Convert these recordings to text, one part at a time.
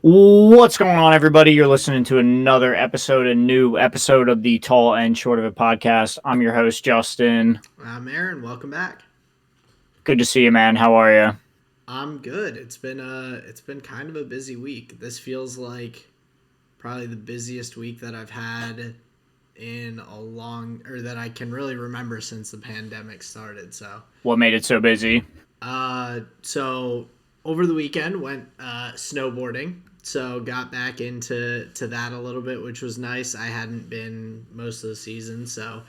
What's going on, everybody? You're listening to a new episode of the Tall and Short of It podcast. I'm your host, Justin. I'm Aaron. Welcome back. Good to see you, man. How are you? I'm good. It's been kind of a busy week. This feels like probably the busiest week that I've had in a long or that I can really remember since the pandemic started. What made it so busy? So over the weekend went snowboarding. So got back into that a little bit, which was nice. I hadn't been most of the season, so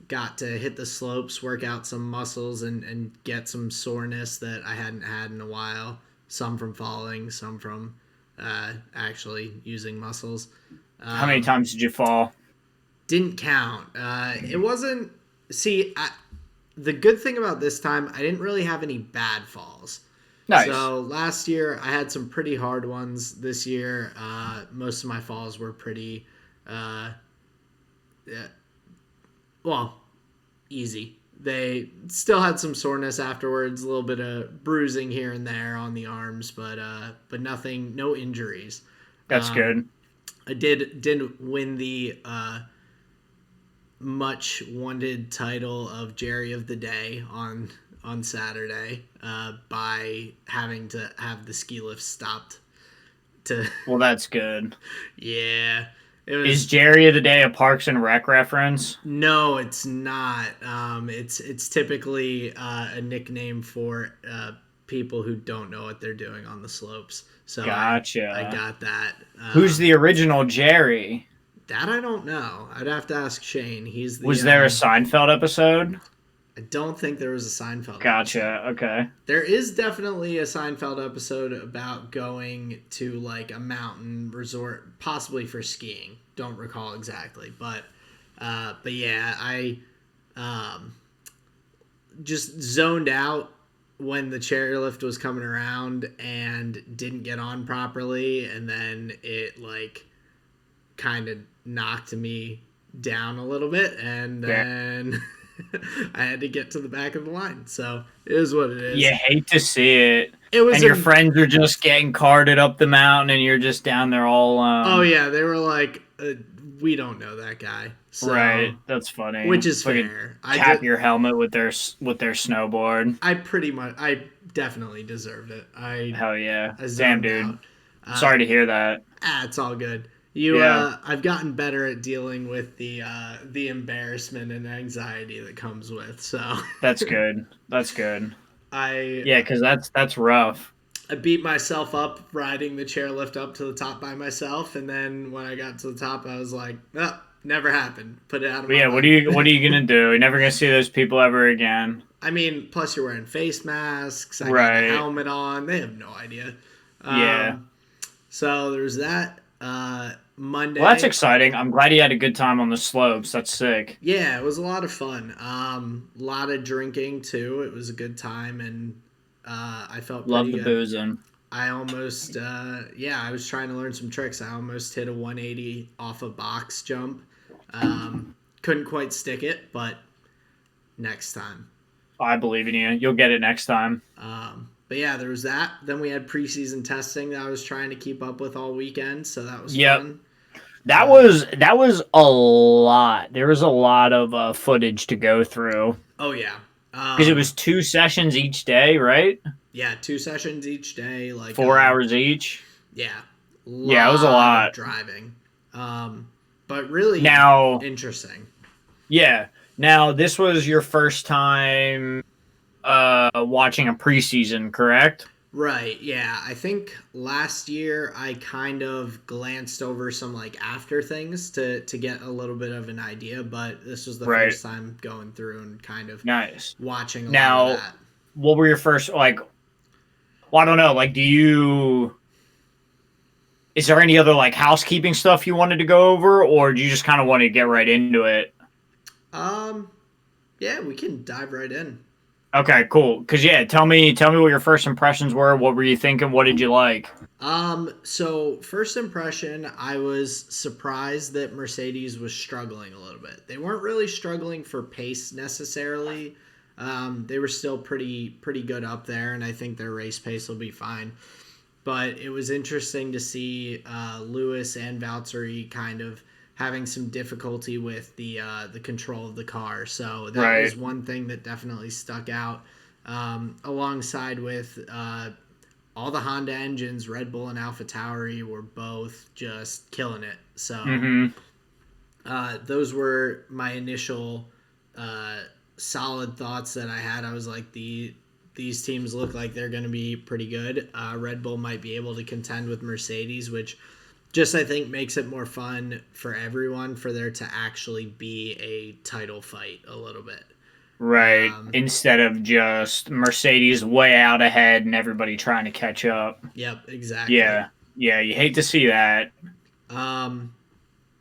got to hit the slopes, work out some muscles, and get some soreness that I hadn't had in a while. Some from falling, some from actually using muscles. How many times did you fall? Didn't count. It wasn't. See, the good thing about this time, I didn't really have any bad falls. Nice. So last year I had some pretty hard ones. This year, most of my falls were pretty, yeah, well, easy. They still had some soreness afterwards, a little bit of bruising here and there on the arms, but nothing, no injuries. That's good. I did win the much wanted title of Jerry of the Day on Saturday by having to have the ski lift stopped. Well, that's good. Yeah. Is Jerry of the Day a Parks and Rec reference? No, it's not. It's typically a nickname for people who don't know what they're doing on the slopes. So Gotcha. I got that. Who's the original Jerry? That I don't know. I'd have to ask Shane. He's the. Was there a Seinfeld episode? I don't think there was a Seinfeld Gotcha. episode. Okay. There is definitely a Seinfeld episode about going to like a mountain resort, possibly for skiing. Don't recall exactly, but yeah, I just zoned out when the chairlift was coming around and didn't get on properly, and then it like kind of knocked me down a little bit, and then I had to get to the back of the line. So it is what it is. You hate to see it. It was, and your friends are just getting carted up the mountain, and you're just down there all. Oh yeah, they were like, "We don't know that guy." So, right, that's funny. Which is fair. Tap your helmet with their snowboard. I definitely deserved it. Hell yeah, damn dude. Sorry to hear that. It's all good. I've gotten better at dealing with the embarrassment and anxiety that comes with. So that's good. That's good. Yeah, because that's rough. I beat myself up riding the chairlift up to the top by myself, and then when I got to the top, I was like, "Oh, never happened." Put it out of my mind. What are you gonna do? You're never gonna see those people ever again. I mean, plus you're wearing face masks. I got a helmet on. They have no idea. Yeah. So there's that. Monday. Well, that's exciting. I'm glad you had a good time on the slopes. That's sick. Yeah, it was a lot of fun. A lot of drinking too. It was a good time, and I felt love the good. boozing. I almost, I was trying to learn some tricks. I almost hit a 180 off a box jump. Couldn't quite stick it, but next time. I believe in you. You'll get it next time. But yeah, there was that. Then we had preseason testing that I was trying to keep up with all weekend, so that was fun. That was a lot. There was a lot of footage to go through. Oh yeah, because it was 2 sessions each day, right? Yeah, 2 sessions each day, like 4 hours each. Yeah, it was a lot of driving. But really interesting. Yeah. Now this was your first time watching a preseason, correct? Right, yeah. I think last year I kind of glanced over some like after things to get a little bit of an idea, but this was the first time going through and kind of watching a lot of that. What were your first like? Well, I don't know. Like, is there any other like housekeeping stuff you wanted to go over, or do you just kind of want to get right into it? Yeah, we can dive right in. Okay, cool. Because, tell me what your first impressions were. What were you thinking? What did you like? So first impression, I was surprised that Mercedes was struggling a little bit. They weren't really struggling for pace necessarily. They were still pretty good up there, and I think their race pace will be fine. but it was interesting to see Lewis and Valtteri kind of having some difficulty with the control of the car. So that was one thing that definitely stuck out. Alongside with all the Honda engines, Red Bull and AlphaTauri were both just killing it. So those were my initial solid thoughts that I had. I was like, these teams look like they're going to be pretty good. Red Bull might be able to contend with Mercedes, which just I think makes it more fun for everyone for there to actually be a title fight a little bit. Right. Instead of just Mercedes way out ahead and everybody trying to catch up. Yep, exactly. Yeah. Yeah, you hate to see that. The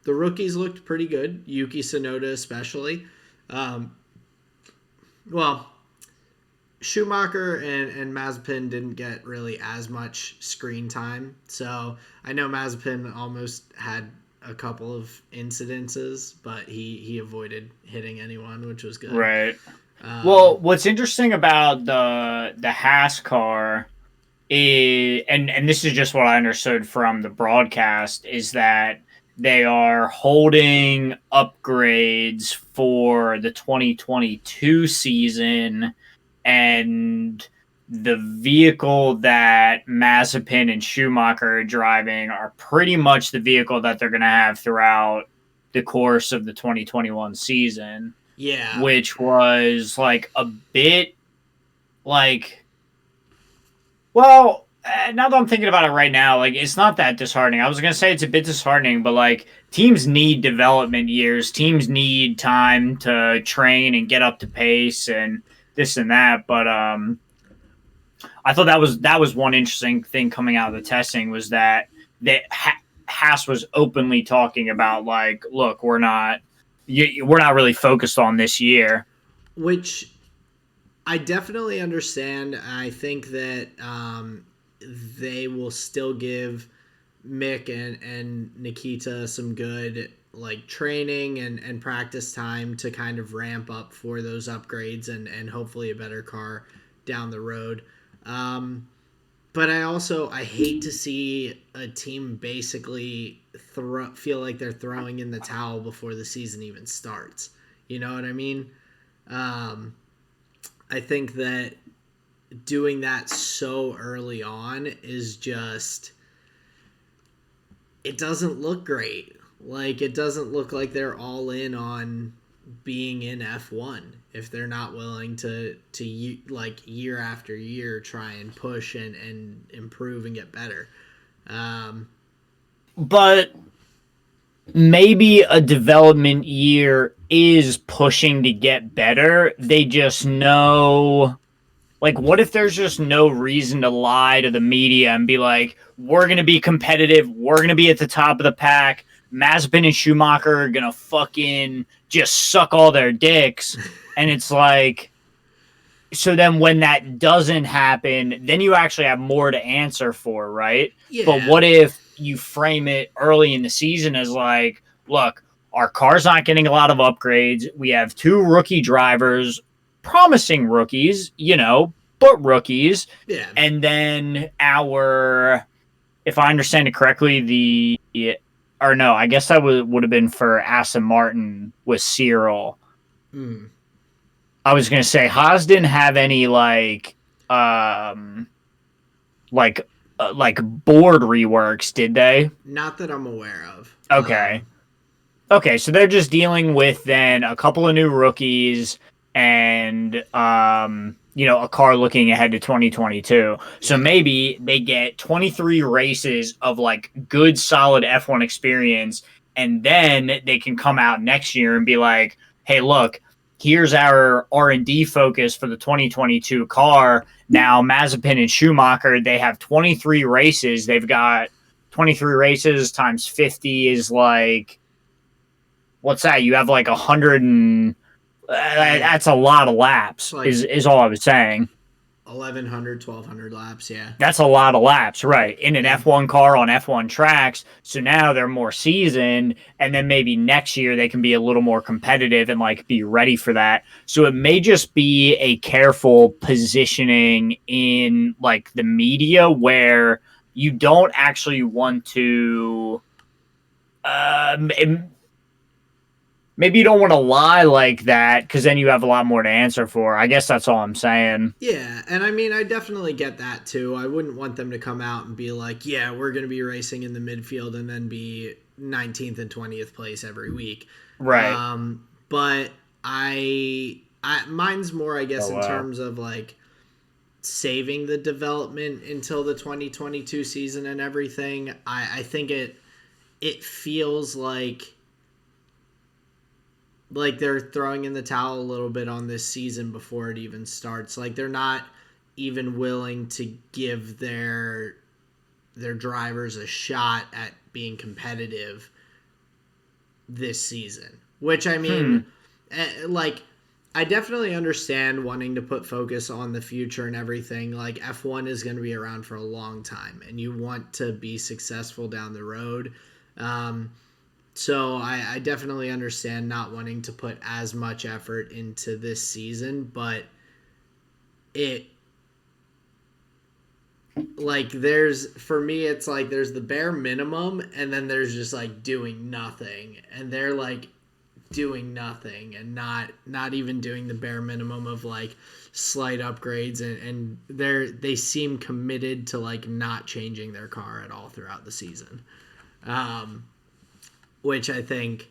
rookies looked pretty good. Yuki Tsunoda especially. Well, Schumacher and Mazepin didn't get really as much screen time. So I know Mazepin almost had a couple of incidences, but he avoided hitting anyone, which was good. Right. Well, what's interesting about the Haas car is, and this is just what I understood from the broadcast, is that they are holding upgrades for the 2022 season, and the vehicle that Mazepin and Schumacher are driving are pretty much the vehicle that they're going to have throughout the course of the 2021 season. Yeah. Which was like a bit like, well, now that I'm thinking about it right now, like it's not that disheartening. I was going to say it's a bit disheartening, but like teams need development years. Teams need time to train and get up to pace and this and that. But I thought that was one interesting thing coming out of the testing was that Haas was openly talking about like, look, we're not really focused on this year. Which I definitely understand. I think that they will still give Mick and Nikita some good like training and practice time to kind of ramp up for those upgrades and hopefully a better car down the road. But I hate to see a team basically feel like they're throwing in the towel before the season even starts. You know what I mean? I think that doing that so early on is just, it doesn't look great. Like, it doesn't look like they're all in on being in F1 if they're not willing to like year after year try and push and improve and get better. But maybe a development year is pushing to get better. They just know, like, what if there's just no reason to lie to the media and be like, we're going to be competitive, we're going to be at the top of the pack, Mazepin and Schumacher are going to fucking just suck all their dicks. And it's like, so then when that doesn't happen, then you actually have more to answer for, right? Yeah. But what if you frame it early in the season as like, look, our car's not getting a lot of upgrades. We have 2 rookie drivers, promising rookies, you know, but rookies. Yeah. And then if I understand it correctly, I guess that would have been for Aston Martin with Cyril. I was going to say Haas didn't have any like board reworks, did they? Not that I'm aware of. Okay. Okay, so they're just dealing with then a couple of new rookies and a car looking ahead to 2022. So maybe they get 23 races of like good solid F1 experience, and then they can come out next year and be like, "Hey, look, here's our R&D focus for the 2022 car. Now Mazepin and Schumacher, they have 23 races. They've got 23 races times 50 is like, what's that? You have like 100 and that's a lot of laps, like, is all I was saying. 1,100, 1,200 laps, yeah. That's a lot of laps, right, in an F1 car on F1 tracks. So now they're more seasoned, and then maybe next year they can be a little more competitive and like be ready for that. So it may just be a careful positioning in like the media where you don't actually want to. Um, Maybe you don't want to lie like that because then you have a lot more to answer for. I guess that's all I'm saying. Yeah, and I mean, I definitely get that too. I wouldn't want them to come out and be like, "Yeah, we're going to be racing in the midfield," and then be 19th and 20th place every week. Right. But mine's more, I guess, Oh in wow. terms of like saving the development until the 2022 season and everything. I think it feels like they're throwing in the towel a little bit on this season before it even starts. Like they're not even willing to give their drivers a shot at being competitive this season. Which I mean, Hmm. like I definitely understand wanting to put focus on the future and everything. Like F1 is going to be around for a long time, and you want to be successful down the road. Um, so I definitely understand not wanting to put as much effort into this season, but it like there's for me it's like there's the bare minimum and then there's just like doing nothing and they're like doing nothing and not even doing the bare minimum of like slight upgrades and they seem committed to like not changing their car at all throughout the season, um, which I think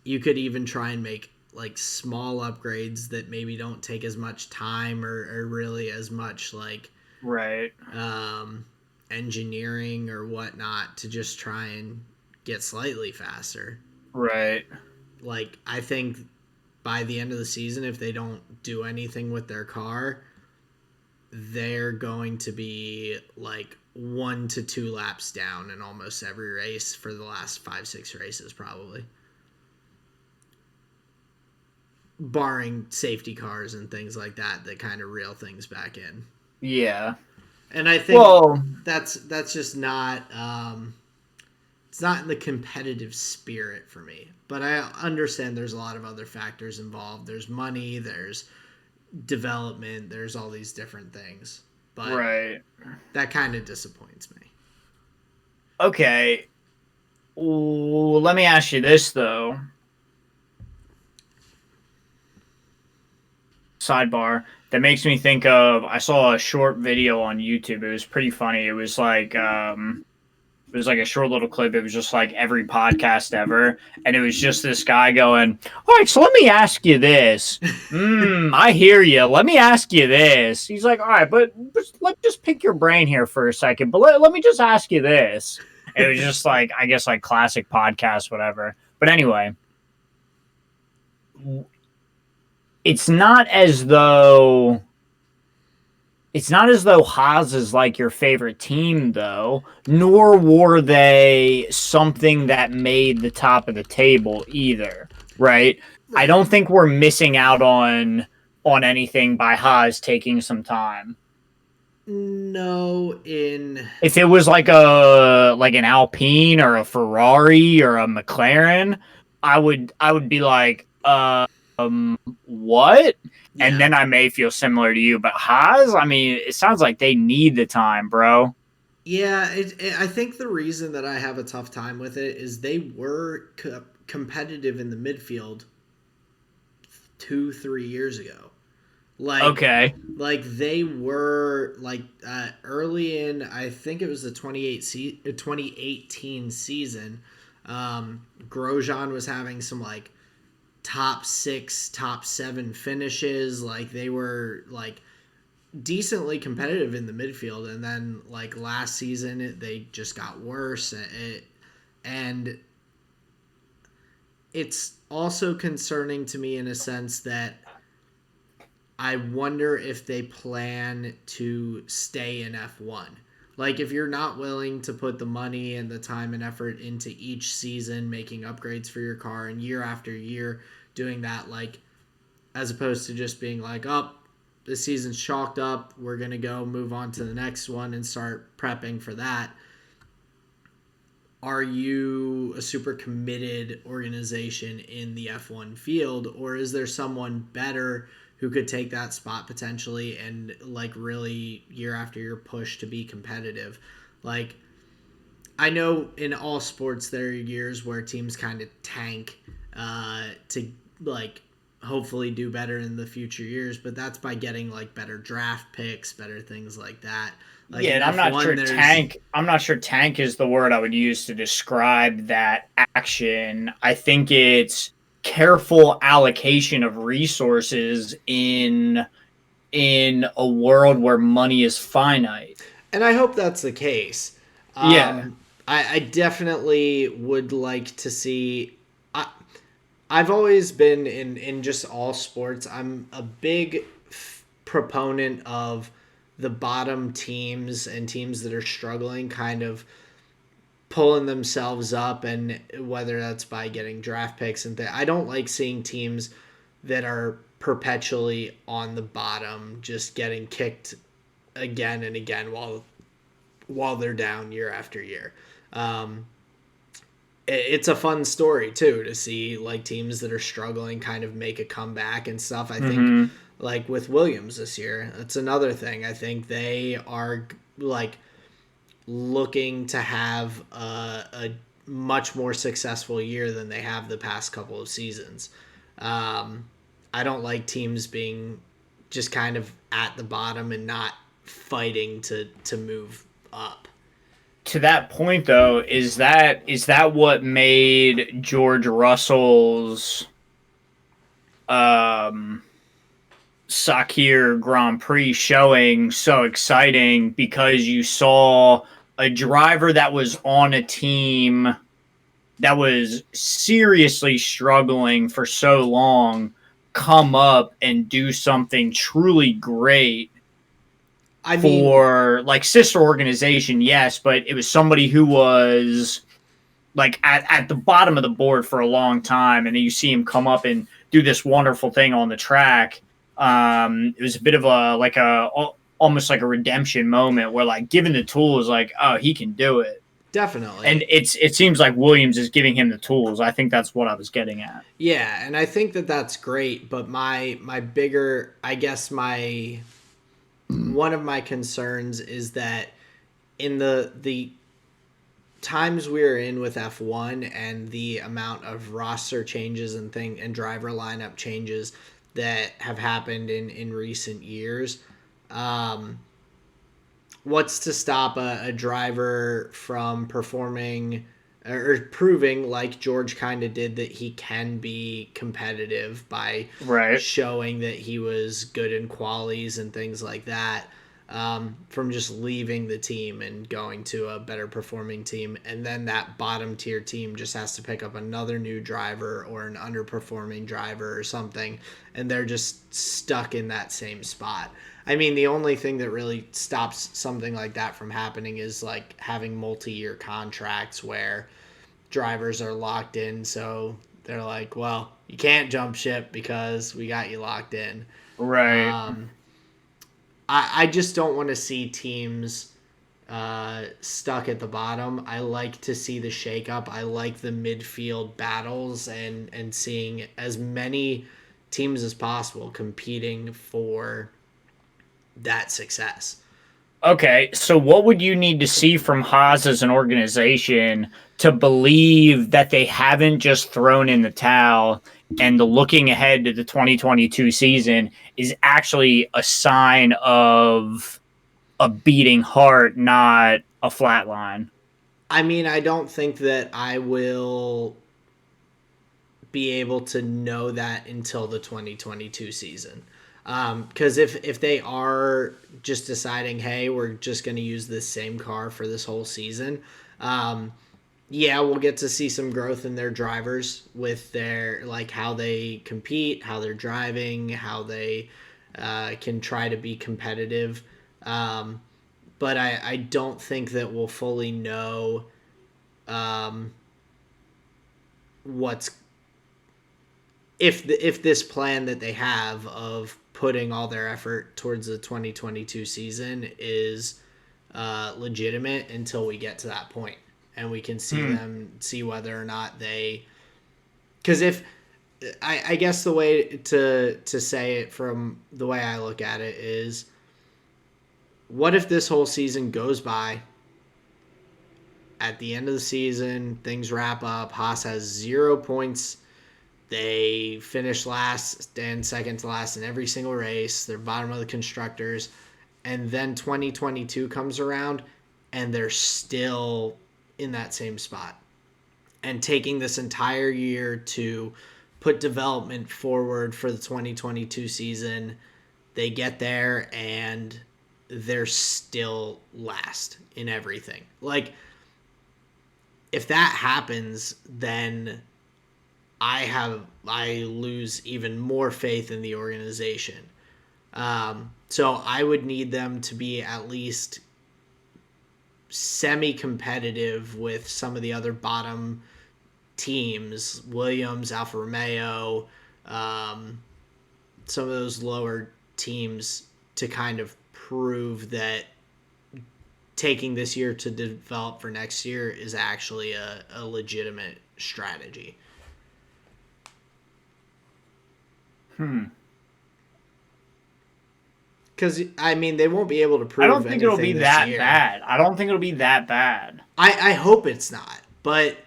you could even try and make like small upgrades that maybe don't take as much time or really as much like Right. um, engineering or whatnot to just try and get slightly faster. Right. Like I think by the end of the season, if they don't do anything with their car, they're going to be like 1 to 2 laps down in almost every race for the last 5, 6 races, probably. Barring safety cars and things like that kind of reel things back in. Yeah. And I think Well, that's just not it's not in the competitive spirit for me. But I understand there's a lot of other factors involved. There's money, there's development, there's all these different things. But right. that kind of disappoints me. Okay. Ooh, let me ask you this though. Sidebar that makes me think of I saw a short video on YouTube. It was pretty funny. It was like a short little clip. It was just like every podcast ever. And it was just this guy going, all right, so let me ask you this. I hear you. Let me ask you this. He's like, all right, but let's just pick your brain here for a second. But let me just ask you this. And it was just like, I guess, like classic podcast, whatever. But anyway, it's not as though Haas is like your favorite team, though, nor were they something that made the top of the table either, right? I Right. don't think we're missing out on anything by Haas taking some time. No, in If it was like an Alpine or a Ferrari or a McLaren, I would be like, what? And yeah. then I may feel similar to you. But Haas, I mean, it sounds like they need the time, bro. Yeah, I think the reason that I have a tough time with it is they were competitive in the midfield 2, 3 years ago. Like, Okay. like they were like early in I think it was the 2018 season. Grosjean was having some like top 6, top 7 finishes. Like they were like decently competitive in the midfield, and then like last season they just got worse. And it's also concerning to me in a sense that I wonder if they plan to stay in F1. Like, if you're not willing to put the money and the time and effort into each season, making upgrades for your car, and year after year doing that, like, as opposed to just being like, oh, this season's chalked up, we're going to go move on to the next one and start prepping for that. Are you a super committed organization in the F1 field, or is there someone better who could take that spot potentially and like really year after year push to be competitive? Like, I know in all sports there are years where teams kind of tank to like hopefully do better in the future years, but that's by getting like better draft picks, better things like that. Like Yeah, in and I'm not F1, sure there's tank. I'm not sure tank is the word I would use to describe that action. I think it's careful allocation of resources in a world where money is finite. and I hope that's the case. Yeah. I definitely would like to see. I've always been in just all sports. I'm a big proponent of the bottom teams and teams that are struggling kind of pulling themselves up, and whether that's by getting draft picks and I don't like seeing teams that are perpetually on the bottom just getting kicked again and again while they're down year after year. Um, it's a fun story too to see like teams that are struggling kind of make a comeback and stuff. I think Hmm. like with Williams this year, that's another thing. I think they are like looking to have a much more successful year than they have the past couple of seasons. Um, I don't like teams being just kind of at the bottom and not fighting to move up. To that point, though, is that what made George Russell's um, Sakir Grand Prix showing so exciting because you saw a driver that was on a team that was seriously struggling for so long come up and do something truly great I mean, for like sister organization, yes, but it was somebody who was like at the bottom of the board for a long time, and then you see him come up and do this wonderful thing on the track. It was a bit of a like a almost like a redemption moment where like given the tools, like oh he can do it, and definitely. it seems like Williams is giving him the tools. I think that's what I was getting at. Yeah, and I think that that's great, but my bigger, I guess my one of my concerns is that in the times we're in with F1 and the amount of roster changes and driver lineup changes that have happened in recent years, um, what's to stop a driver from performing or proving like George kind of did that he can be competitive by Right. showing that he was good in qualies and things like that, from just leaving the team and going to a better performing team, and then that bottom tier team just has to pick up another new driver or an underperforming driver or something, and they're just stuck in that same spot. I mean, the only thing that really stops something like that from happening is like having multi-year contracts where drivers are locked in, so they're like, well, you can't jump ship because we got you locked in. Right. um, I just don't want to see teams stuck at the bottom. I like to see the shakeup. I like the midfield battles and seeing as many teams as possible competing for that success. Okay, so what would you need to see from Haas as an organization to believe that they haven't just thrown in the towel and the looking ahead to the 2022 season is actually a sign of a beating heart, not a flat line? I mean, I don't think that I will be able to know that until the 2022 season. Because if they are just deciding, hey, we're just going to use this same car for this whole season, um, yeah, we'll get to see some growth in their drivers with their like how they compete, how they're driving, how they can try to be competitive. Um, but I don't think that we'll fully know um, what's if this plan that they have of putting all their effort towards the 2022 season is legitimate until we get to that point and we can Hmm. see whether or not they, because if I guess the way to say it from the way I look at it is, what if this whole season goes by at the end of the season, things wrap up. Haas has 0 points. They finish last and second to last in every single race. They're bottom of the constructors. And then 2022 comes around and they're still in that same spot. And taking this entire year to put development forward for the 2022 season, they get there and they're still last in everything. Like, if that happens, then I lose even more faith in the organization. So I would need them to be at least semi-competitive with some of the other bottom teams, Williams, Alfa Romeo, some of those lower teams, to kind of prove that taking this year to develop for next year is actually a legitimate strategy. Because, I mean, they won't be able to prove I don't think it'll be that year. bad. I don't think it'll be that bad. I hope it's not. But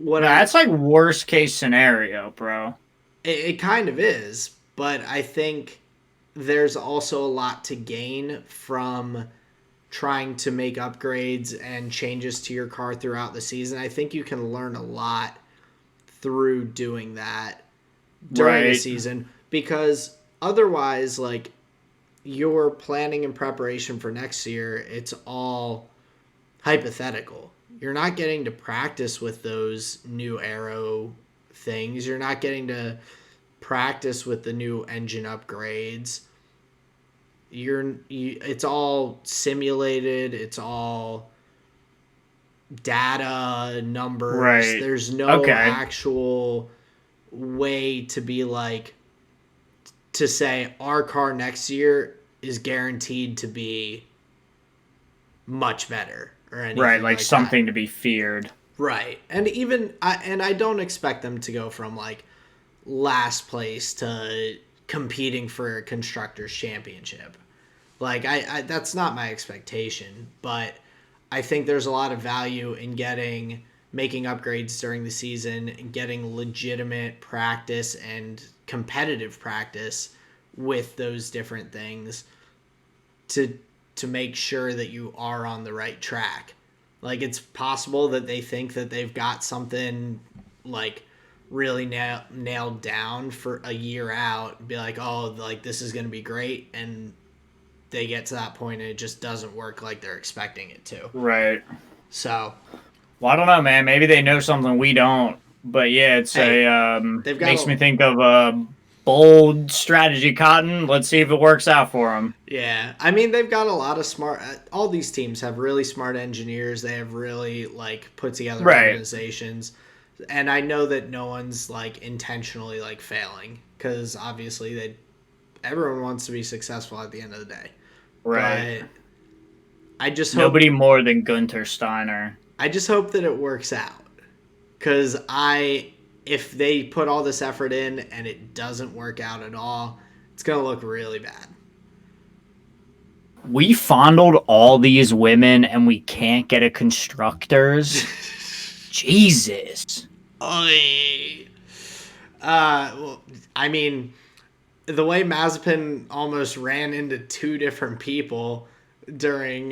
that's like worst case scenario, bro. It kind of is. But I think there's also a lot to gain from trying to make upgrades and changes to your car throughout the season. I think you can learn a lot through doing that during the season. Because otherwise, like, your planning and preparation for next year, it's all hypothetical. You're not getting to practice with those new aero things. You're not getting to practice with the new engine upgrades. It's all simulated. It's all data, numbers. Right. There's no actual way to be like, to say our car next year is guaranteed to be much better or anything. Right, like something to be feared. Right. And even I don't expect them to go from like last place to competing for a constructors championship. Like I that's not my expectation, but I think there's a lot of value in making upgrades during the season and getting legitimate practice and competitive practice with those different things to make sure that you are on the right track. Like, it's possible that they think that they've got something like really nailed down for a year out, be like, oh, like this is going to be great, and they get to that point and it just doesn't work like they're expecting it to. Right. So, well, I don't know, man. Maybe they know something we don't. But yeah, it's makes me think of a bold strategy, Cotton. Let's see if it works out for them. Yeah, I mean, they've got a lot of smart. All these teams have really smart engineers. They have really like put together organizations, and I know that no one's like intentionally like failing, because obviously everyone wants to be successful at the end of the day. Right. But I just hope nobody more than Gunther Steiner. I just hope that it works out, because if they put all this effort in and it doesn't work out at all, it's gonna look really bad. We fondled all these women and we can't get a constructors. Jesus. Well, I mean, the way Mazepin almost ran into two different people during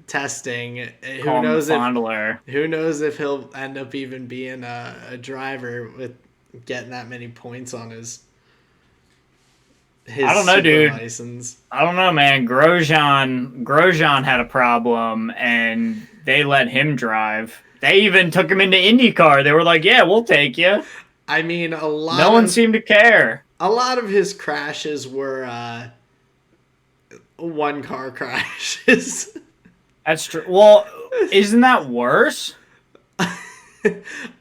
testing, who knows if he'll end up even being a driver with getting that many points on his I don't know, dude. license. I don't know, man. Grosjean had a problem, and they let him drive. They even took him into IndyCar. They were like, "Yeah, we'll take you." I mean, no one seemed to care. A lot of his crashes were one-car crashes. That's true. Well, isn't that worse?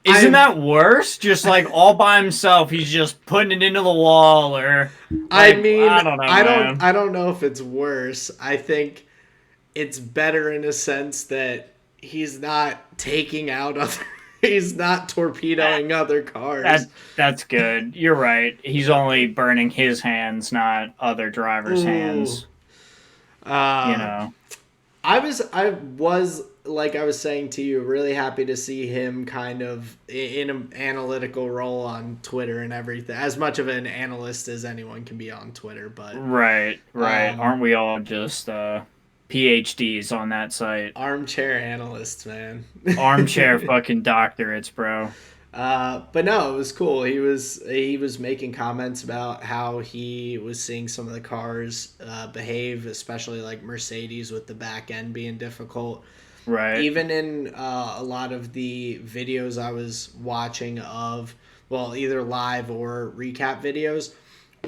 Isn't that worse? Just like all by himself, he's just putting it into the wall, or like, I mean, I don't know. I don't know if it's worse. I think it's better in a sense that he's not taking out other. He's not torpedoing other cars. That's good. You're right. He's only burning his hands, not other drivers' hands. I was like I was saying to you, really happy to see him kind of in an analytical role on Twitter and everything. As much of an analyst as anyone can be on Twitter, but Right, right. um, Aren't we all just PhDs on that site? armchair analysts, man. Armchair fucking doctorates, bro. But no, it was cool. He was making comments about how he was seeing some of the cars behave, especially like Mercedes with the back end being difficult. Right. Even in a lot of the videos I was watching of, well, either live or recap videos,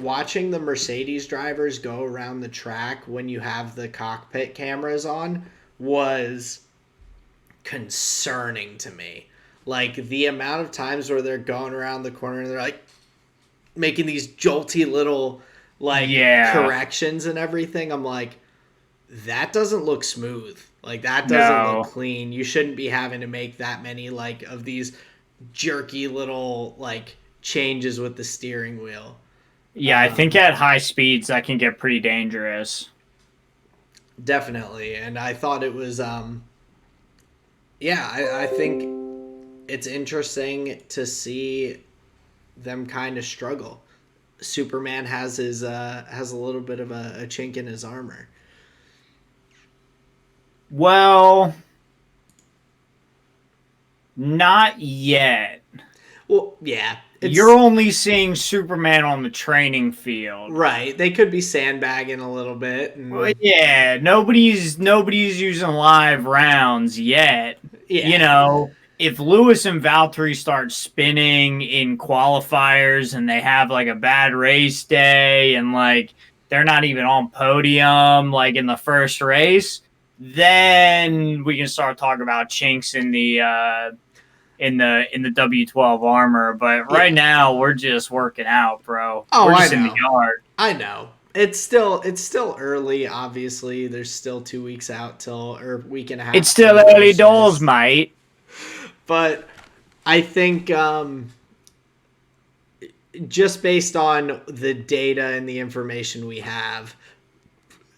watching the Mercedes drivers go around the track when you have the cockpit cameras on was concerning to me. Like the amount of times where they're going around the corner and they're like making these jolty little like Yeah. corrections and everything. I'm like, that doesn't look smooth. Like that doesn't look No. clean. You shouldn't be having to make that many like of these jerky little like changes with the steering wheel. Yeah, I think Um, at high speeds that can get pretty dangerous. Definitely, and I thought it was yeah, I think it's interesting to see them kind of struggle. Superman has a little bit of a chink in his armor. Well, not yet. Well, yeah, You're it's only seeing Superman on the training field. right. They could be sandbagging a little bit, Well, and yeah, nobody's using live rounds yet. You yeah, know, if Lewis and Valtteri start spinning in qualifiers and they have like a bad race day and like they're not even on podium like in the first race, then we can start talking about chinks in the W12 armor. But right yeah. now we're just working out, bro. Oh, We're I just in the know, yard. I know. It's still early. Obviously, there's still 2 weeks out till or week and a It's half till still the early first doors, race. mate. But I think just based on the data and the information we have,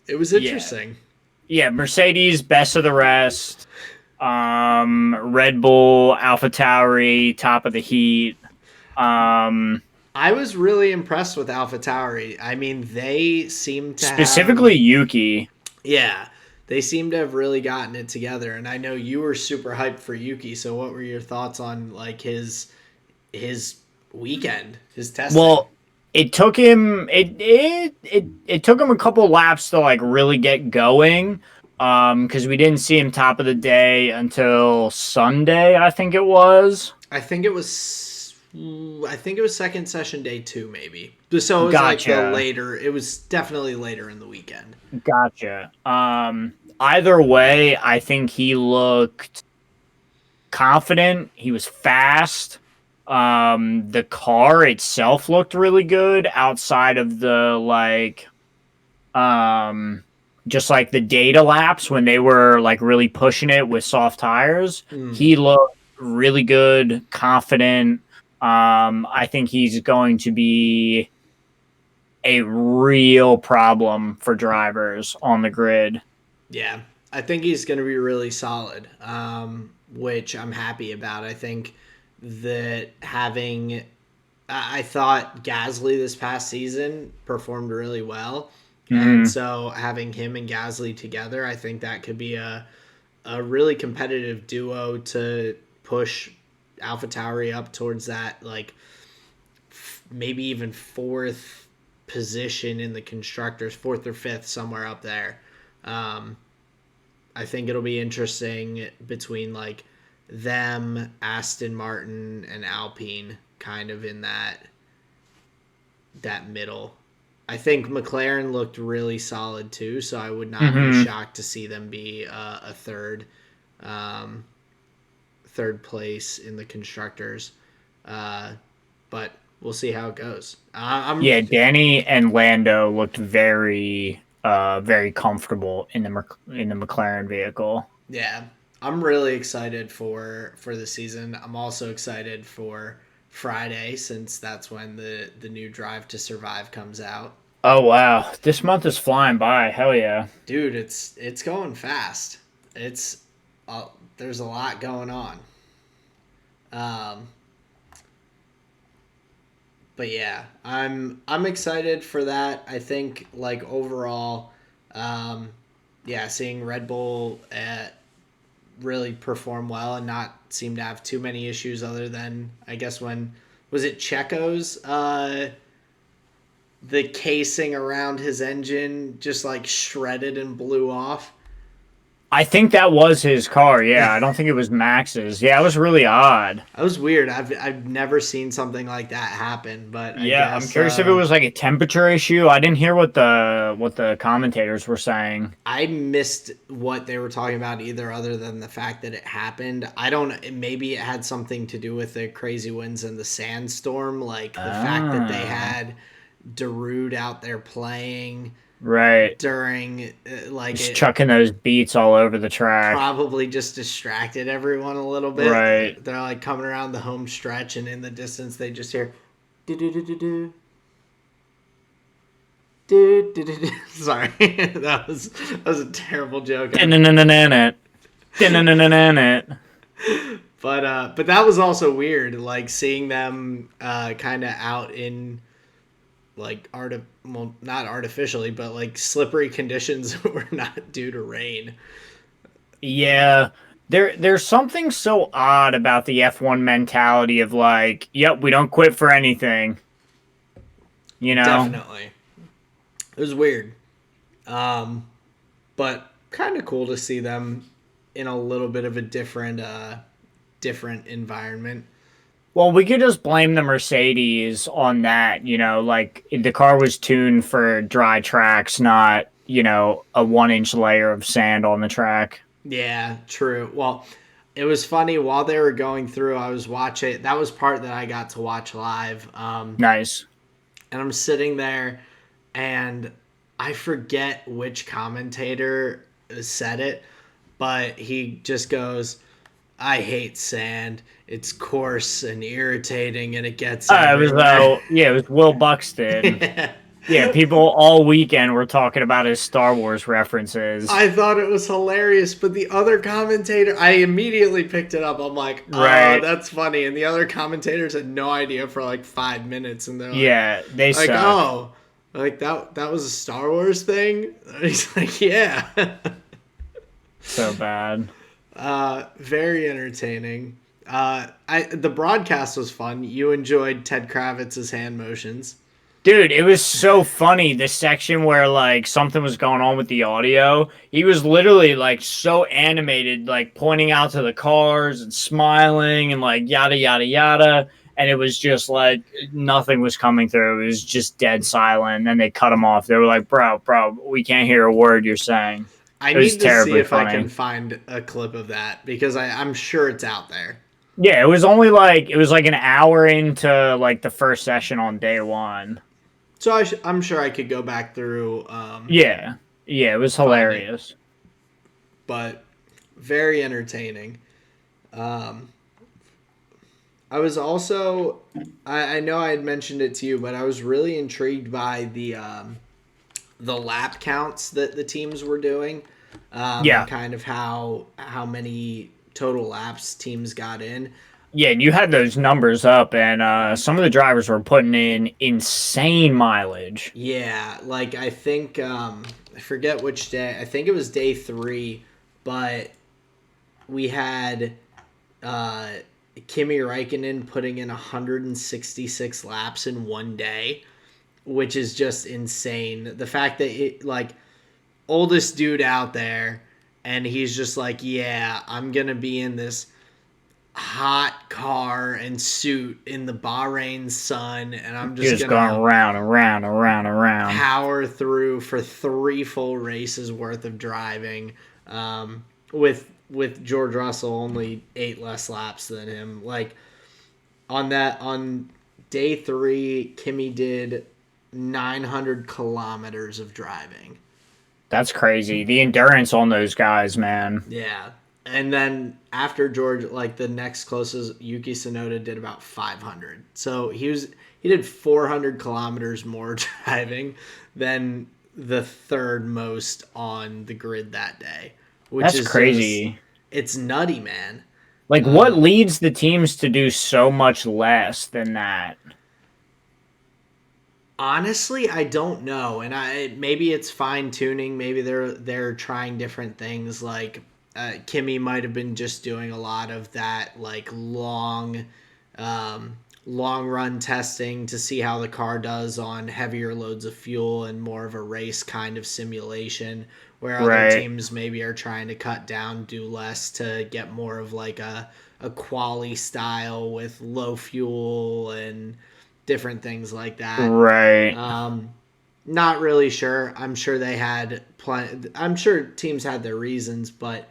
it was Yeah. interesting. Yeah, Mercedes best of the rest. Red Bull, Alpha Tauri, top of the heat. Um, I was really impressed with Alpha Tauri. I mean, they seem to have, Specifically Yuki. yeah, they seem to have really gotten it together. And I know you were super hyped for Yuki. So, what were your thoughts on like his weekend, his testing? Well, it took him a couple laps to like really get going. Because we didn't see him top of the day until Sunday, I think it was. I think it was. I think it was second session day two, maybe. So it was like the Gotcha. later. It was definitely later in the weekend. Gotcha. Either way, I think he looked confident. He was fast. The car itself looked really good outside of the um, just like the data laps when they were like really pushing it with soft tires. Mm, He looked really good, confident. I think he's going to be a real problem for drivers on the grid. yeah, I think he's going to be really solid, which I'm happy about. I think that having, I thought Gasly this past season performed really well. And Mm-hmm. so having him and Gasly together, I think that could be a really competitive duo to push AlphaTauri up towards that, like maybe even fourth position in the constructors, fourth or fifth, somewhere up there. Um, I think it'll be interesting between like them, Aston Martin, and Alpine, kind of in that middle. I think McLaren looked really solid too, so I would not be Mm-hmm. shocked to see them be a um, third place in the constructors. Uh, but we'll see how it goes. I'm Yeah, Danny and Lando looked very comfortable in the McLaren vehicle. Yeah, I'm really excited for the season. I'm also excited for Friday since that's when the new Drive to Survive comes out. Oh wow, this month is flying by. Hell yeah. Dude, it's going fast. It's there's a lot going on. Um, but yeah, I'm excited for that. I think like overall, um, yeah, seeing Red Bull really perform well and not seem to have too many issues other than I guess when was it Checo's the casing around his engine just like shredded and blew off. I think that was his car. Yeah, I don't think it was Max's. Yeah, it was really odd. That was weird. I've never seen something like that happen, but I Yeah, I'm guess curious if it was like a temperature issue. I didn't hear what the commentators were saying. I missed what they were talking about either, other than the fact that it happened. I don't. Maybe it had something to do with the crazy winds and the sandstorm, like the fact that they Ah, had Darude out there playing right. during like Just it chucking those beats all over the track. probably just distracted everyone a little bit. Right. They're like coming around the home stretch, and in the distance they just hear do do do do do do do do. Sorry, that was a terrible joke. But that was also weird, like seeing them kind of out in like well, not artificially, but like slippery conditions that were not due to rain. Yeah. There's something so odd about the F1 mentality of like, yep, we don't quit for anything, you know? Definitely, it was weird, um, but kind of cool to see them in a little bit of a different environment. Well, we could just blame the Mercedes on that, like the car was tuned for dry tracks, not, a 1 inch layer of sand on the track. Yeah, true. Well, it was funny while they were going through. I was watching. That was part that I got to watch live. Nice. And I'm sitting there, and I forget which commentator said it, but he just goes, "I hate sand. It's coarse and irritating, and it gets everywhere." It was Will Buxton. Yeah, people all weekend were talking about his Star Wars references. I thought it was hilarious, but the other commentator, I immediately picked it up. I'm like, oh, Right. that's funny. And the other commentators had no idea for like 5 minutes, and they're Yeah, they like, suck. oh, like that was a Star Wars thing. And he's like, yeah, So bad. very entertaining. The broadcast was fun. You enjoyed Ted Kravitz's hand motions. Dude, it was so funny. The section where like something was going on with the audio, he was literally like so animated, like pointing out to the cars and smiling and like yada yada yada. And it was just like nothing was coming through. It was just dead silent. And then they cut him off. They were like, bro, we can't hear a word you're saying. I It was need to see terribly if I can funny. find a clip of that because I'm sure it's out there. Yeah, it was like an hour into like the first session on day one. So I'm sure I could go back through, Yeah. Yeah, it was find it, hilarious. but very entertaining. Um, I was also, I know I had mentioned it to you, but I was really intrigued by the lap counts that the teams were doing, and Yeah. kind of how many total laps teams got in. Yeah, and you had those numbers up, and some of the drivers were putting in insane mileage. Yeah, like I think I forget which day. I think it was day 3, but we had uh, Kimi Räikkönen putting in 166 laps in one day, which is just insane. The fact that it like oldest dude out there, and he's just like, yeah, I'm gonna be in this hot car and suit in the Bahrain sun, and I'm You're just just going gonna around and around and around and around. power through for 3 full races worth of driving, with George Russell only 8 less laps than him. Like on day 3, Kimmy did 900 kilometers of driving. That's crazy. The endurance on those guys, man. Yeah. And then after George, like the next closest, Yuki Tsunoda did about 500. So he did 400 kilometers more driving than the third most on the grid that day, which That's is just crazy. It's nutty, man. Like, what Um, leads the teams to do so much less than that? Honestly, I don't know, and I maybe it's fine tuning. Maybe they're trying different things. Like Kimmy might have been just doing a lot of that, like um, long run testing to see how the car does on heavier loads of fuel and more of a race kind of simulation. Where other Right, teams maybe are trying to cut down, do less to get more of like a quali style with low fuel and different things like that. right. Um, Not really sure. I'm sure they had plenty. I'm sure teams had their reasons, but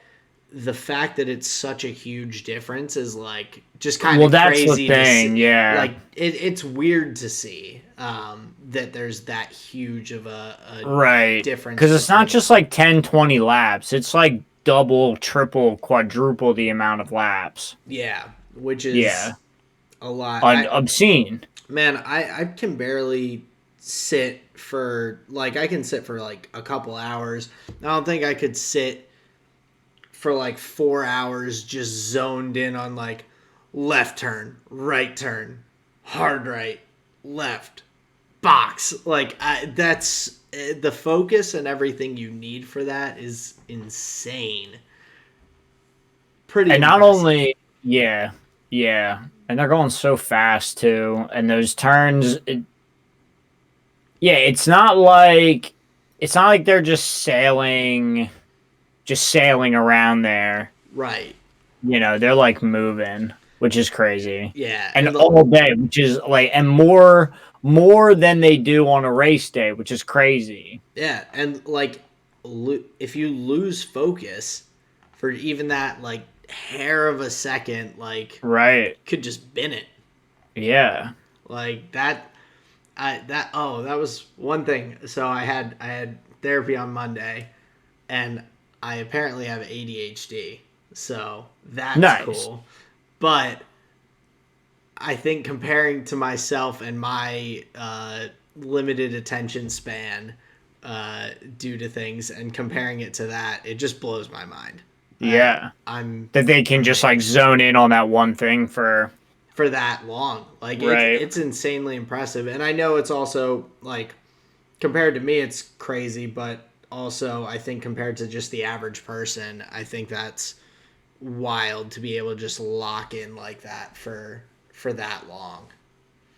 the fact that it's such a huge difference is like just kind Well, of that's the crazy to see. thing, yeah. Like it's weird to see that there's that huge of a Right. difference Because it's not between. just like 10, 20 laps. It's like double, triple, quadruple the amount of laps. Yeah, which Yeah. is a lot. Obscene. Man, I can barely sit for like I can sit for like a couple hours. I don't think I could sit for like 4 hours just zoned in on like left turn, hard right, left, box. That's the focus and everything you need for that is insane. Pretty And not impressive. only, yeah, yeah. And they're going so fast too. And those turns, yeah, it's not like they're just sailing around there. Right. They're like moving, which is crazy. Yeah, And and the all day, which is like, and more than they do on a race day, which is crazy. yeah, and like if you lose focus for even that like hair of a second, like Right. could just bin it. Yeah. Like that that was one thing. So I had therapy on Monday and I apparently have ADHD. So that's Nice. cool. But I think comparing to myself and my limited attention span due to things and comparing it to that, it just blows my mind. Yeah. I'm That they can just like amazed zone in on that one thing for for that long. Like right. it's insanely impressive. And I know it's also like compared to me it's crazy, but also I think compared to just the average person, I think that's wild to be able to just lock in like that for that long.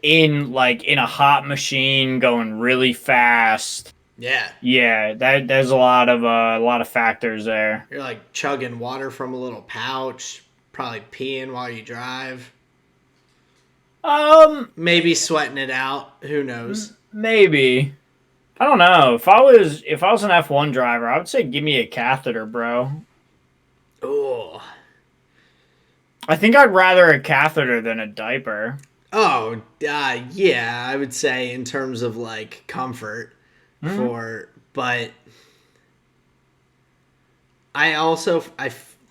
In a hot machine going really fast. Yeah. Yeah, there's a lot of factors there. You're like chugging water from a little pouch, probably peeing while you drive, Um, maybe sweating it out. Who knows? maybe. I don't know. If I was an F1 driver, I would say give me a catheter, bro. Oh, I think I'd rather a catheter than a diaper. oh, yeah. I would say in terms of like comfort Hmm. but I also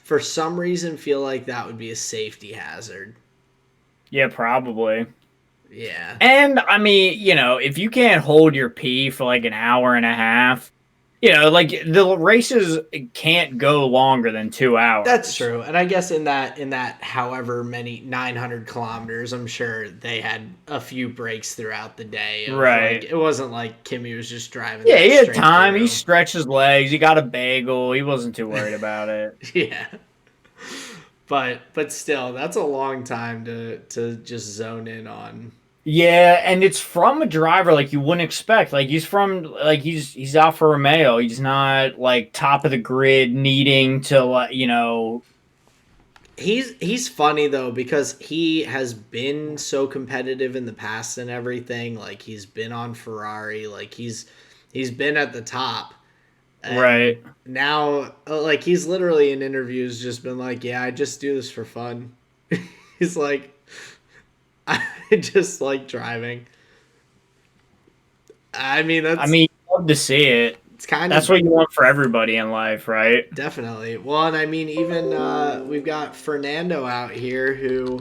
for some reason feel like that would be a safety hazard. Yeah, probably. Yeah. And I mean, if you can't hold your pee for like an hour and a half, like the races can't go longer than two That's hours. true, and I guess in that however many 900 kilometers, I'm sure they had a few breaks throughout the day. Of like, Right. it wasn't like Kimmy was just driving Yeah, that he had straight time. He through. stretched his legs. He got a bagel. He wasn't too worried about it. Yeah, but still, that's a long time to just zone in on. Yeah, and it's from a driver like you wouldn't expect. Like he's Alfa Romeo. He's not like top of the grid needing to He's funny though because he has been so competitive in the past and everything. Like he's been on Ferrari. Like he's been at the top. And right. now, like, he's literally in interviews just been like, yeah, I just do this for fun. He's like, I just like driving. I mean, I mean, you love to see it. it's kind That's of what you want for everybody in life, right? definitely. Well, and I mean, even we've got Fernando out here who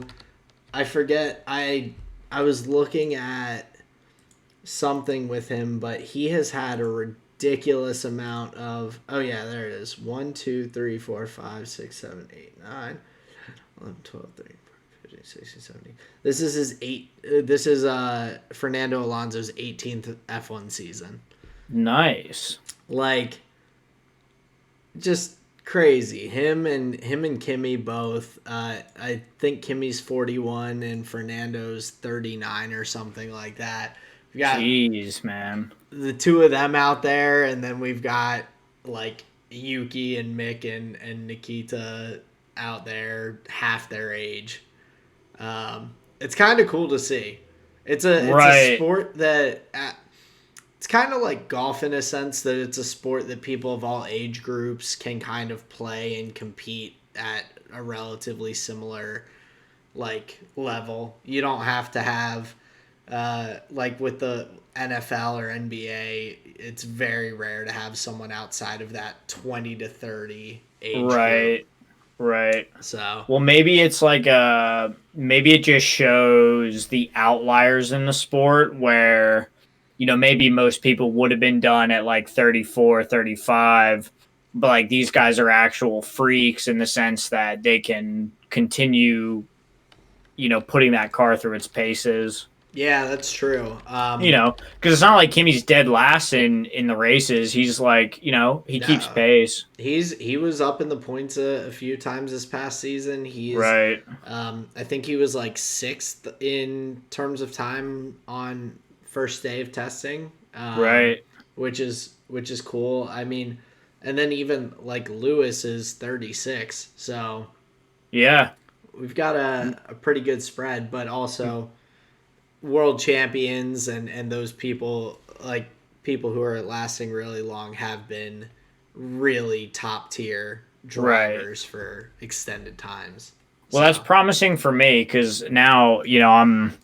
I forget. I was looking at something with him, but he has had a ridiculous amount of. Oh yeah, there it is. 1, 2, 3, 4, 5, 6, 7, 8, 9, 11, 12, 13, 14, 15, 16, 17. This is his this is Fernando Alonso's 18th F1 season. Nice. Like, just crazy. Him and Kimmy both. I think Kimmy's 41 and Fernando's 39 or something like that. We got Jeez, man. the two of them out there, and then we've got like Yuki and Mick and Nikita out there, half their age. It's kind of cool to see. It's a sport that it's kind of like golf in a sense that it's a sport that people of all age groups can kind of play and compete at a relatively similar like level. You don't have to have like with the NFL or NBA, it's very rare to have someone outside of that 20 to 30 age Right. group. Right. So, Well, maybe it's like maybe it just shows the outliers in the sport where, maybe most people would have been done at like 34, 35, but like these guys are actual freaks in the sense that they can continue, putting that car through its paces. yeah, that's true. Because it's not like Kimmy's dead last in the races. He's like, he keeps No, pace. he was up in the points a few times this past season. Right. I think he was like sixth in terms of time on first day of testing. Right. Which is cool. I mean, and then even like Lewis is 36, so Yeah. we've got a pretty good spread, but also world champions and those people like people who are lasting really long have been really top tier drivers for extended times. Well, that's promising for me because now, I'm,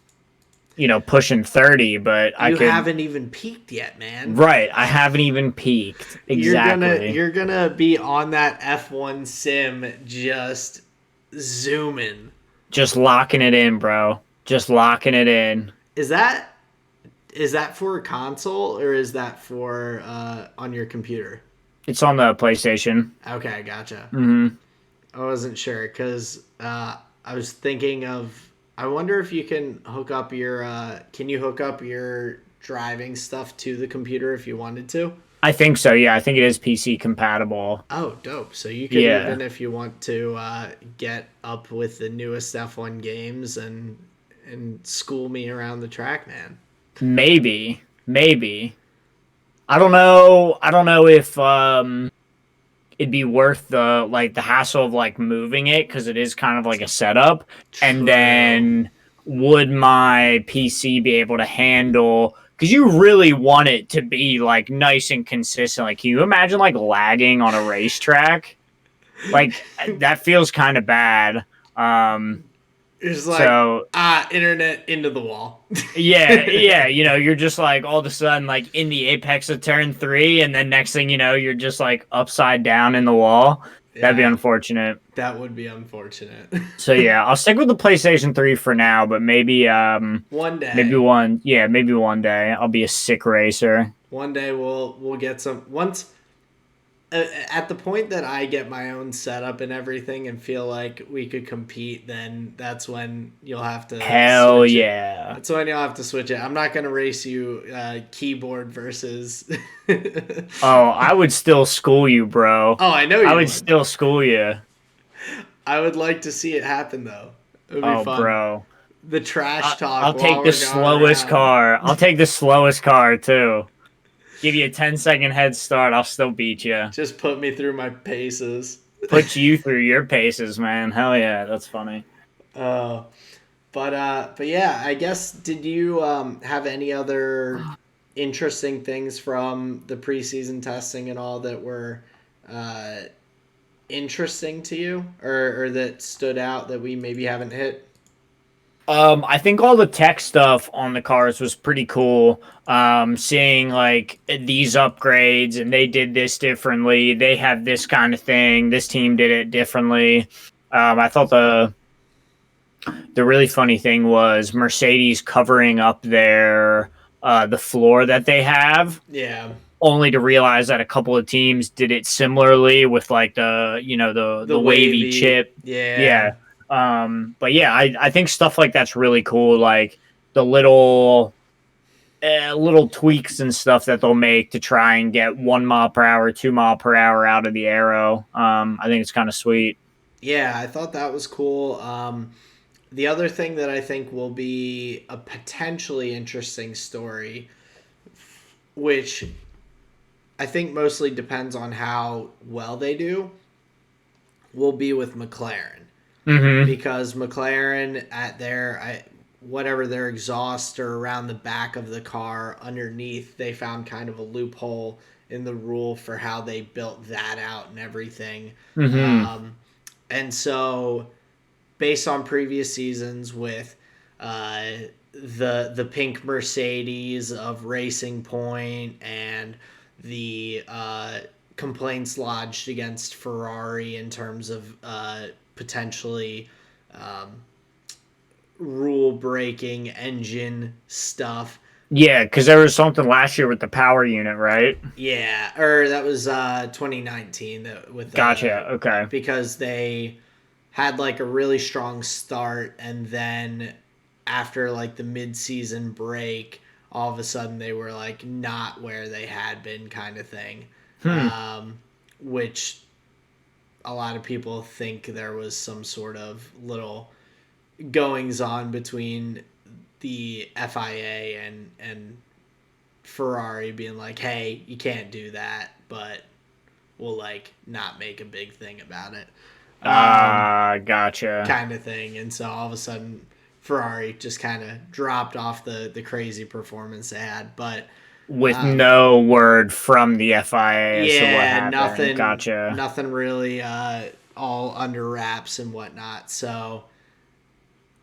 pushing 30, but I you could. haven't even peaked yet, man. Right. I haven't even peaked. Exactly. You're gonna be on that F1 sim just zooming. Just locking it in, bro. Just locking it in. Is that for a console or is that for on your computer? It's on the PlayStation. Okay, gotcha. Hmm. I wasn't sure because I was thinking of. I wonder if you can hook up your. Can you hook up your driving stuff to the computer if you wanted to? I think so. Yeah. I think it is PC compatible. Oh, dope! So you could Yeah. even if you want to get up with the newest F1 games and school me around the track, man. Maybe. Maybe. I don't know. I don't know if it'd be worth the hassle of like moving it because it is kind of like a setup. And True. then would my PC be able to handle? Because you really want it to be like nice and consistent. Like, can you imagine like lagging on a racetrack? Like that feels kind of bad. It's like So internet into the wall. yeah, you're just like all of a sudden like in the apex of turn 3, and then next thing you know, you're just like upside down in the wall. That'd be Yeah, unfortunate. that would be unfortunate. So yeah, I'll stick with the PlayStation 3 for now, but maybe One day, maybe one day I'll be a sick racer. one day we'll get some once at the point that I get my own setup and everything and feel like we could compete, then that's when you'll have to Hell switch it. yeah. That's when you'll have to switch it. I'm not gonna race you keyboard versus. Oh, I would still school you, bro. Oh, I know you I would would. still school you. I would like to see it happen though. It would be Oh, fun. bro. The trash talk. I'll while take we're the going slowest around. car. I'll take the slowest car too. Give you a 10-second head start. I'll still beat you. Just put me through my paces. Put you through your paces, man. Hell yeah, that's funny. Uh, but yeah, I guess did you have any other interesting things from the preseason testing and all that were uh, interesting to you or that stood out that we maybe haven't hit? I think all the tech stuff on the cars was pretty cool. Seeing like these upgrades and they did this differently. They have this kind of thing. This team did it differently. I thought the really funny thing was Mercedes covering up their the floor that they have. Yeah. only to realize that a couple of teams did it similarly with like the The wavy wavy, chip. yeah. Yeah. But yeah, I think stuff like that's really cool. Like the little tweaks and stuff that they'll make to try and get 1 mile per hour, 2 mile per hour out of the arrow. I think it's kind of sweet. Yeah, I thought that was cool. The other thing that I think will be a potentially interesting story, which I think mostly depends on how well they do, will be with McLaren. Mm-hmm. Because McLaren at whatever their exhaust or around the back of the car underneath, they found kind of a loophole in the rule for how they built that out and everything. Mm-hmm. And so based on previous seasons with uh, the pink Mercedes of Racing Point and the complaints lodged against Ferrari in terms of potentially um, rule breaking engine stuff. Yeah, because there was something last year with the power unit, right? Yeah, or that was 2019 with Gotcha. Okay. because they had like a really strong start and then after like the mid-season break all of a sudden they were like not where they had been kind of thing, Hmm. which a lot of people think there was some sort of little goings on between the FIA and Ferrari being like, hey, you can't do that, but we'll like not make a big thing about it, Gotcha. kind of thing. And so all of a sudden, Ferrari just kind of dropped off the crazy performance they had. But With no word from the FIA as to what yeah, happened. nothing, Gotcha. nothing really, all under wraps and whatnot. So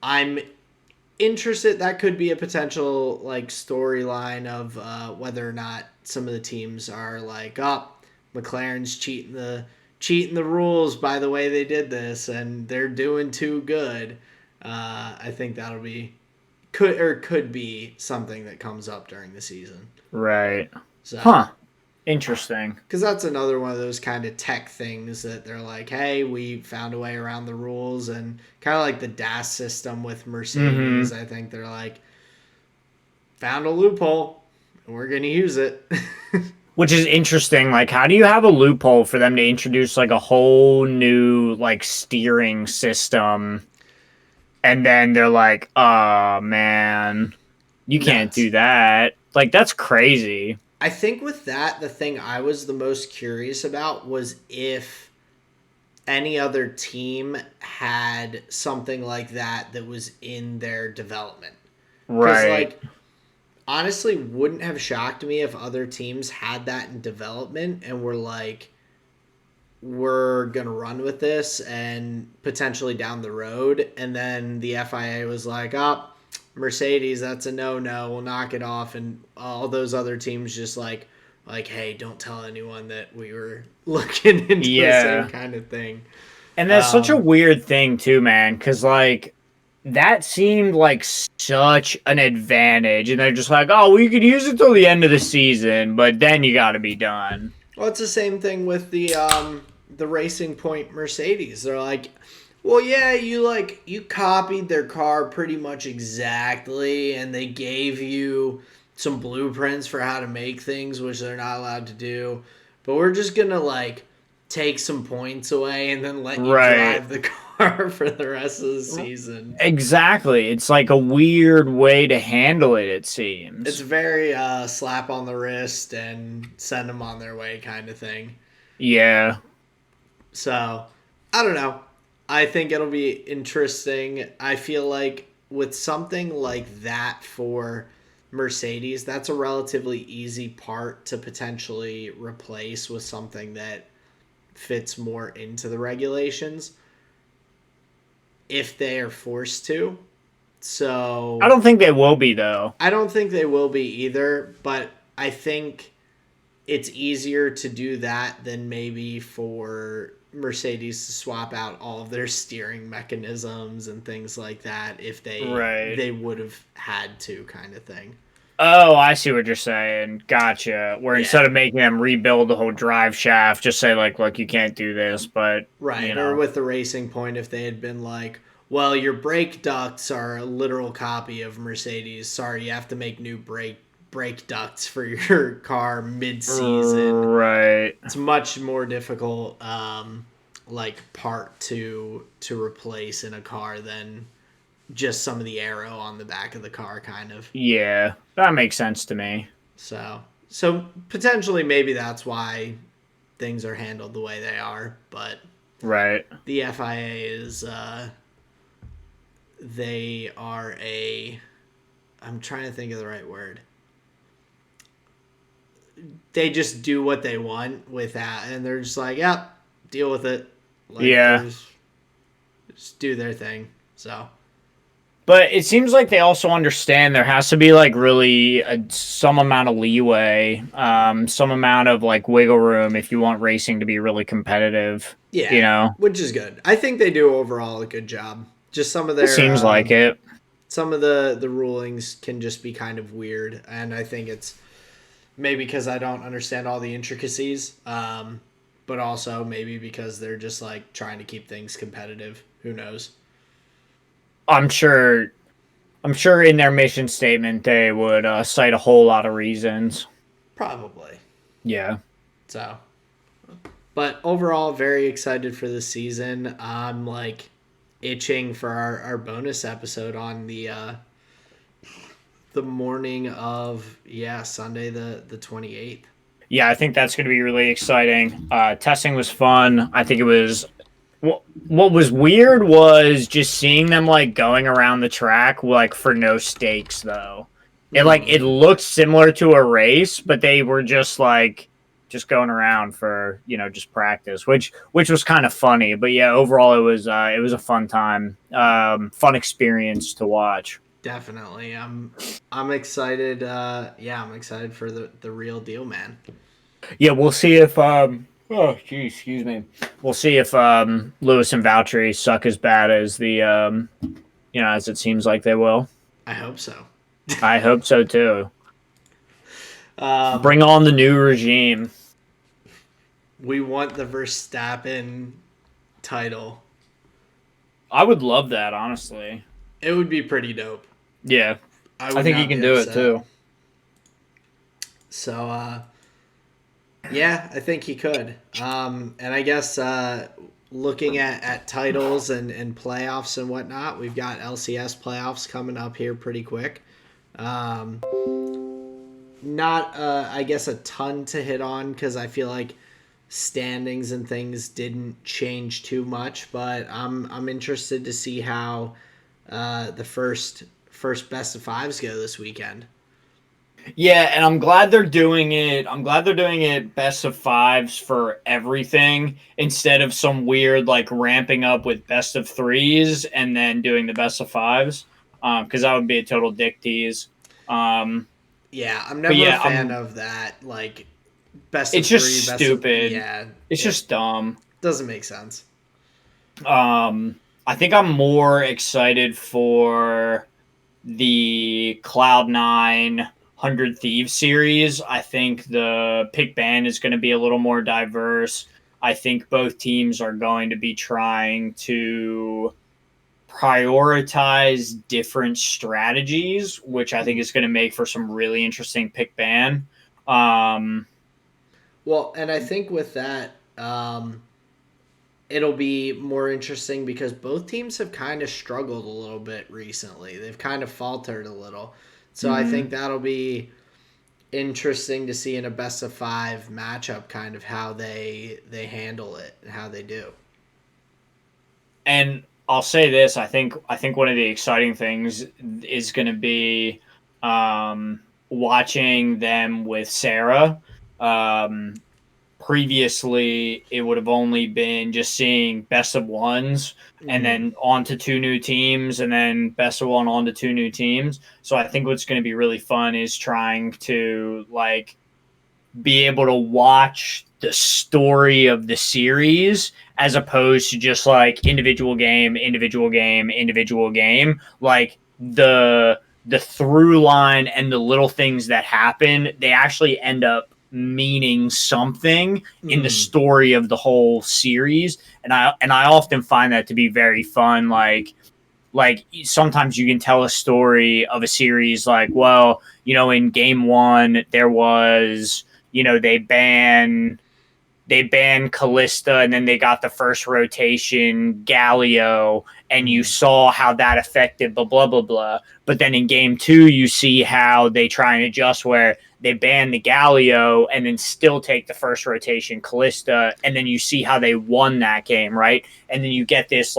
I'm interested. That could be a potential like storyline of whether or not some of the teams are like, oh, McLaren's cheating the rules by the way they did this, and they're doing too good. I think that'll be could be something that comes up during the season. Right. So Huh. Interesting. because that's another one of those kind of tech things that they're like, hey, we found a way around the rules, and kind of like the DAS system with Mercedes. Mm-hmm. I think they're like, found a loophole, and we're gonna use it. Which is interesting. Like, how do you have a loophole for them to introduce like a whole new like steering system, and then they're like, "Oh man, you can't Nuts. do that." Like, that's crazy. I think with that, the thing I was the most curious about was if any other team had something like that was in their development. Because, Right. like, honestly, wouldn't have shocked me if other teams had that in development and were like, we're going to run with this and potentially down the road. And then the FIA was like, oh, Mercedes, that's a no. We'll knock it off. And all those other teams just like, hey, don't tell anyone that we were looking into the same Yeah. kind of thing. And that's such a Um, weird thing too, man, because like that seemed like such an advantage, and they're just like, "Oh, well, you could use it till the end of the season, but then you got to be done." well, it's the same thing with the Racing Point Mercedes. They're like, well, yeah, you copied their car pretty much exactly, and they gave you some blueprints for how to make things, which they're not allowed to do. But we're just gonna like take some points away and then let you Right. drive the car for the rest of the season. Exactly. It's like a weird way to handle it. It It's seems. very slap on the wrist and send them on their way kind of thing. Yeah. So I don't know. I think it'll be interesting. I feel like with something like that for Mercedes, that's a relatively easy part to potentially replace with something that fits more into the regulations if they are forced to. I So don't think they will be though. I don't think they will be either, but I think it's easier to do that than maybe for Mercedes to swap out all of their steering mechanisms and things like that if Right. they would have had to kind of thing. Oh, I see what you're saying. Gotcha. Where Yeah. instead of making them rebuild the whole drive shaft, just say like, look, you can't do this, but Right. you Or know. with the Racing Point, if they had been like, well, your brake ducts are a literal copy of Mercedes. Sorry, you have to make new brake ducts for your car mid season. Right. It's much more difficult, like part to replace in a car than just some of the aero on the back of the car, kind of. Yeah. That makes sense to me. So potentially maybe that's why things are handled the way they are, but Right. the FIA is they are a I'm trying to think of the right word. They just do what they want with that and they're just like, "Yep, deal with it." Like Yeah. there's just do their thing. So, But it seems like they also understand there has to be like really some amount of leeway, some amount of like wiggle room if you want racing to be really competitive. You yeah, know, which is good. I think they do overall a good job. Just some of it their seems like it. some of the rulings can just be kind of weird and I think it's maybe because I don't understand all the intricacies, but also maybe because they're just like trying to keep things competitive. Who knows? I'm sure. I'm sure in their mission statement they would cite a whole lot of reasons. Probably. Yeah. So, but overall, very excited for the season. I'm like itching for our bonus episode on the morning of Sunday the 28th. Yeah, I think that's going to be really exciting. Testing was fun. I think it was. What was weird was just seeing them like going around the track like for no stakes though. It looked similar to a race, but they were just like just going around for just practice, which was kind of funny. But yeah, overall it was a fun time, fun experience to watch. Definitely. I'm excited. I'm excited for the real deal, man. Yeah, we'll see if oh geez, excuse me. We'll see if Lewis and Valtteri suck as bad as the as it seems like they will. I hope so. I hope so too. Um, Bring on the new regime. we want the Verstappen title. I would love that, honestly. It would be pretty dope. Yeah, I I would think he not can be do it upset. too. So, yeah, I think he could. And I guess looking at titles and playoffs and whatnot, we've got LCS playoffs coming up here pretty quick. Um, not, I guess, a ton to hit on because I feel like standings and things didn't change too much, but I'm interested to see how the first best of fives go this weekend. Yeah, and I'm glad they're doing it. I'm glad they're doing it best of fives for everything instead of some weird like ramping up with best of threes and then doing the best of fives. Because that would be a total dick tease. Um, Yeah, I'm but never a yeah, fan of that. Like best of it's three, just best of stupid. yeah, It's it just dumb. doesn't make sense. I think I'm more excited for the Cloud9 100 Thieves series. I think the pick ban is going to be a little more diverse. I think both teams are going to be trying to prioritize different strategies, which I think is going to make for some really interesting pick ban. Um, Well, and I think with that, it'll be more interesting because both teams have kind of struggled a little bit recently. They've kind of faltered a little. So I think mhm. that'll be interesting to see in a best of five matchup kind of how they handle it and how they do. And I'll say this: I think one of the exciting things is going to be watching them with Sarah. Um, Previously, it would have only been just seeing best of ones and Mm-hmm. then on to two new teams and then best of one on to two new teams. So I think what's going to be really fun is trying to like be able to watch the story of the series as opposed to just like individual game, individual game, individual game. Like the through line and the little things that happen, they actually end up meaning something in the Mm. story of the whole series. And I often find that to be very fun. Like sometimes you can tell a story of a series like, well, in game one there was, they banned Callista, and then they got the first rotation Galio, and you Mm. saw how that affected blah blah blah blah. But then in game two, you see how they try and adjust where they ban the Galio and then still take the first rotation Callista, and then you see how they won that game, right? And then you get this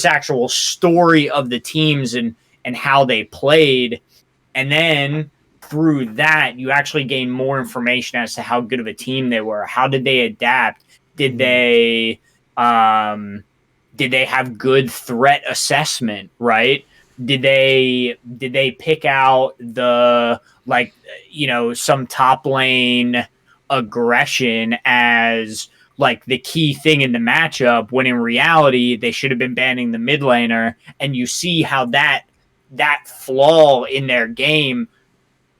actual story of the teams and how they played, and then through that, you actually gain more information as to how good of a team they were. How did they adapt? Did Mm. they um, did they have good threat assessment? Right? Did they pick out the some top lane aggression as like the key thing in the matchup when in reality they should have been banning the mid laner, and you see how that flaw in their game,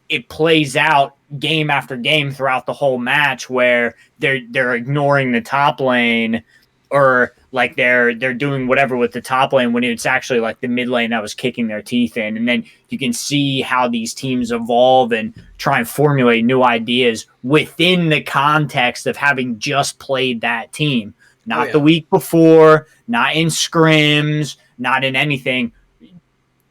it plays out game after game throughout the whole match where they're ignoring the top lane, or like they're doing whatever with the top lane when it's actually like the mid lane that was kicking their teeth in. And then you can see how these teams evolve and try and formulate new ideas within the context of having just played that team, Oh not the yeah. week before, not in scrims, not in anything.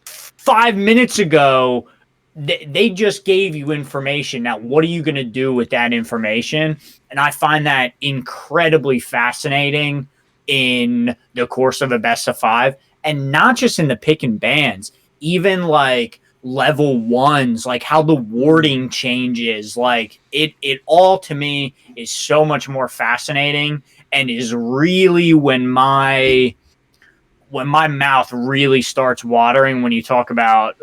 5 minutes ago, they just gave you information. Now, what are you going to do with that information? And I find that incredibly fascinating in the course of a best of five, and not just in the pick and bans, even like level ones, like how the Mm. warding changes. Like it all to me is so much more fascinating, and is really when my mouth really starts watering when you talk about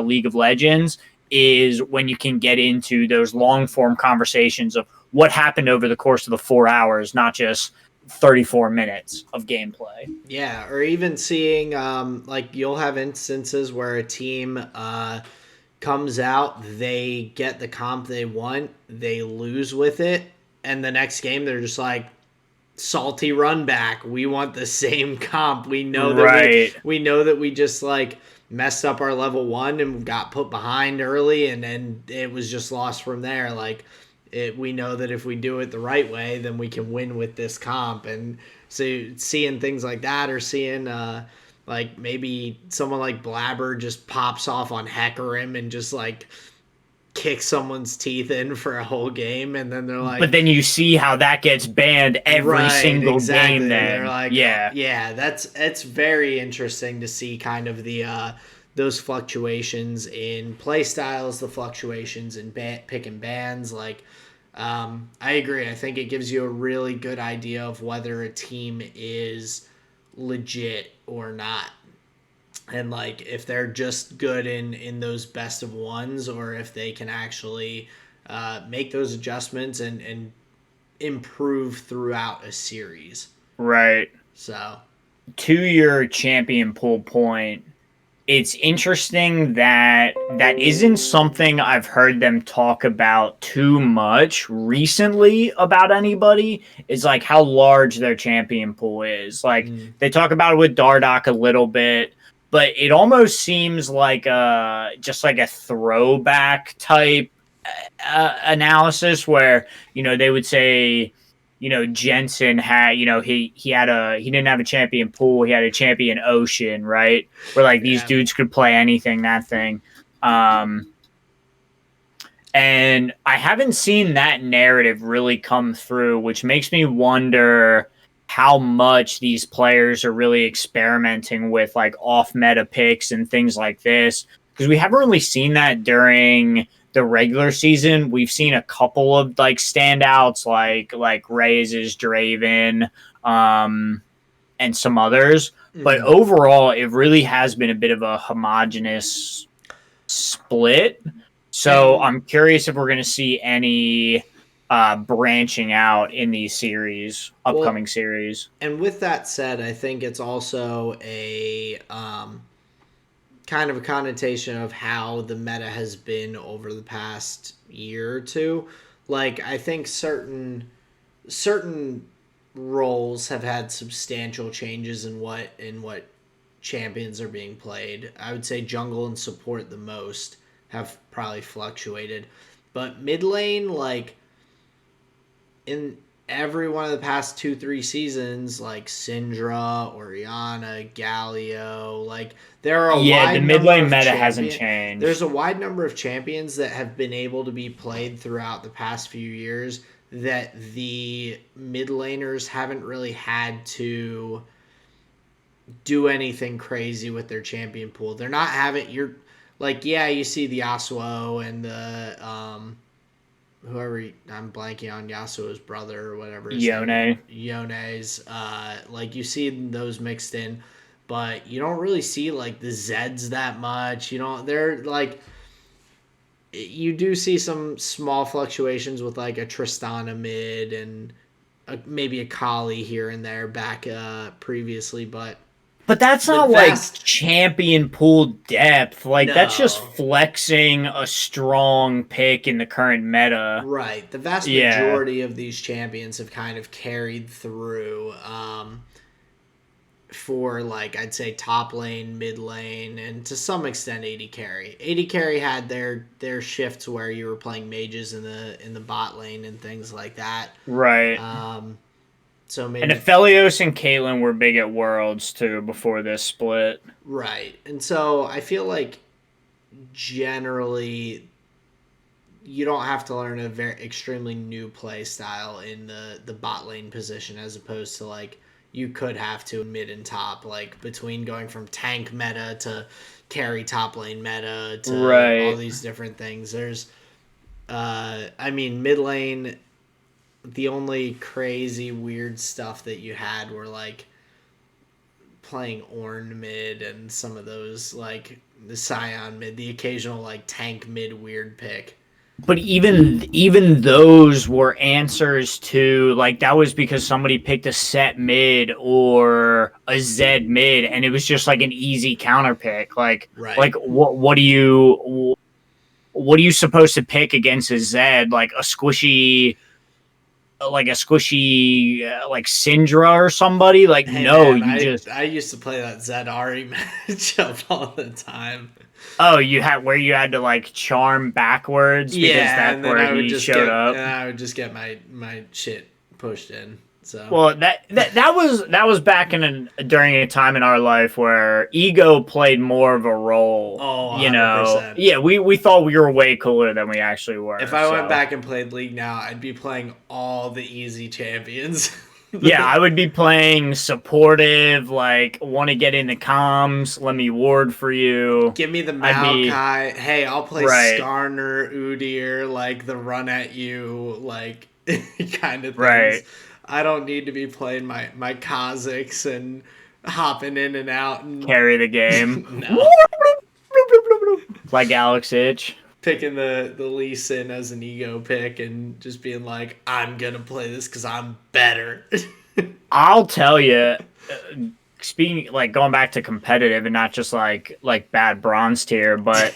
League of Legends, is when you can get into those long form conversations of what happened over the course of the 4 hours, not just 34 minutes of gameplay. Yeah, or even seeing like you'll have instances where a team comes out, they get the comp they want, they lose with it, and the next game they're just like, salty run back. We want the same comp. We know that Right. we just like messed up our level one and got put behind early, and then it was just lost from there. Like we know that if we do it the right way, then we can win with this comp. And so seeing things like that, or seeing like maybe someone like Blabber just pops off on Hecarim and just like kick someone's teeth in for a whole game, and then they're But like, then you see how that gets banned every right, single game exactly. And they're then. like, oh, Yeah. yeah, that's it's very interesting to see kind of the those fluctuations in play styles, the fluctuations in pick and bans. Like, I agree. I think it gives you a really good idea of whether a team is legit or not, and like if they're just good in those best of ones, or if they can actually make those adjustments and improve throughout a series. Right. So, To your champion pool point, it's interesting that that isn't something I've heard them talk about too much recently about anybody. Is like how large their champion pool is. Like mm, they talk about it with Dardoch a little bit, but it almost seems like just like a throwback type analysis where they would say, Jensen had, he didn't have a champion pool, he had a champion ocean, right? Where like these yeah. dudes could play anything, that thing. Um, and I haven't seen that narrative really come through, which makes me wonder how much these players are really experimenting with like off meta picks and things like this. Because we haven't really seen that during the regular season. We've seen a couple of like standouts like Reyes' Draven, and some others. But Mm. overall, it really has been a bit of a homogenous split. So And I'm curious if we're going to see any branching out in these well, upcoming series. and with that said, I think it's also a kind of a connotation of how the meta has been over the past year or two. Like I think certain roles have had substantial changes in what champions are being played. I would say jungle and support the most have probably fluctuated. But mid lane, like in every one of the past 2-3 seasons, like Syndra, Oriana, Galio, like there are a Yeah, the wide mid number lane of meta hasn't champion. There's changed. a wide number of champions that have been able to be played throughout the past few years that the mid laners haven't really had to do anything crazy with their champion pool. They're not having you're like yeah, you see the Yasuo and the I'm blanking on Yasuo's brother or whatever his name, Yone. Yone's. Like you see those mixed in, but you don't really see like the Zeds that much. You don't. They're like you do see some small fluctuations with like a Tristana mid and maybe a Kali here and there back previously, but But that's the not like vast champion pool depth. Like that's just no. flexing a strong pick in the current meta. Right. The vast Yeah, majority of these champions have kind of carried through for like I'd say top lane, mid lane, and to some extent AD carry. AD carry had their shifts where you were playing mages in the bot lane and things like that. right. Um, so And maybe Aphelios and Caitlyn were big at Worlds too before this split. right. And so I feel like generally you don't have to learn a very extremely new play style in the bot lane position as opposed to like you could have to mid and top like between going from tank meta to carry top lane meta to all Right. these different things. There's I mean mid lane the only crazy weird stuff that you had were like playing Ornn mid and some of those like the Scion mid, the occasional like tank mid weird pick. But even those were answers to like that was because somebody picked a set mid or a Z mid and it was just like an easy counter pick. Right. What are you supposed to pick against a Z like a squishy like Syndra or somebody? Like Hey no, man, you I just I used to play that Zedari matchup all the time. oh, you had to like charm backwards because Yeah, that's and then where he showed up. I would just get my shit pushed in. So Well, that was back during a time in our life where ego played more of a role. oh, You know, 100%. yeah, we thought we were way cooler than we actually If were. I went So back and played League now, I'd be playing all the easy champions. yeah, I would be playing supportive, like want to get into comms, let me ward for you. Give me the I'd be Maokai. Hey, I'll play right, Skarner, Udyr, like the run at you, like kind of things. right. I don't need to be playing my Kazakhs and hopping in and out and Carry the game. no. Like Alex Itch. Picking the Lee Sin as an ego pick and just being like, I'm gonna play this because I'm better. I'll tell you, speaking like going back to competitive and not just like bad bronze tier, but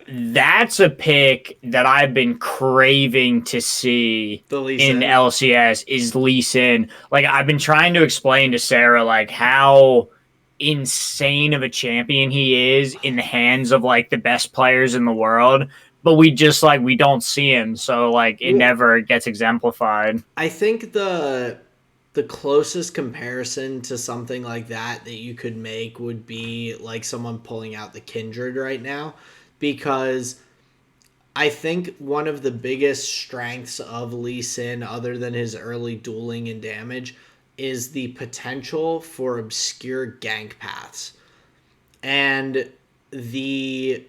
that's a pick that I've been craving to see the Lee in Sin. LCS is Lee Sin. Like I've been trying to explain to Sarah like how insane of a champion he is in the hands of like the best players in the world, but we just like we don't see him, so like it Well, never gets exemplified. I think the closest comparison to something like that you could make would be like someone pulling out the Kindred right now because I think one of the biggest strengths of Lee Sin other than his early dueling and damage is the potential for obscure gank paths and the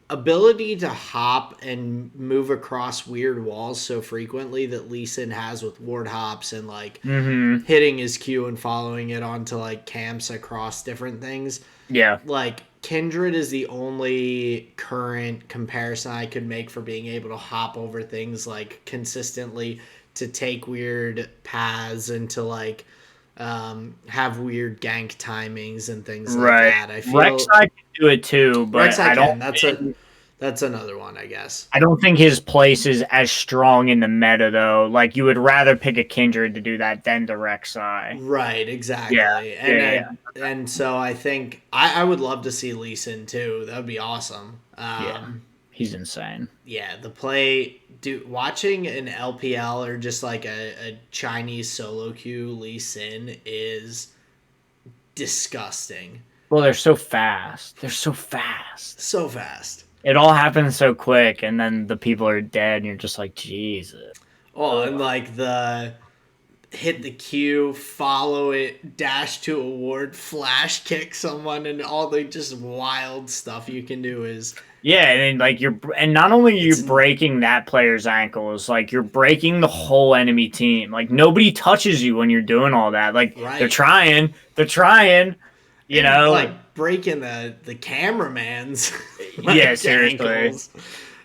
ability to hop and move across weird walls so frequently that Lee Sin has with ward hops and like Mm-hmm. hitting his Q and following it onto like camps across different things. Yeah. Like Kindred is the only current comparison I could make for being able to hop over things like consistently to take weird paths and to like have weird gank timings and things like Right. that. I feel Rek'Sai can do it too, but Rek'Sai I don't can. That's another one, I guess. I don't think his place is as strong in the meta though. Like you would rather pick a Kindred to do that than the Rek'Sai. Right, Yeah. exactly. Yeah, And yeah, and so I think I would love to see Lee Sin too. That would be awesome. yeah. He's insane. Yeah, the play, watching an LPL or just like a Chinese solo queue Lee Sin is disgusting. Well, they're so fast. They're so fast. So fast. It all happens so quick, and then the people are dead, and you're just like, Jesus. Oh, and Ugh. like the hit the Q, follow it, dash to a ward, flash kick someone, and all the just wild stuff you can do is Yeah, and then, like and not only are you it's breaking that player's ankles, like you're breaking the whole enemy team. Like nobody touches you when you're doing all that. Like right. they're trying, you And know. like breaking the cameraman's Yeah, like seriously, ankles.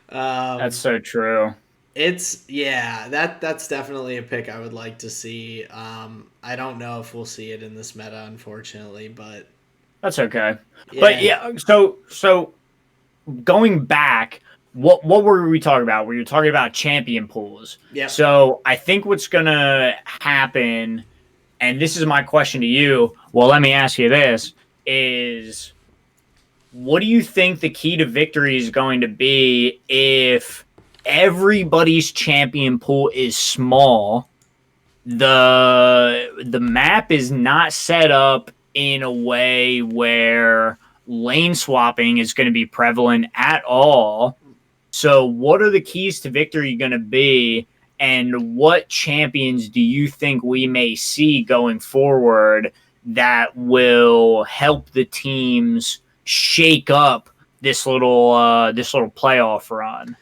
that's Um, so true. it's yeah, that's definitely a pick I would like to see. I don't know if we'll see it in this meta, unfortunately, but That's okay. But yeah, yeah, so going back, what were we talking about? We were talking about champion pools. yep. So I think what's gonna happen, and this is my question to you. Well, let me ask you this: is what do you think the key to victory is going to be if everybody's champion pool is small? The map is not set up in a way where lane swapping is going to be prevalent at all. So, what are the keys to victory going to be? And what champions do you think we may see going forward that will help the teams shake up this little playoff run?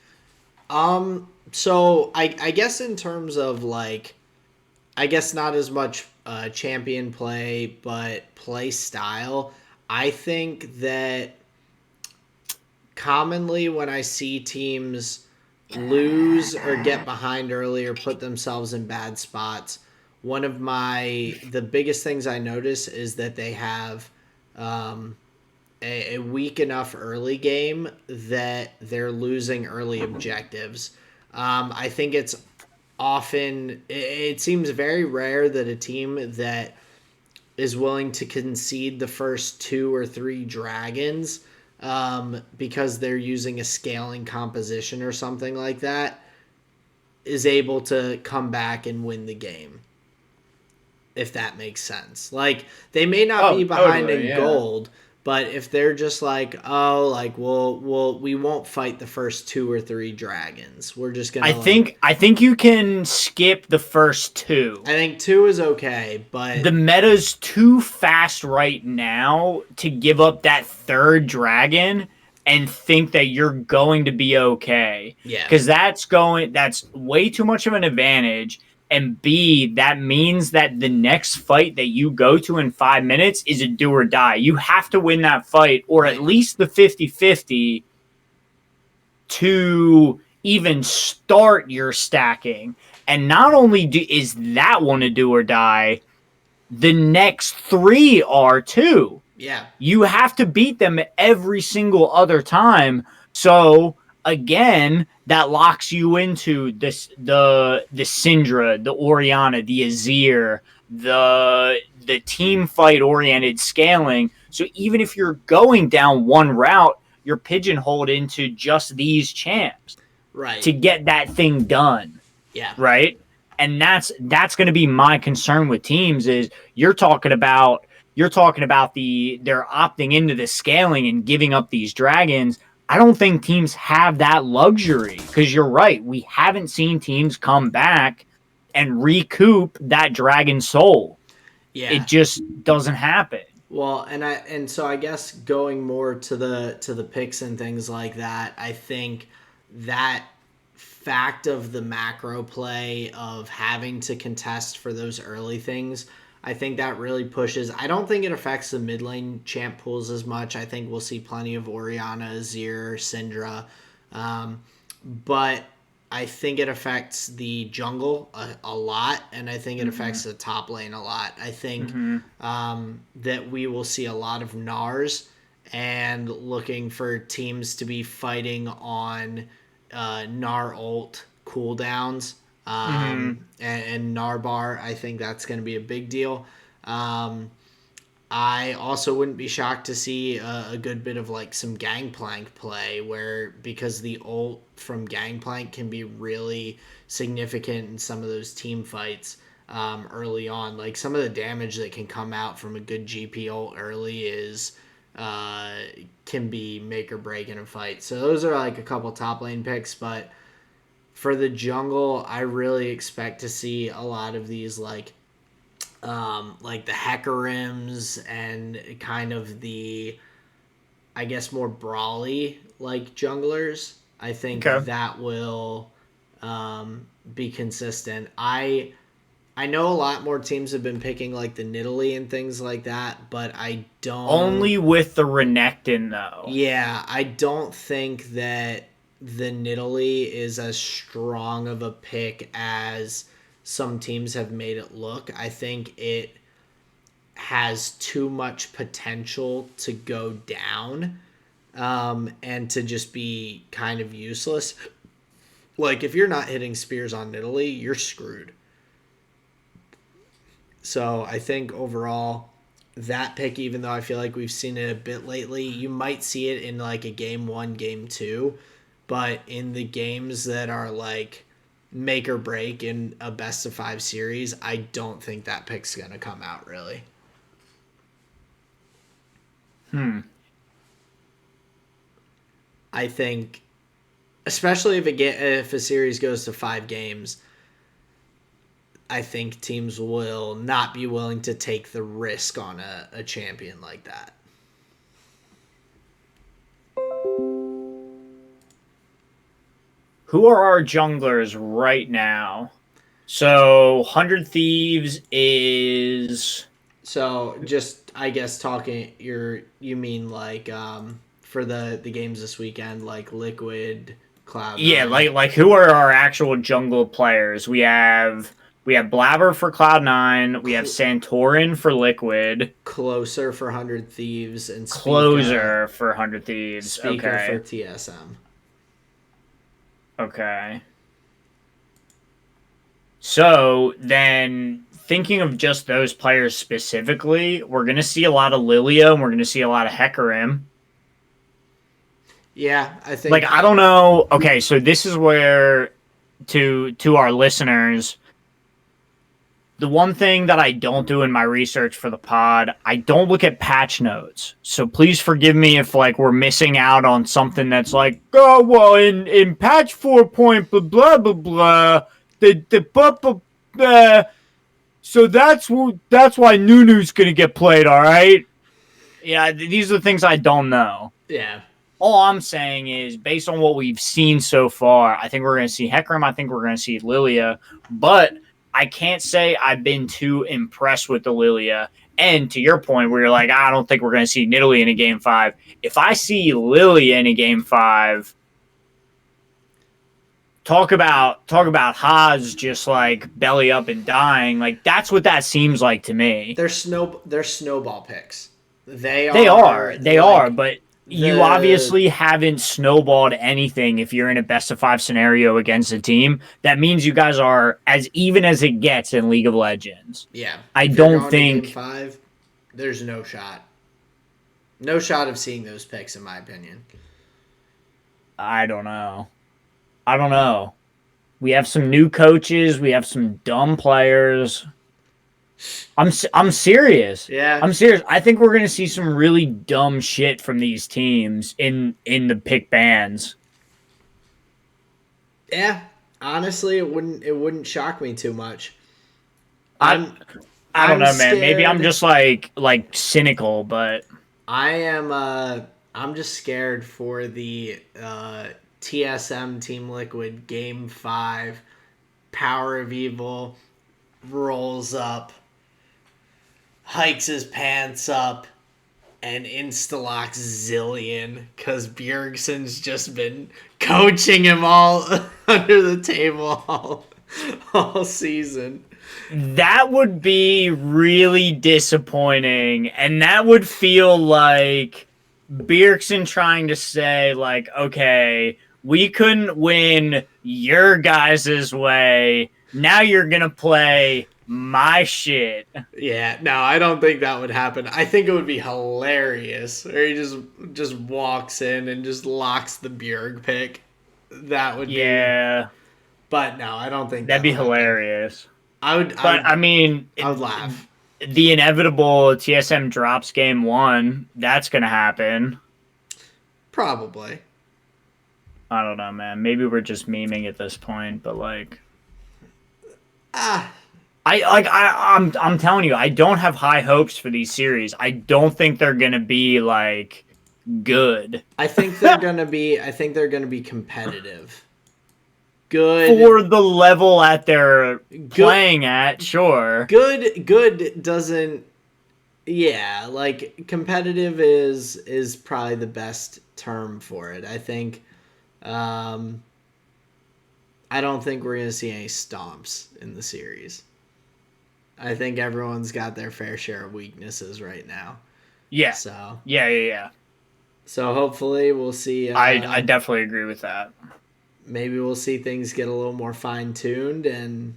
So I guess in terms of like I guess not as much champion play, but play style. I think that commonly when I see teams lose or get behind early or put themselves in bad spots, one of the biggest things I notice is that they have um, a weak enough early game that they're losing early objectives. I think it's often it seems very rare that a team that is willing to concede the first two or three dragons because they're using a scaling composition or something like that is able to come back and win the game, if that makes sense. Like they may not be Oh, behind totally. in Yeah. gold, but if they're just like, oh, like we won't fight the first two or three dragons. We're just I gonna like think I think you can skip the first I two. think two is okay, but The meta's too fast right now to give up that third dragon and think that you're going to be okay. yeah, Because that's way too much of an advantage. And B, that means that the next fight that you go to in 5 minutes is a do or die. You have to win that fight, or at right. least the 50-50 to even start your stacking. And not only is that one a do or die, the next three are too. Yeah. You have to beat them every single other time. So again, that locks you into the Syndra, the Oriana, the Azir, the team fight oriented scaling. So even if you're going down one route, you're pigeonholed into just these champs Right. to get that thing done, Yeah. right? And that's going to be my concern with teams is you're talking about they're opting into the scaling and giving up these dragons. I don't think teams have that luxury because you're right. We haven't seen teams come back and recoup that dragon soul. Yeah. It just doesn't happen. Well, and so I guess going more to the picks and things like that, I think that fact of the macro play of having to contest for those early things, I think that really pushes. I don't think it affects the mid lane champ pools as much. I think we'll see plenty of Oriana, Azir, Syndra, but I think it affects the jungle a lot, and I think it Mm-hmm. affects the top lane a lot. I think Mm-hmm. that we will see a lot of Nars and looking for teams to be fighting on Gnar ult cooldowns Mm-hmm. and Narbar. I think that's going to be a big deal. Um, I also wouldn't be shocked to see a good bit of like some Gangplank play where because the ult from Gangplank can be really significant in some of those team fights early on. Like some of the damage that can come out from a good GP ult early is uh, can be make or break in a fight. So those are like a couple top lane picks, but for the jungle, I really expect to see a lot of these like the Hecarims and kind of the, I guess, more brawly like junglers. I think Okay. that will be consistent. I know a lot more teams have been picking like the Nidalee and things like that, but I don't. Only with the Renekton though. Yeah, I don't think that the Nidalee is as strong of a pick as some teams have made it look. I think it has too much potential to go down and to just be kind of useless. Like, if you're not hitting spears on Italy, you're screwed. So I think overall, that pick, even though I feel like we've seen it a bit lately, you might see it in like a game one, game two. But in the games that are like make or break in a best of five series, I don't think that pick's going to come out really. Hmm. I think especially if a series goes to 5 games, I think teams will not be willing to take the risk on a champion like that. Who are our junglers right now? So 100 Thieves is So just I guess talking you mean like for the games this weekend like Liquid, Cloud yeah, Nine, like who are our actual jungle players? We have Blabber for Cloud9, we have Cl- Santorin for Liquid, Closer for 100 Thieves, and Closer for 100 Thieves. Speaker for Okay. TSM. Okay. So then thinking of just those players specifically, we're gonna see a lot of Lilia and we're gonna see a lot of Hecarim. Yeah, I Like think I don't know. Okay, so this is where to our listeners, the one thing that I don't do in my research for the pod, I don't look at patch notes. So please forgive me if like we're missing out on something that's like, oh well, in patch 4 point blah blah blah blah, the blah, blah, blah. So that's why Nunu's gonna get played. All right. Yeah, these are the things I don't know. yeah. All I'm saying is, based on what we've seen so far, I think we're going to see Hecarim. I think we're going to see Lilia. But I can't say I've been too impressed with the Lilia. And to your point, where you're like, I don't think we're going to see Nidalee in a game five. If I see Lilia in a game five, talk about Haas just like belly up and dying. Like that's what that seems like to me. They're snowball picks. They They are are. They are. like But you the obviously haven't snowballed anything if you're in a best of five scenario against a team. That means you guys are as even as it gets in League of Legends. yeah. I If you're don't going to game think. 5, there's no shot. No shot of seeing those picks, in my opinion. I don't know. I don't know. We have some new coaches. We have some dumb players. I'm serious. Yeah, I'm serious. I think we're gonna see some really dumb shit from these teams in the pick bans. yeah. Honestly, it wouldn't shock me too much. I I'm I don't I'm know, man. Maybe I'm scared. just like cynical, but I am. I'm just scared for the TSM Team Liquid Game 5. Power of Evil rolls up, hikes his pants up, and Instalock Zillion because Bjergsen's just been coaching him all under the table all season. That would be really disappointing, and that would feel like Bjergsen trying to say, like, okay, we couldn't win your guys' way. Now you're gonna play my shit. Yeah, no, I don't think that would happen. I think it would be hilarious. Or he just walks in and just locks the Bjerg pick. That would be, Yeah, but no, I don't think that'd that'll be happen. hilarious. I would, I But would, I mean, I would laugh. the inevitable TSM drops game one. That's gonna happen. Probably. I don't know, man. Maybe we're just memeing at this point, but like, Ah, I'm telling you, I don't have high hopes for these series. I don't think they're gonna be like good I think they're gonna be. I think they're gonna be competitive. Good, for the level that they're good, playing at. Sure. good doesn't. Yeah, like competitive is probably the best term for it. I think. Um, I don't think we're gonna see any stomps in the series. I think everyone's got their fair share of weaknesses right now. Yeah. So Yeah. so hopefully we'll see. I definitely agree with that. Maybe we'll see things get a little more fine tuned and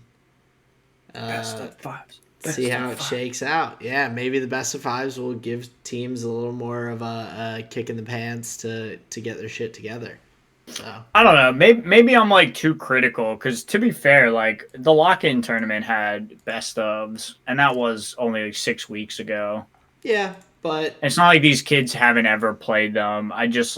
Best uh, of fives. see Best of how it fives. shakes out. Yeah, maybe the best of fives will give teams a little more of a kick in the pants to get their shit together. So I don't know. Maybe I'm like too critical because to be fair, like the lock-in tournament had best ofs, and that was only like 6 weeks ago. yeah, but It's not like these kids haven't ever played them. I don't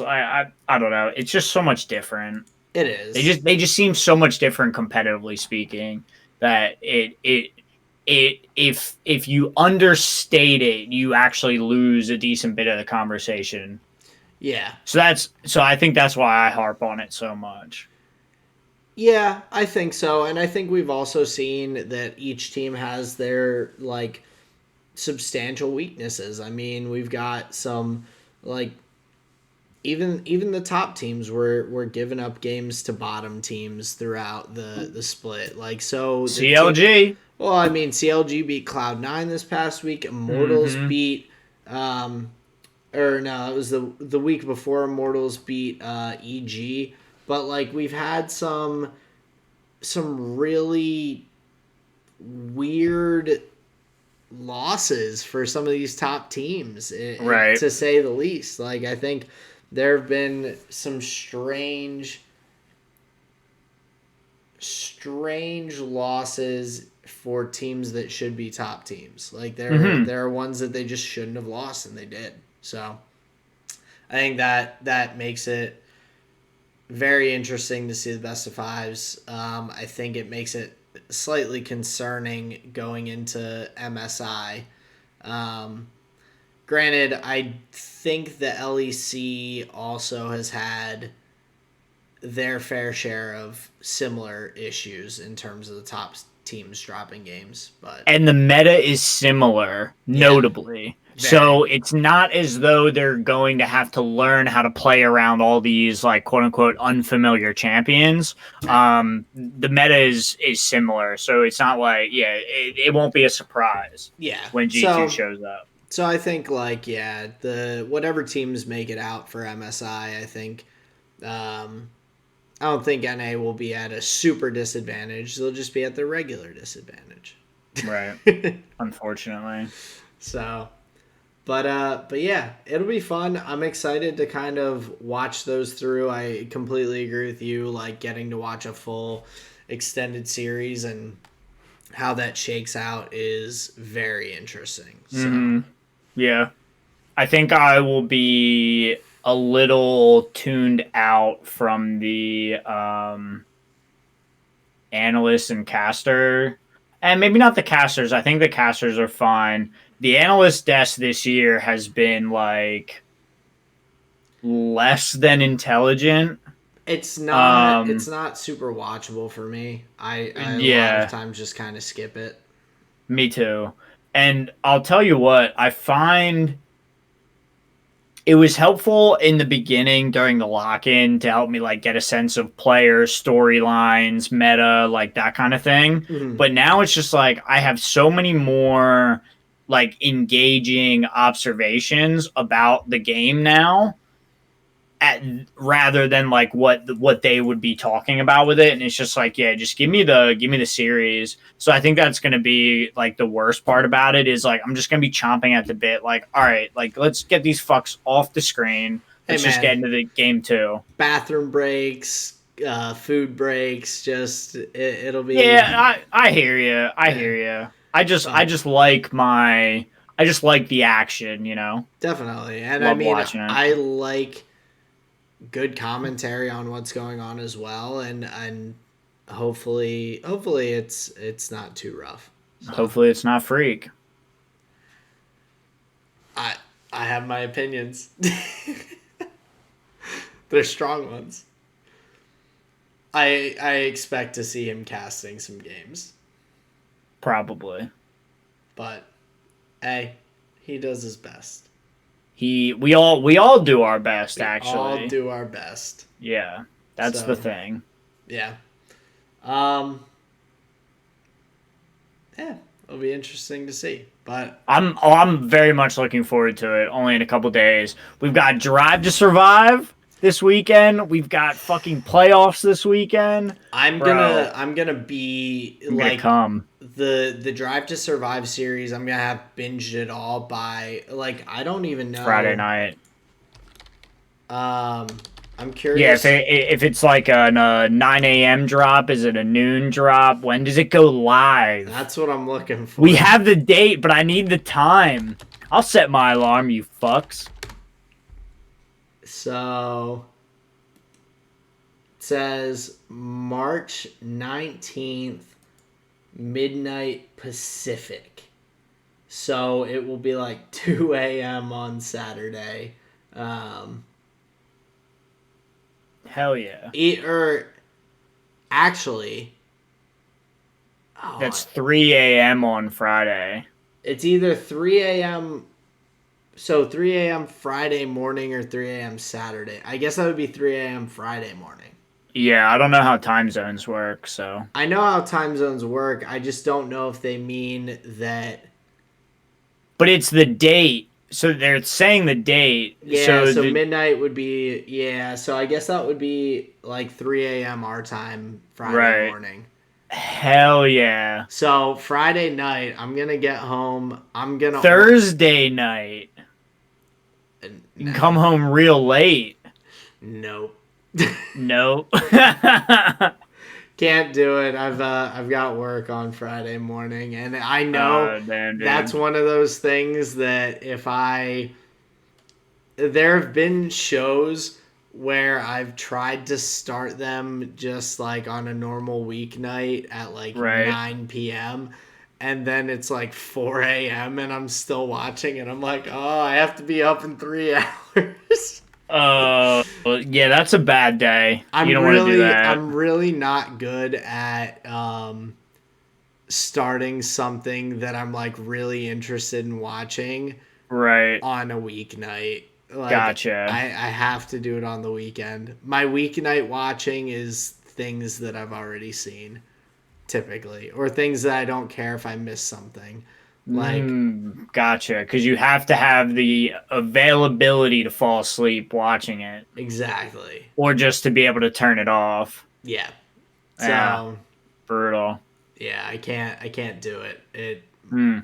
know. It's just so much different. it They is. just seem so much different competitively speaking that if you understate it, you actually lose a decent bit of the conversation. Yeah, So I think that's why I harp on it so much. yeah, I think so, and I think we've also seen that each team has their like substantial weaknesses. I mean, we've got some like even the top teams were giving up games to bottom teams throughout the split. Like so the team. CLG. Well, I mean, CLG beat Cloud9 this past week. Immortals Mm-hmm. beat, or no, it was the week before Immortals beat EG. But like we've had some really weird losses for some of these top teams, Right. to say the least. Like I think there have been some strange losses for teams that should be top teams. Like Mm-hmm. there are ones that they just shouldn't have lost and they did. So I think that makes it very interesting to see the best of fives. I think it makes it slightly concerning going into MSI. Um, Granted, I think the LEC also has had their fair share of similar issues in terms of the top teams dropping games, but And the meta is similar, yeah, notably. very. So it's not as though they're going to have to learn how to play around all these like quote unquote unfamiliar champions. No. The meta is similar, so it's not like it won't be a surprise Yeah. when G2 shows up. So I think like yeah, the whatever teams make it out for MSI, I think I don't think NA will be at a super disadvantage. They'll just be at their regular disadvantage. Right. Unfortunately. So, but yeah, it'll be fun. I'm excited to kind of watch those through. I completely agree with you. Like getting to watch a full extended series and how that shakes out is very interesting. So, Mm-hmm. Yeah. I think I will be a little tuned out from the analyst and caster. And maybe not the casters. I think the casters are fine. The analyst desk this year has been like less than intelligent. it's Um not super watchable for me. I a lot of yeah, times just kind of skip it. me too. And I'll tell you what, I find it was helpful in the beginning during the lock-in to help me like get a sense of players, storylines, meta, like that kind of thing. Mhm. But now it's just like I have so many more like engaging observations about the game now at rather than like what they would be talking about with it, and it's just like, yeah, just give me the series. So I think that's going to be like the worst part about it is like I'm just going to be chomping at the bit, like, all right, like let's get these fucks off the screen, Hey let's just man, get into the game too. bathroom breaks, food breaks, just it'll be Yeah, I hear you, I yeah. hear you. I So just like my I just like the action, definitely, and I love mean, watching it. I like good commentary on what's going on as well, and hopefully it's not too rough. So Hopefully it's not Freak. I I have my opinions. They're strong ones. I expect to see him casting some games, Probably. but hey, he does his best. We all do our best, We all actually. do our best. Yeah, that's the So thing. yeah, um, yeah, it'll be interesting to see. But I'm very much looking forward to it. Only in a couple days. We've got Drive to Survive this weekend. We've got fucking playoffs this weekend. Bro, I'm gonna be I'm gonna like come the Drive to Survive series. I'm gonna have binged it all by like I don't even Friday know. night. Um, I'm Yeah, curious. if it's like a 9 a.m. drop, is it a noon drop? When does it go live? That's what I'm looking We for. have the date, but I need the time. I'll set my alarm, you fucks. So it says March 19th, midnight Pacific. So it will be like 2 a.m. on Saturday. Um, Hell yeah. or actually, oh, That's 3 a.m. on Friday. it's either 3 a.m. So 3 a.m. Friday morning or 3 a.m. Saturday. I guess that would be 3 a.m. Friday morning. Yeah, I don't know how time zones work, so. I know how time zones work. I just don't know if they mean that. But it's the date. So they're saying the date. Yeah, So so the midnight would be. Yeah, so I guess that would be like 3 a.m. our time Friday right. morning. Hell yeah. So Friday night, I'm going to get home. I'm going to. Thursday night. You can come No. home real late. Nope. No. Can't do it. I've got work on Friday morning, and I know Damn, that's dude. one of those things that if I there have been shows where I've tried to start them just like on a normal weeknight at like Right. 9 p.m. and then it's like 4 a.m. and I'm still watching and I'm like, oh, I have to be up in 3 hours. Yeah, that's a bad day. You don't want to do that. I'm really not good at starting something that I'm like really interested in watching Right. on a weeknight. Like Gotcha. I have to do it on the weekend. My weeknight watching is things that I've already seen typically or things that I don't care if I miss something. Like Gotcha. Because you have to have the availability to fall asleep watching it, exactly. or just to be able to turn it off. Yeah. Yeah, So, brutal. yeah, I can't do it. It Hmm.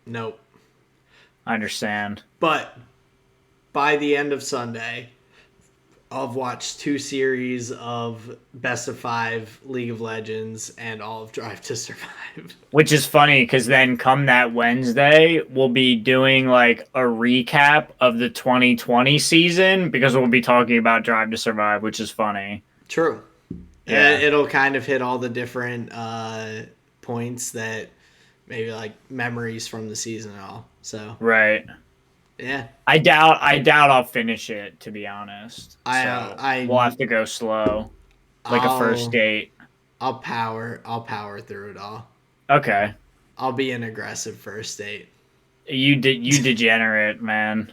nope. I understand. But by the end of Sunday, I've watched 2 series of Best of Five League of Legends and all of Drive to Survive. Which is funny because then come that Wednesday, we'll be doing like a recap of the 2020 season because we'll be talking about Drive to Survive, which is funny. True. Yeah. It'll kind of hit all the different points that maybe like memories from the season and all. So Right. yeah, I doubt I'll finish it, to be honest. I uh, So we'll I have to go slow, like a first I'll date. I'll power through it all. Okay. I'll be an aggressive first date. You degenerate, man.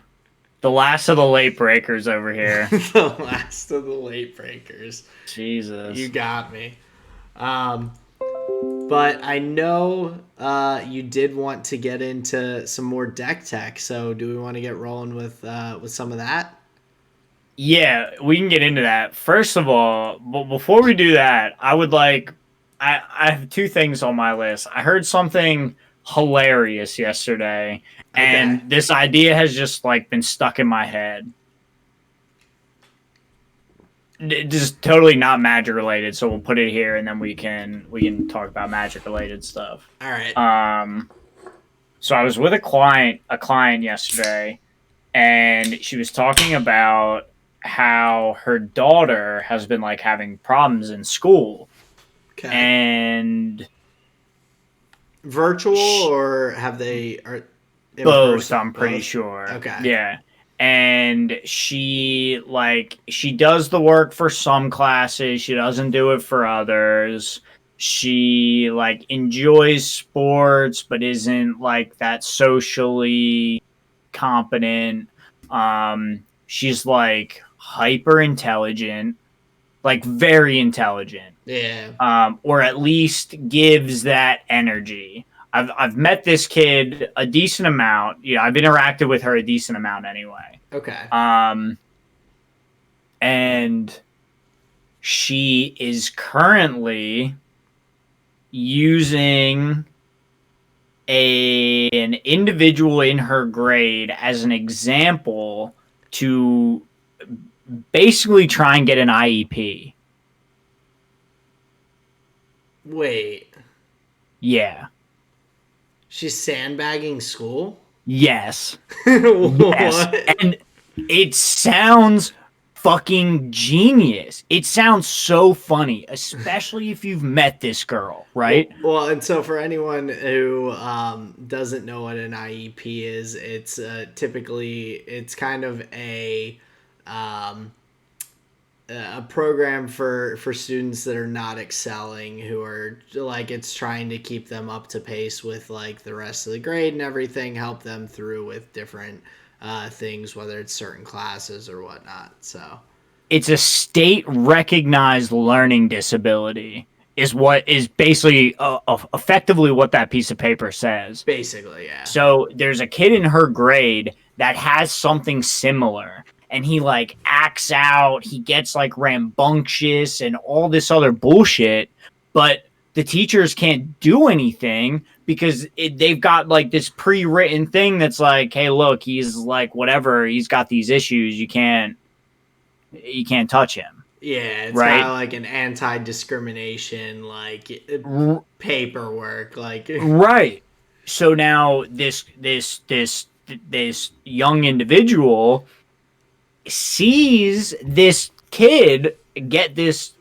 The last of the late breakers over here. The last of the late breakers. You Jesus. got me. Um, but I know you did want to get into some more deck tech. So do we want to get rolling with some of that? Yeah, we can get into that. First of all, but before we do that, I would like I have two things on my list. I heard something hilarious yesterday, Okay. and this idea has just like been stuck in my head. Just totally not magic related, so we'll put it here and then we can talk about magic related stuff. All right. Um so I was with a client yesterday, and she was talking about how her daughter has been like having problems in school, Okay. and Virtual sh- or have they are in both, person? I'm pretty Both. sure. Okay. Yeah. And she does the work for some classes, she doesn't do it for others. She like enjoys sports but isn't like that socially competent. She's like hyper intelligent, like very intelligent, Yeah. or at least gives that energy. I've met this kid a decent amount. You know, I've interacted with her a decent amount anyway. Okay. Um, and she is currently using an individual in her grade as an example to basically try and get an IEP. Wait. Yeah. She's sandbagging school? Yes. Yes. What? And it sounds fucking genius. It sounds so funny, especially if you've met this girl, right? Well, and so for anyone who doesn't know what an IEP is, it's typically it's kind of um, a program for students that are not excelling, who are like it's trying to keep them up to pace with like the rest of the grade and everything, help them through with different things, whether it's certain classes or whatnot. So It's a state recognized learning disability is what is basically effectively what that piece of paper says. basically, yeah, So there's a kid in her grade that has something similar, and he like acts out, he gets like rambunctious and all this other bullshit, but the teachers can't do anything because they've got like this pre-written thing that's like, hey, look, he's like whatever, he's got these issues, you can't touch him, yeah. It's got right? like an anti-discrimination like R- paperwork, like right. So now this young individual sees this kid get this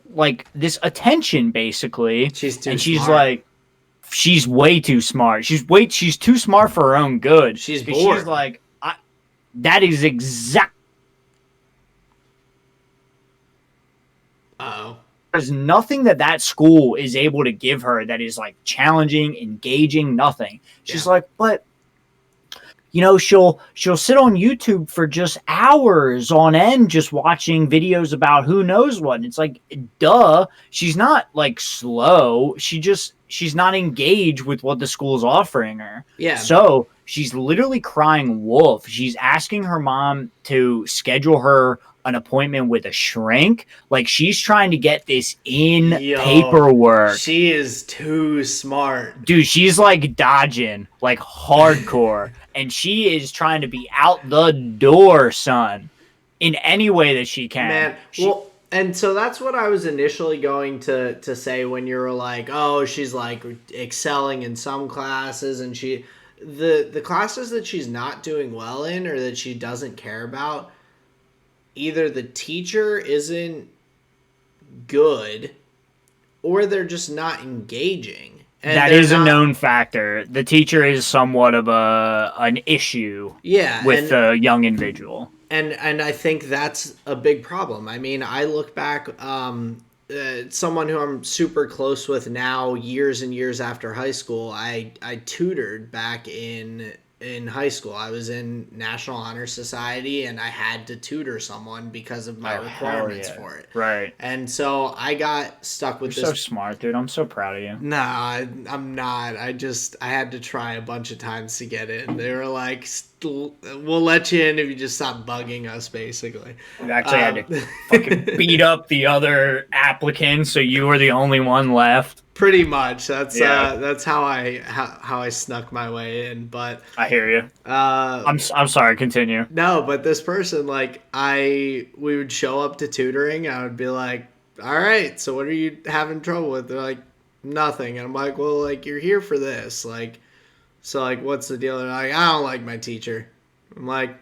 attention basically, she's too and she's smart. like, she's way too smart, she's too smart for her own good, She's because she's bored. like, that is exactly, Oh, there's nothing that school is able to give her that is like challenging, engaging, nothing. yeah, She's like, but you know, she'll sit on YouTube for just hours on end just watching videos about who knows what. And it's like, duh, she's not like slow. She's not engaged with what the school's offering her. yeah. So she's literally crying wolf. She's asking her mom to schedule her an appointment with a shrink. Like, she's trying to get this in Yo, paperwork. she is too smart. Dude, she's like dodging like hardcore, and she is trying to be out the door, son, in any way that she can. Man, She well, and so that's what I was initially going to say when you were like, "Oh, she's like excelling in some classes and the classes that she's not doing well in or that she doesn't care about, either the teacher isn't good or they're just not engaging." And That they're is a not. known factor. The teacher is somewhat of an issue Yeah, with the young individual. and I think that's a big problem. I mean, I look back, someone who I'm super close with now, years and years after high school. I tutored back in in high school. I was in National Honor Society, and I had to tutor someone because of my Oh, hell requirements yeah. for it. Right. And so I got stuck You're with so this. smart, dude. I'm so proud of you. Nah, I'm not. I had to try a bunch of times to get in. They were like, "We'll let you in if you just stop bugging us," basically. You actually had to fucking beat up the other applicants, so you were the only one left. Pretty much. Yeah, That's how I snuck my way in. But I hear you. uh, I'm sorry. Continue. no, but this person, like, we would show up to tutoring. I would be like, "All right, so what are you having trouble with?" They're like, "Nothing." And I'm like, "Well, like, you're here for this, like, so like, what's the deal?" They're like, "I don't like my teacher." I'm like,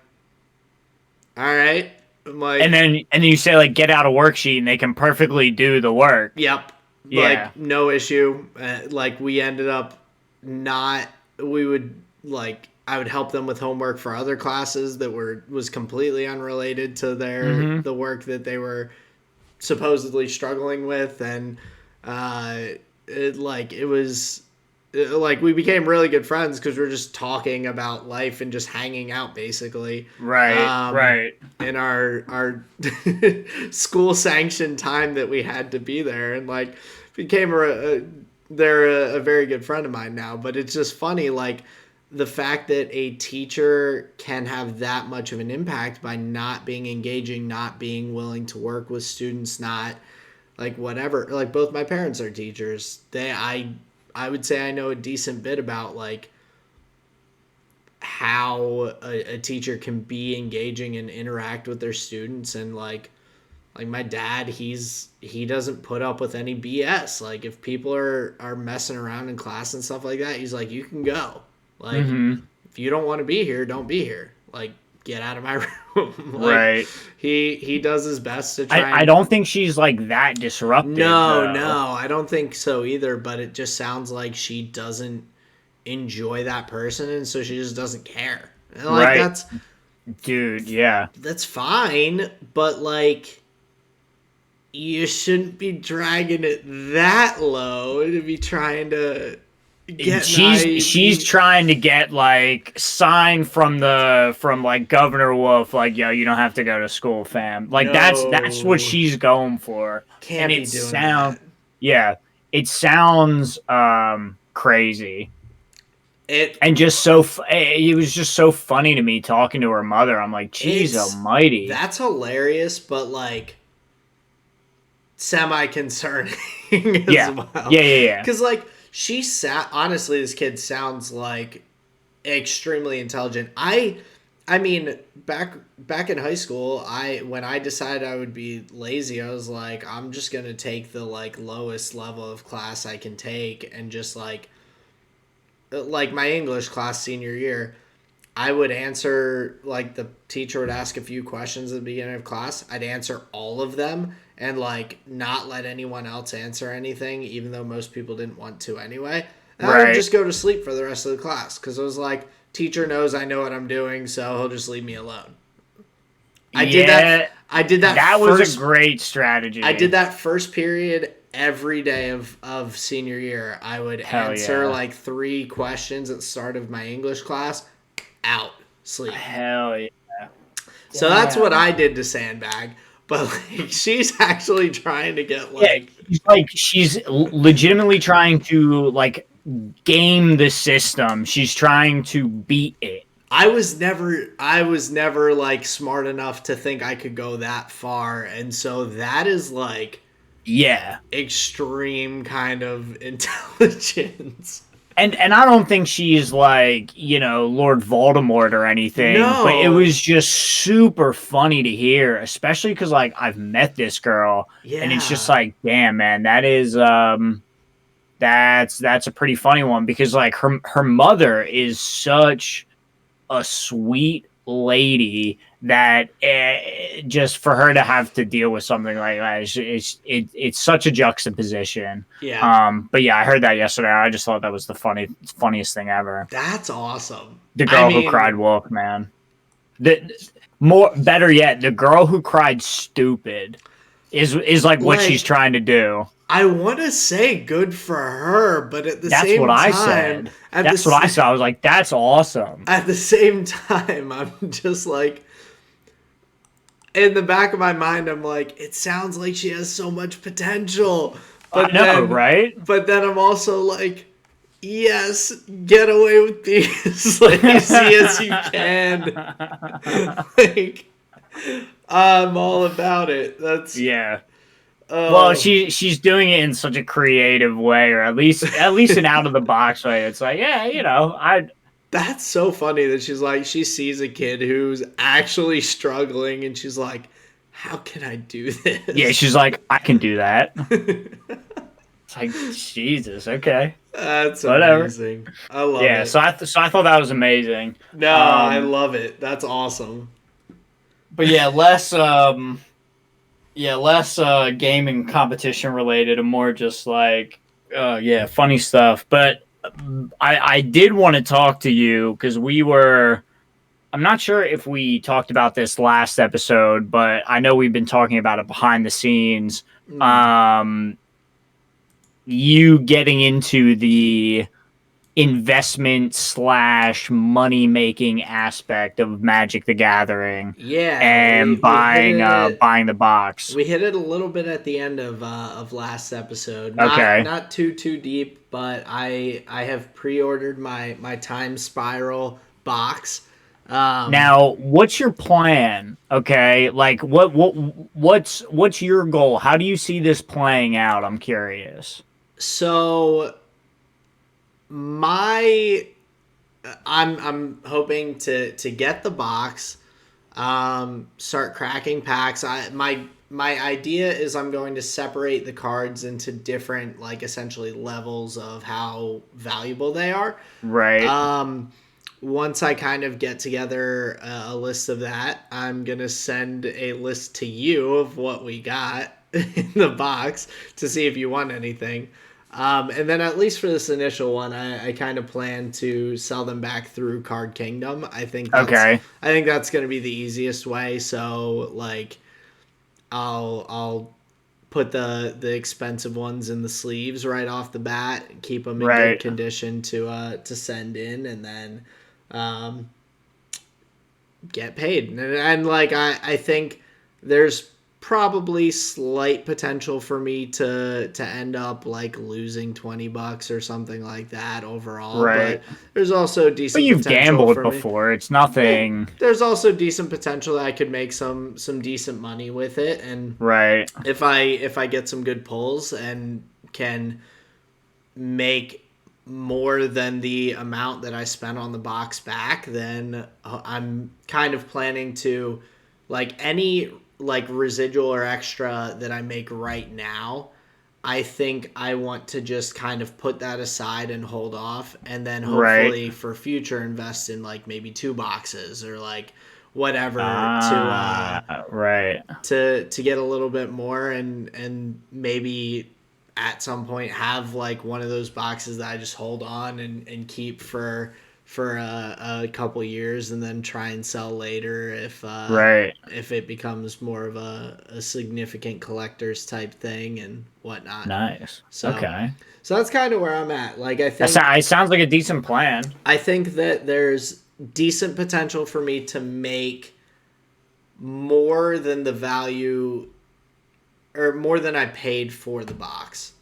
"All right." I'm And like, then you say like get out a worksheet, and they can perfectly do the work. "Yep." Yeah. Like, no issue. Like, we ended up not. We would like. I would help them with homework for other classes that was completely unrelated to Mm-hmm. the work that they were supposedly struggling with, and uh, it was like we became really good friends because we are just talking about life and just hanging out basically. Right. Um, Right. in our school sanctioned time that we had to be there, and like became they're a very good friend of mine now. But it's just funny, like the fact that a teacher can have that much of an impact by not being engaging, not being willing to work with students, not like whatever. Like, both my parents are teachers. I would say I know a decent bit about like how a teacher can be engaging and interact with their students, and like my dad, he doesn't put up with any BS. Like, if people are messing around in class and stuff like that, he's like, "You can go. Like, Mm-hmm. if you don't want to be here, don't be here. Like, get out of my room." Like, Right. he does his best to I try I and. don't think she's like that disruptive No, though. I don't think so either, but it just sounds like she doesn't enjoy that person, and so she just doesn't care. And like, Right, dude. Yeah. that's fine, but like, you shouldn't be dragging it that low to be trying to get an She's IEP. trying to get like sign from like Governor Wolf, like, yo, you don't have to go to school, fam. Like that's what No, she's going for. And can't be it doing that. yeah, it sounds crazy. It And it was just so funny to me talking to her mother. I'm like, geez it's almighty. that's hilarious, but like semi concerning as Yeah. well. Yeah, yeah, yeah. Because like, she sat. Honestly, this kid sounds like extremely intelligent. I mean, back in high school, I when I decided I would be lazy, I was like, I'm just gonna take the like lowest level of class I can take, and just like my English class senior year, I would answer, like, the teacher would ask a few questions at the beginning of class. I'd answer all of them and like not let anyone else answer anything, even though most people didn't want to anyway. And I would Right. just go to sleep for the rest of the class because I was like, teacher knows I know what I'm doing, so he'll just leave me alone. I did that. Yeah, I did that that was a first. great I strategy. did that first period every day of senior year. I would Hell answer yeah. like three questions at the start of my English class. Out, sleep. Hell yeah. So that's what Damn. I did to sandbag. But like, she's actually trying to get Yeah, like. she's legitimately trying to like game the system. She's trying to beat it. I was never like smart enough to think I could go that far, and so that is like Yeah. extreme kind of intelligence. And I don't think she's like, Lord Voldemort or anything, but it No, was just super funny to hear, especially cuz like I've met this girl and it's just yeah, like, damn man, that's a pretty funny one because like her mother is such a sweet lady that just for her to have to deal with something like that it's such a juxtaposition. yeah, But yeah, I heard that yesterday. I just thought that was the funniest thing ever. that's awesome. The I girl who mean, cried wolf, man. The more better yet, the girl who cried stupid is like what she's Like, trying to do. I want to say good for her, but at the That's what same I time, said. That's what I said. I was like, that's awesome. at the same time, I'm just like, in the back of my mind, I'm like, it sounds like she has so much potential, I but know, then, right? I'm also like, yes, get away with being as lazy as you can. Like, I'm all about it. That's Yeah. Well, oh, she's doing it in such a creative way, or at least an out of the box way. It's like, yeah, I that's so funny that she's like, she sees a kid who's actually struggling, and she's like, how can I do yeah, this? she's like, I can do that. It's like, Jesus, okay, That's whatever. amazing. I love Yeah, it. so I thought that was amazing. No, I Um, love it. That's awesome. but yeah, less gaming competition related and more just like yeah, funny stuff. But I did want to talk to you because I'm not sure if we talked about this last episode, but I know we've been talking about it behind the scenes. Mm. Um, you getting into the investment slash money making aspect of Magic the Gathering Yeah, and buying the box. we hit it a little bit at the end of last episode. Okay. Not too deep, but I have pre-ordered my Time Spiral box. Um, Now, what's your plan? Okay, like what's your goal? How do you see this playing out? I'm curious. so my I'm hoping to get the box, start cracking packs. My idea is I'm going to separate the cards into different, like, essentially levels of how valuable they are. Right, Um, Once I kind of get together a list of that, I'm gonna send a list to you of what we got in the box to see if you want anything. And then, at least for this initial one, I kind of plan to sell them back through Card Kingdom. okay, I think that's going to be the easiest way. So, like, I'll put the expensive ones in the sleeves right off the bat, keep them in good right, condition to send in, and then um, get paid. And like, I think there's probably slight potential for me to end up like losing $20 or something like that overall, right. but there's also But decent you've potential gambled for me. before. It's Yeah, nothing. there's also decent potential that I could make some decent money with it, and Right, if I get some good pulls and can make more than the amount that I spent on the box back, then I'm kind of planning to, like, any like residual or extra that I make right now, I think I want to just kind of put that aside and hold off, and then right. hopefully for future invest in, like, maybe two boxes or like whatever Right, to get a little bit more, and maybe at some point have like one of those boxes that I just hold on and keep for a couple years, and then try and sell later right. if it becomes more of a significant collector's type thing and whatnot. Nice. So Okay. that's kind of where I'm at. Like, It sounds like a decent plan. I think that there's decent potential for me to make more than the value, or more than I paid for the box.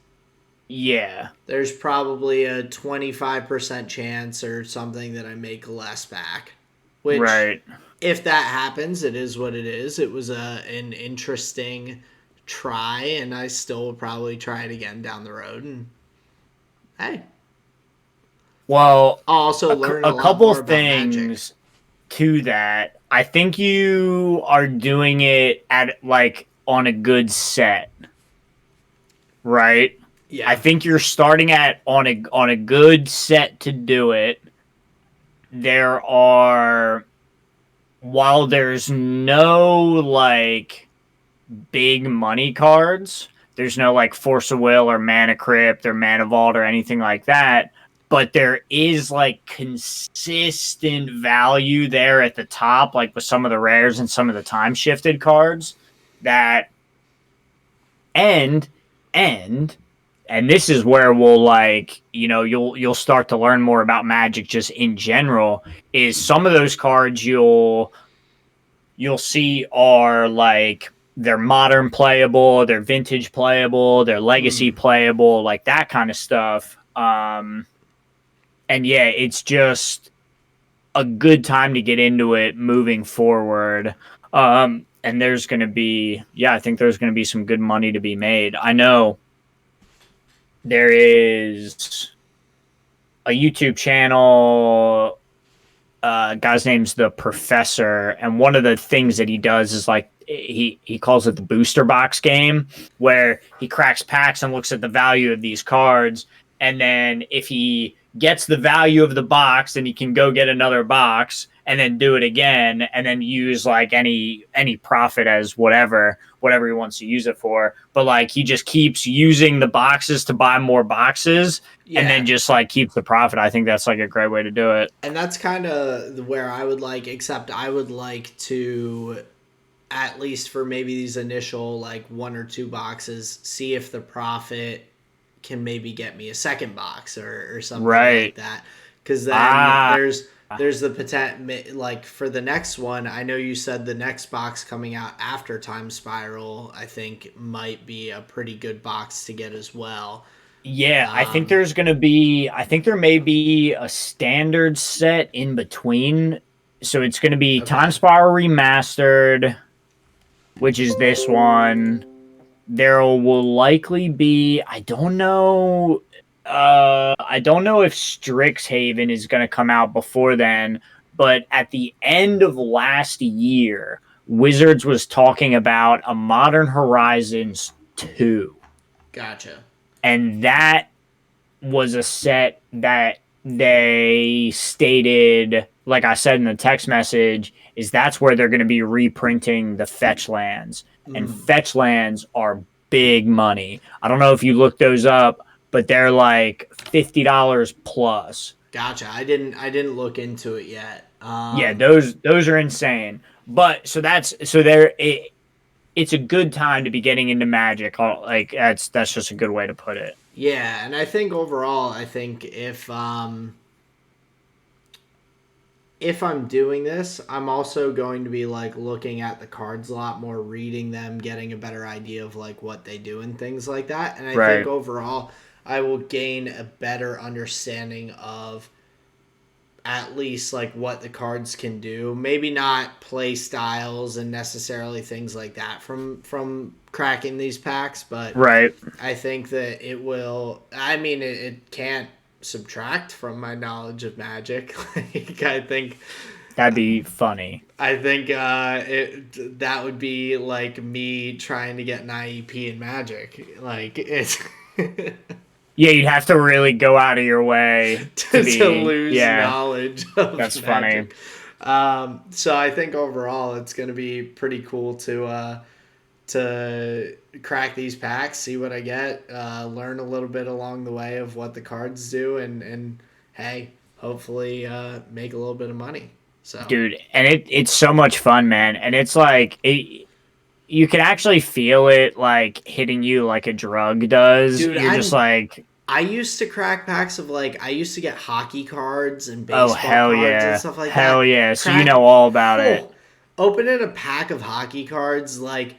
Yeah. There's probably a 25% chance or something that I make less back. Which, Right. if that happens, it is what it is. It was an interesting try, and I still will probably try it again down the road. And hey, Well, I'll also learn a a lot couple more of about Magic. things to that. I think you are doing it at like on a good set, right? I Yeah. think you're starting at on a good set to do it. There are while there's no like big money cards, there's no like Force of Will or Mana Crypt or Mana Vault or anything like that. But there is like consistent value there at the top, like with some of the rares and some of the time shifted cards that and and and this is where we'll like, you'll start to learn more about Magic just in general. Is some of those cards you'll see are like they're modern playable, they're vintage playable, they're legacy Mm. playable, like that kind of stuff. And yeah, it's just a good time to get into it moving forward. And there's going to be, yeah, I think there's going to be some good money to be made. I know there is a YouTube channel. Guy's name's the Professor, and one of the things that he does is like he calls it the booster box game, where he cracks packs and looks at the value of these cards, and then if he gets the value of the box, then he can go get another box and then do it again, and then use like any profit as whatever he wants to use it for. But like he just keeps using the boxes to buy more boxes, and Yeah. then just like keep the profit. I think that's like a great way to do it. And that's kind of where I would like, except I would like to, at least for maybe these initial like one or two boxes, see if the profit can maybe get me a second box or something like Right. that. Because then Ah, there's the potential, like for the next one. I know you said the next box coming out after Time Spiral, I think might be a pretty good box to get as well. yeah. Um, I think there may be a standard set in between. So it's going to be Time okay, Spiral Remastered, which is this one. There will likely be, I don't know if Strixhaven is going to come out before then, but at the end of last year, Wizards was talking about a Modern Horizons 2. gotcha. And that was a set that they stated, like I said in the text message, is that's where they're going to be reprinting the fetch lands. And Mm. fetch lands are big money. I don't know if you looked those up, but they're like $50 plus. Gotcha. I didn't look into it yet. Yeah, those are insane. But so it's a good time to be getting into Magic. Like that's just a good way to put it. Yeah, and I think overall, I think if I'm doing this, I'm also going to be like looking at the cards a lot more, reading them, getting a better idea of like what they do and things like that. And I think Right. overall, I will gain a better understanding of at least like what the cards can do. Maybe not play styles and necessarily things like that from cracking these packs, but Right. I think that it will. I mean, it can't subtract from my knowledge of Magic. Like, That'd be funny. I think that would be like me trying to get an IEP in Magic. Like it's Yeah, you'd have to really go out of your way to to be. lose Yeah, knowledge of that's funny. Magic. So I think overall it's going to be pretty cool to crack these packs, see what I get, learn a little bit along the way of what the cards do, and hey, hopefully make a little bit of money. So, Dude, and it's so much fun, man. And it's like you can actually feel it like hitting you like a drug does. dude, You're just like, I used to crack packs of like I used to get hockey cards and oh baseball hell cards and yeah. stuff like Hell that. yeah. So you Crack, know all about it. oh, opening a pack of hockey cards like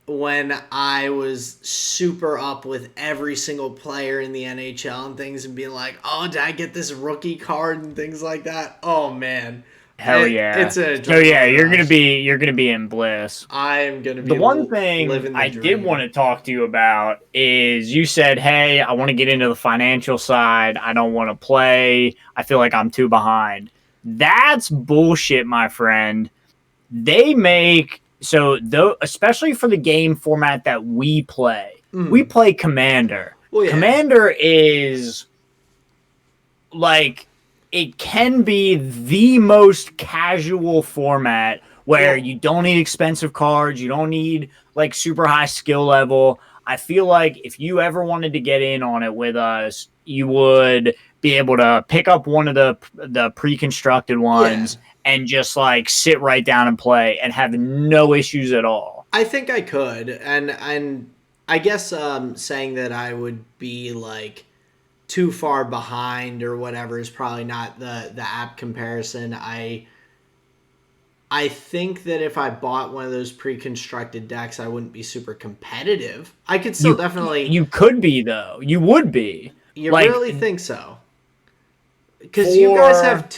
when I was super up with every single player in the NHL and things and being like, oh, did I get this rookie card and things like that? Oh man. Hell yeah. It's an So yeah, adrenaline rush. You're gonna be in bliss. I am gonna The be one thing living the I did want dream. to talk to you about is you said, hey, I want to get into the financial side. I don't want to play. I feel like I'm too behind. That's bullshit, my friend. They make so though, especially for the game format that we Mm. play Commander. Well, yeah, Commander is like it can be the most casual format where well, you don't need expensive cards, you don't need like super high skill level. I feel like if you ever wanted to get in on it with us, you would be able to pick up one of the pre-constructed yeah. ones and just like sit right down and play and have no issues at all. I think I could, and I guess saying that I would be like too far behind or whatever is probably not the app comparison. I think that if I bought one of those pre-constructed decks, I wouldn't be super competitive. I could still You definitely. you could be though. You would be. You Like really think so? Because for you guys have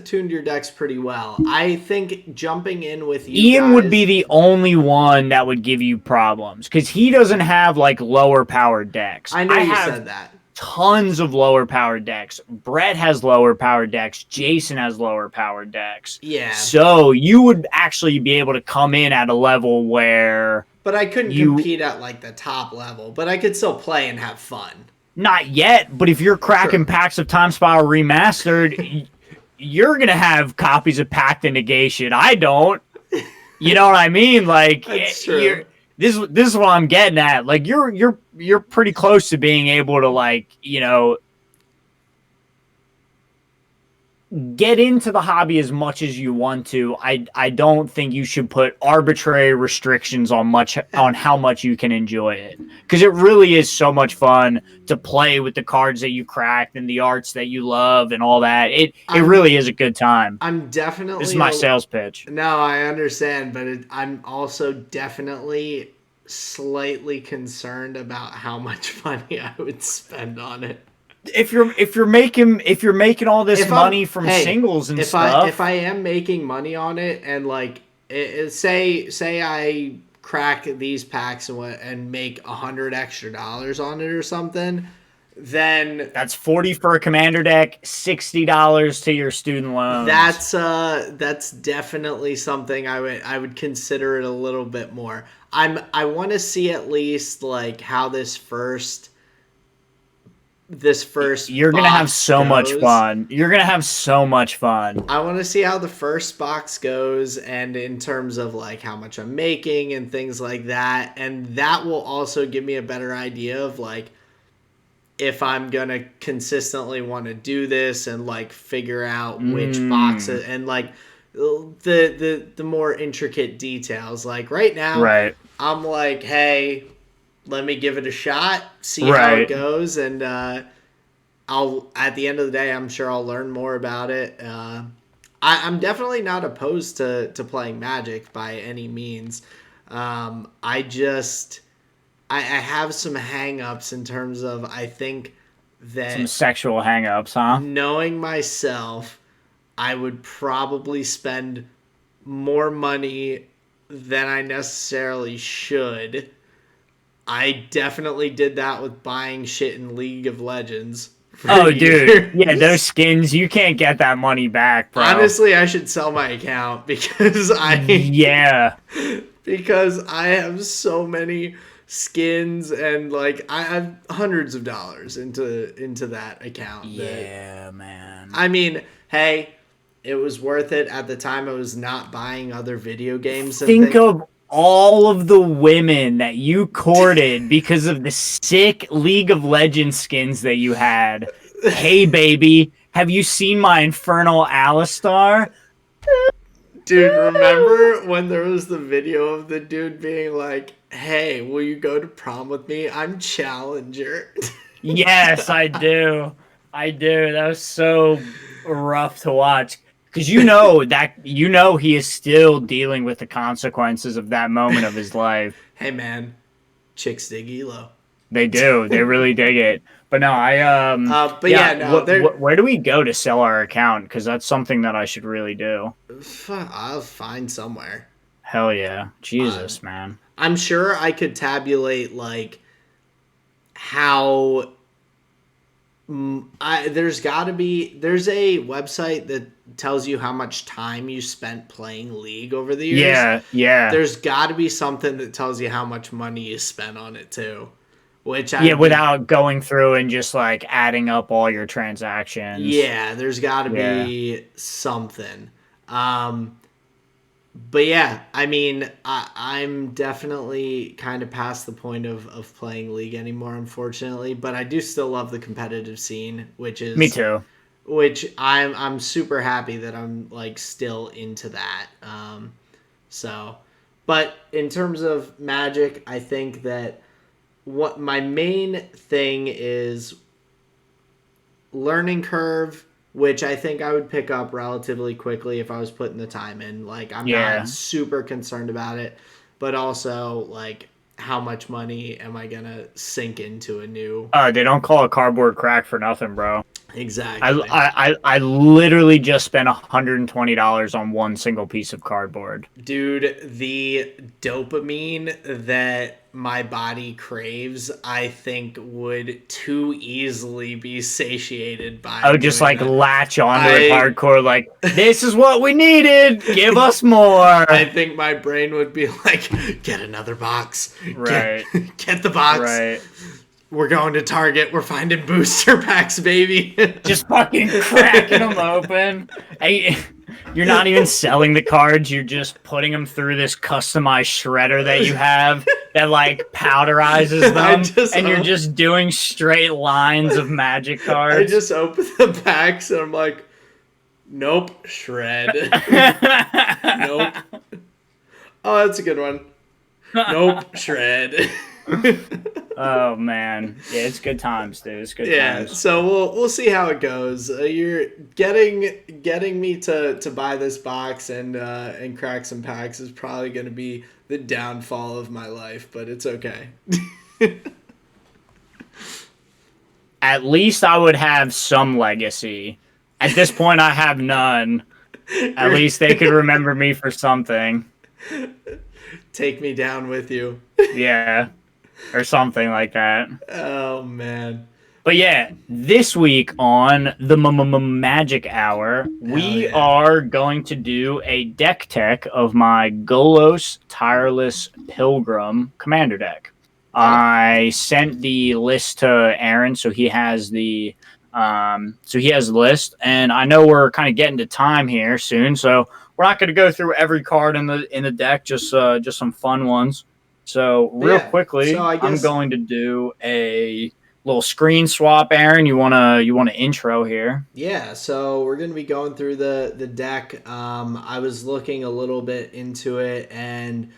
tuned your decks pretty well. I think jumping in with you Ian would be guys. the only one that would give you problems because he doesn't have like lower powered decks. I know I you have said that. tons of lower powered decks. Brett has lower powered decks. Jason has lower powered decks. Yeah, So you would actually be able to come in at a level where but I couldn't you compete at like the top level. But I could still play and have fun. not yet, but if you're cracking True. packs of Time Spiral Remastered, you're gonna have copies of Pact and Negation. I don't. You know what I mean? Like That's you're true. this is what I'm getting at. Like you're pretty close to being able to like, get into the hobby as much as you want to. I don't think you should put arbitrary restrictions on how much you can enjoy it because it really is so much fun to play with the cards that you cracked and the arts that you love and all that. It I'm really is a good time. I'm This is definitely my sales pitch. no, I understand, but I'm also definitely slightly concerned about how much money I would spend on it. If you're making all this If I'm money from hey, singles and if stuff, I am making money on it and like say I crack these packs and make $100 extra on it or something, then that's 40 for a commander deck, $60 to your student loans. that's definitely something I would consider it a little bit more. I want to see at least like how this first You're gonna have box so much goes. fun. You're gonna have so much fun. I want to see how the first box goes and in terms of like how much I'm making and things like that. And that will also give me a better idea of like if I'm going to consistently want to do this and like figure out which Mm, boxes and like the more intricate details. Like right now, right, I'm like, hey, let me give it a shot, see how it right. goes, and I'll at the end of the day, I'm sure I'll learn more about it. I'm definitely not opposed to playing Magic by any means. I just I have some hangups in terms of I think Some that sexual hangups, huh? knowing myself, I would probably spend more money than I necessarily should. I definitely did that with buying shit in League of Legends for Oh, dude. Yeah, those years. skins, you can't get that money back, bro. Honestly, I should sell my account because I Yeah. because I have so many skins and like I have hundreds of dollars into that account that Yeah, man. I mean, hey, it was worth it at the time. I was not buying other video games and Think things. of all of the women that you courted because of the sick League of Legends skins that you had. Hey, baby, have you seen my Infernal Alistar? Dude, remember when there was the video of the dude being like, "Hey, will you go to prom with me? I'm Challenger." Yes, I do. I do. That was so rough to watch. Because he is still dealing with the consequences of that moment of his life. Hey man, chicks dig Elo. They do. They really dig it. But no, But yeah. yeah, no, they're. Where do we go to sell our account? Because that's something that I should really do. I'll find somewhere. Hell yeah, Uh, Jesus, man. I'm sure I could tabulate like how there's a website that tells you how much time you spent playing League over the years. Yeah, yeah, There's got to be something that tells you how much money you spent on it too, which yeah. I'd be Without going through and just like adding up all your transactions. yeah, there's got to Yeah, be something. Um but yeah, I mean, I'm definitely kind of past the point of playing League anymore, unfortunately. But I do still love the competitive scene, me too. which I'm super happy that I'm like still into that. So, But in terms of Magic, I think that what my main thing is learning curve, which I think I would pick up relatively quickly if I was putting the time in. Like, I'm not Yeah. super concerned about it, but also, like, how much money am I gonna sink into a new? They don't call it cardboard crack for nothing, bro. I Exactly. I literally just spent $120 on one single piece of cardboard. Dude, the dopamine that my body craves, I think would too easily be satiated I by would just doing like that. latch onto it I hardcore, like, this is what we needed. Give us more. I think my brain would be like, get another box. Get Right, get the box. right. We're going to Target. We're finding booster packs, baby. Just fucking cracking them open. Hey, you're not even selling the cards. You're just putting them through this customized shredder that you have that like powderizes them, and you're just doing straight lines of Magic I cards. just open the packs and I'm like, nope, shred. Nope. Oh, that's a good one. Nope, shred. Oh man, yeah, it's good times, dude. It's good Yeah, times. so we'll see how it goes. You're getting me to buy this box and crack some packs is probably going to be the downfall of my life, but it's okay. At least I would have some legacy. At this point, I have none. At You're least they could remember me for something. take me down with you. Yeah, or something like that. Oh man. But yeah, this week on the Magic Hour, Hell we yeah. are going to do a deck tech of my Golos Tireless Pilgrim commander deck. Okay. I sent the list to Aaron, so he has the list, and I know we're kind of getting to time here soon, so we're not going to go through every card in the deck, just some fun ones. So But real yeah, so quickly, I I'm guess going to do a little screen swap. Aaron, you wanna intro here? yeah, so we're gonna be going through the deck. I was looking a little bit into it, and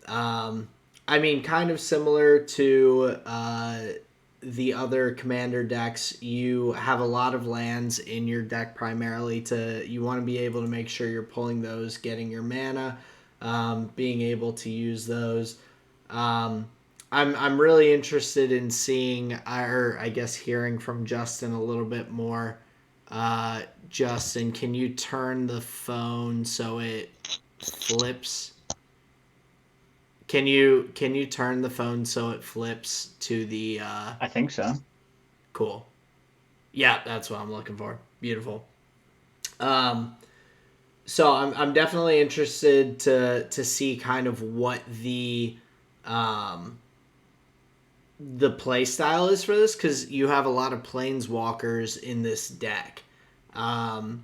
um, I mean, kind of similar to the other commander decks. You have a lot of lands in your deck primarily to you want to be able to make sure you're pulling those, getting your mana, being able to use those. Um, I'm really interested in seeing, or I guess hearing from Justin a little bit more. Justin, can you turn the phone so it flips? Can you turn the phone so it flips to the I think so. cool? Yeah, that's what I'm looking for. Beautiful. Um, so I'm definitely interested to see kind of what um, the play style is for this because you have a lot of planeswalkers in this deck. Um,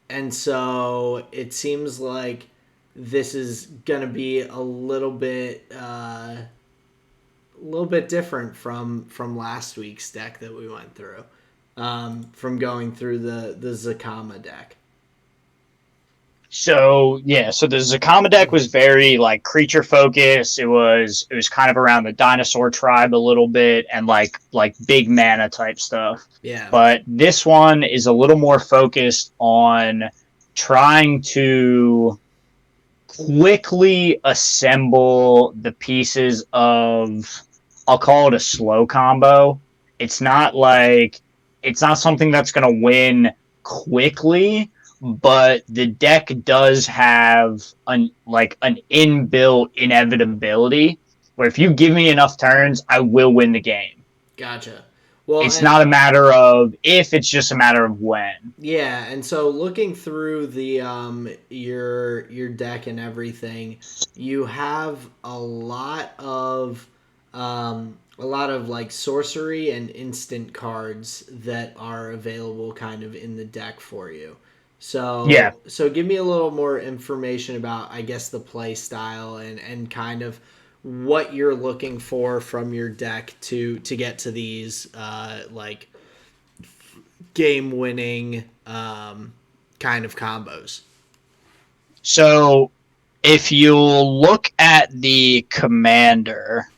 and so it seems like this is going to be a little bit different from last week's deck that we went through, from going through the Zakama deck. So yeah, so the Zakama deck was very like creature focused. It was kind of around the dinosaur tribe a little bit and like big mana type stuff. Yeah, But this one is a little more focused on trying to quickly assemble the pieces of, I'll call it a slow combo. It's not like it's not something that's going to win quickly, but the deck does have an inbuilt inevitability where if you give me enough turns, I will win the game. gotcha. Well, It's and not a matter of if, it's just a matter of when. yeah, and so looking through the your deck and everything, you have a lot of like sorcery and instant cards that are available kind of in the deck for you. Yeah. So give me a little more information about I guess the play style and kind of what you're looking for from your deck to get to these like game winning kind of combos. So if you look at the commander,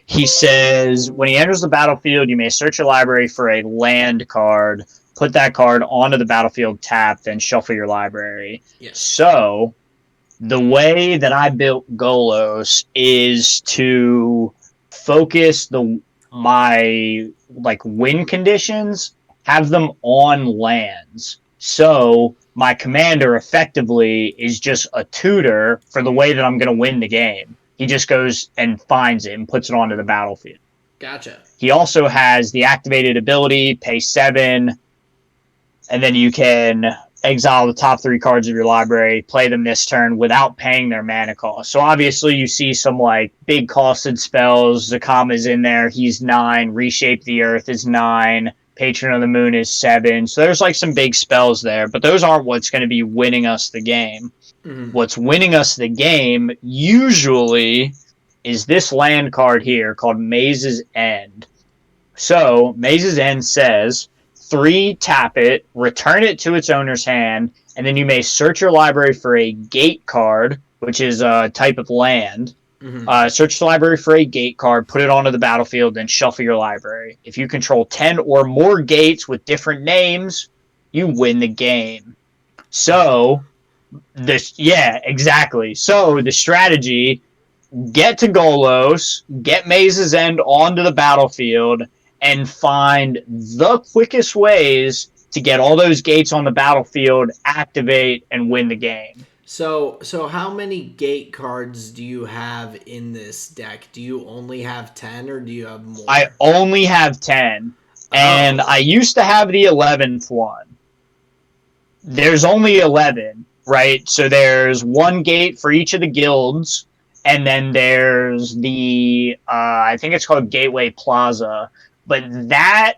he says when he enters the battlefield, you may search your library for a land card, put that card onto the battlefield tapped, then shuffle your library. Yes. So the way that I built Golos is to focus my like win conditions, have them on lands. So my commander effectively is just a tutor for the way that I'm going to win the game. He just goes and finds it and puts it onto the battlefield. Gotcha. He also has the activated ability, pay 7, and then you can exile the top 3 cards of your library, play them this turn without paying their mana cost. So obviously you see some like big costed spells. Zakama's in there, he's 9. Reshape the Earth is 9. Patron of the Moon is 7. So there's like some big spells there, but those aren't what's going to be winning us the game. What's winning us the game usually is this land card here called Maze's End. So Maze's End says 3, tap it, return it to its owner's hand, and then you may search your library for a gate card, which is a type of land. Search the library for a gate card, put it onto the battlefield, then shuffle your library. If you control 10 or more gates with different names, you win the game. So, exactly. So the strategy, get to Golos, get Maze's End onto the battlefield, and find the quickest ways to get all those gates on the battlefield, activate, and win the game. So how many gate cards do you have in this deck? Do you only have 10 or do you have more? I only have 10. And I used to have the 11th one. There's only 11, right? So there's 1 gate for each of the guilds, and then there's the, I think it's called Gateway Plaza. But that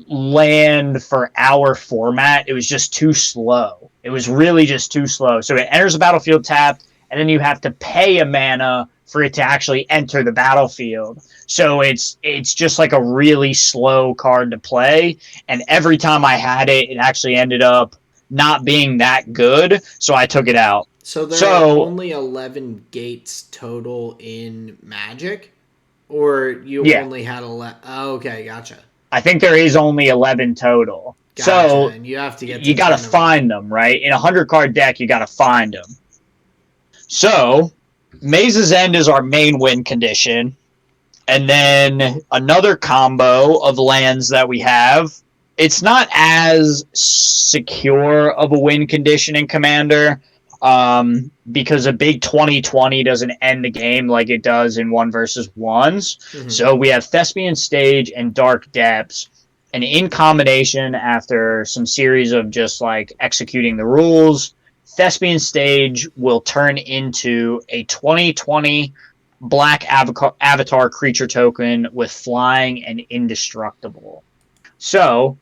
land for our format, it was just too slow. It was really just too slow. So it enters the battlefield tapped, and then you have to pay a mana for it to actually enter the battlefield. So it's just like a really slow card to play. And every time I had it, it actually ended up not being that good. So I took it out. So there are only 11 gates total in Magic? Or you only had 11? Oh, okay, gotcha. I think there is only 11 total. Gotcha, so and you have to get. You got to find them, right? In a 100-card deck, you got to find them. So Maze's End is our main win condition, and then another combo of lands that we have. It's not as secure of a win condition in Commander. Because a big 20-20 doesn't end the game like it does in 1 versus 1s. So we have Thespian Stage and Dark Depths, and in combination, after some series of just like executing the rules, Thespian Stage will turn into a 20-20 black avatar creature token with flying and indestructible. So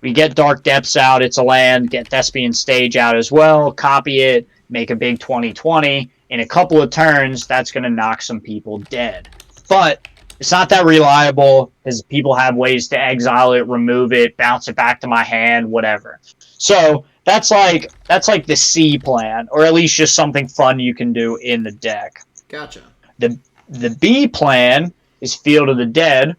we get Dark Depths out, it's a land, get Thespian Stage out as well, copy it, make a big 20-20. In a couple of turns, that's going to knock some people dead. But it's not that reliable because people have ways to exile it, remove it, bounce it back to my hand, whatever. So that's like the C plan, or at least just something fun you can do in the deck. Gotcha. The B plan is Field of the Dead.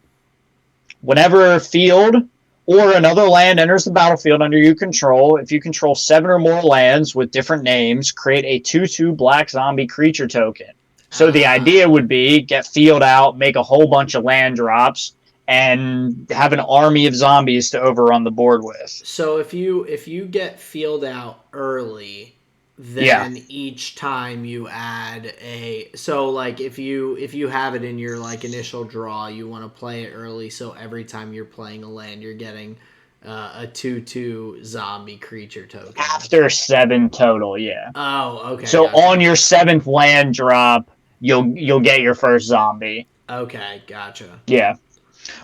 Whenever field or another land enters the battlefield under your control, if you control 7 or more lands with different names, create a 2/2 black zombie creature token. So the idea would be get field out, make a whole bunch of land drops, and have an army of zombies to overrun the board with. So if you get field out early, then each time you add a, so like if you have it in your like initial draw, you want to play it early, so every time you're playing a land you're getting a 2/2 zombie creature token after 7 total. Okay, so gotcha. On your 7th land drop you'll get your first zombie. Okay, gotcha.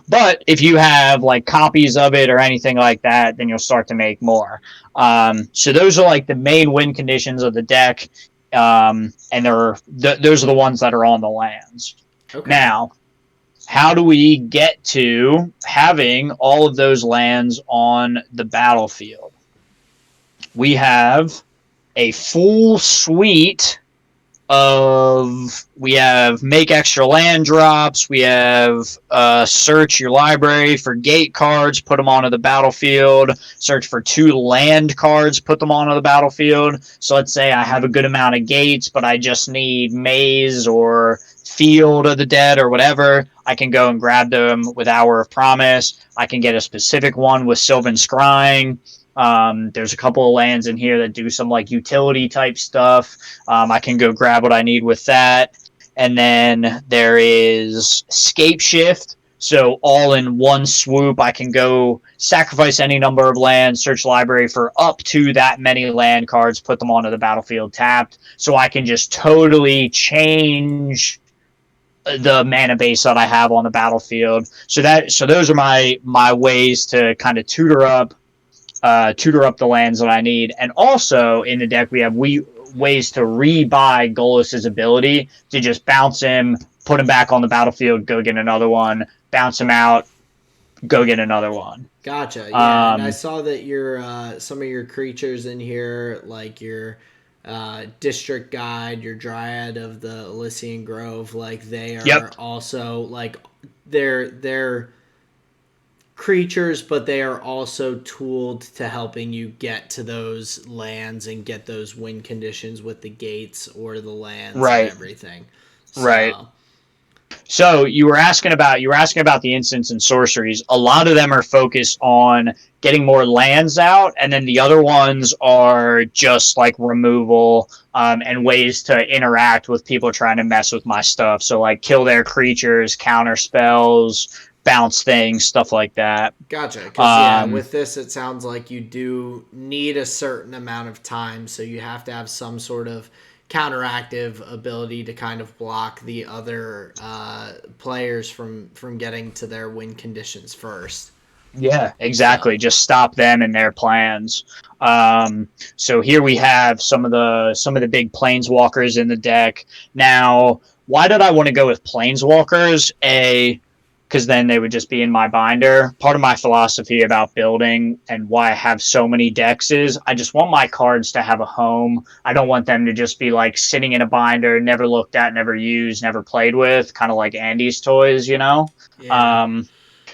But if you have like copies of it or anything like that, then you'll start to make more. So those are like the main win conditions of the deck, and those are the ones that are on the lands. Okay. Now, how do we get to having all of those lands on the battlefield? We have a full suite we have make extra land drops. We have search your library for gate cards, put them onto the battlefield. Search for 2 land cards, put them onto the battlefield. So let's say I have a good amount of gates, but I just need maze or field of the dead or whatever. I can go and grab them with Hour of Promise. I can get a specific one with Sylvan Scrying. There's a couple of lands in here that do some like utility type stuff. I can go grab what I need with that. And then there is Scape Shift. So all in one swoop, I can go sacrifice any number of lands, search library for up to that many land cards, put them onto the battlefield tapped. So I can just totally change the mana base that I have on the battlefield. So those are my ways to kind of tutor up the lands that I need. And also in the deck, we have ways to rebuy Golos' ability to just bounce him, put him back on the battlefield, go get another one, bounce him out, go get another one. Gotcha. Yeah, and I saw that your some of your creatures in here, like your district guide, your dryad of the Elysian Grove, like they are Yep. also like they're creatures, but they are also tooled to helping you get to those lands and get those win conditions with the gates or the lands Right. and everything. Right. So, So you were asking about the instants and sorceries. A lot of them are focused on getting more lands out, and then the other ones are just like removal and ways to interact with people trying to mess with my stuff. So like kill their creatures, counter spells, bounce things, stuff like that. gotcha. Because yeah, with this, it sounds like you do need a certain amount of time, so you have to have some sort of counteractive ability to kind of block the other players from getting to their win conditions first. Yeah, exactly. So Just stop them and their plans. So here we have some of the big planeswalkers in the deck. Now, why did I want to go with planeswalkers? Because then they would just be in my binder. Part of my philosophy about building and why I have so many decks is I just want my cards to have a home. I don't want them to just be like sitting in a binder, never looked at, never used, never played with, kind of like Andy's toys, you know? yeah, Um,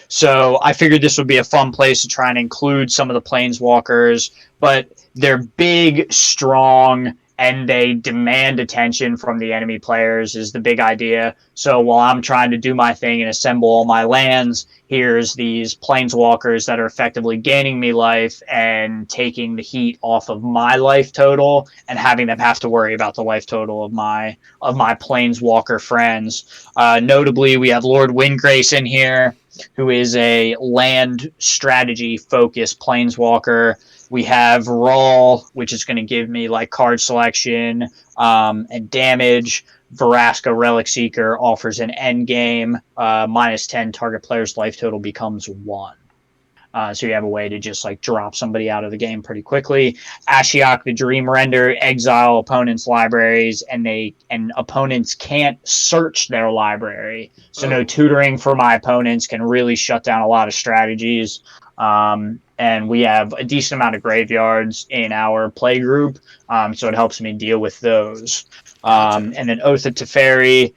so I figured this would be a fun place to try and include some of the planeswalkers, but they're big, strong, and they demand attention from the enemy players is the big idea. So while I'm trying to do my thing and assemble all my lands, here's these planeswalkers that are effectively gaining me life and taking the heat off of my life total and having them have to worry about the life total of my planeswalker friends. Notably, we have Lord Windgrace in here, who is a land strategy focused planeswalker. We have Raw, which is going to give me like card selection and damage. Veraska Relic Seeker offers an end game. -10 target player's life total becomes 1. So you have a way to just like drop somebody out of the game pretty quickly. Ashiok the Dream Render, exile opponents' libraries, and opponents can't search their library. So no tutoring for my opponents can really shut down a lot of strategies. And we have a decent amount of graveyards in our play group, so it helps me deal with those. gotcha. And then Oath of Teferi,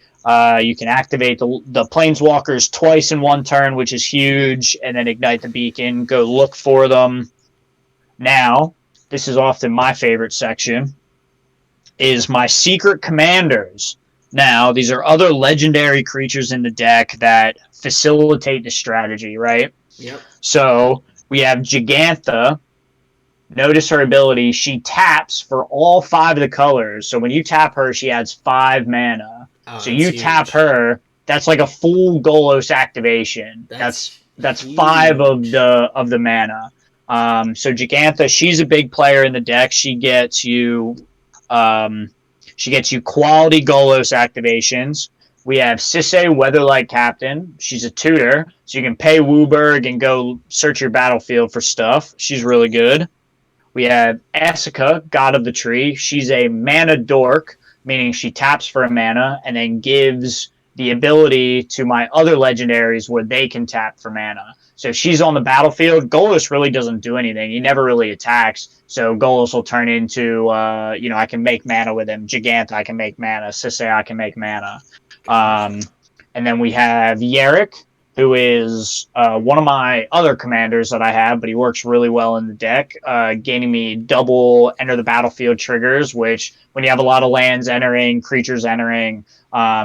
you can activate the planeswalkers twice in one turn, which is huge, and then ignite the beacon, go look for them. Now, this is often my favorite section, is my secret commanders. Now, these are other legendary creatures in the deck that facilitate the strategy, right? Yep. So we have Gigantha. Notice her ability. She taps for all 5 of the colors. So when you tap her, she adds 5 mana. Oh, So that's you tap huge. her, that's like a full Golos activation. That's That's 5 huge. of the mana. So Gigantha, she's a big player in the deck. Um, she gets you quality Golos activations. We have Sisse, Weatherlight Captain. She's a tutor, so you can pay Wooburg and go search your battlefield for stuff. She's really good. We have Asuka, God of the Tree. She's a mana dork, meaning she taps for a mana and then gives the ability to my other legendaries where they can tap for mana. So if she's on the battlefield, Golos really doesn't do anything. He never really attacks. So Golos will turn into, I can make mana with him. Giganta, I can make mana. Sisay, I can make mana. Gotcha. And then we have Yarick, who is one of my other commanders that I have, but he works really well in the deck, gaining me double enter the battlefield triggers, which when you have a lot of lands entering, creatures entering,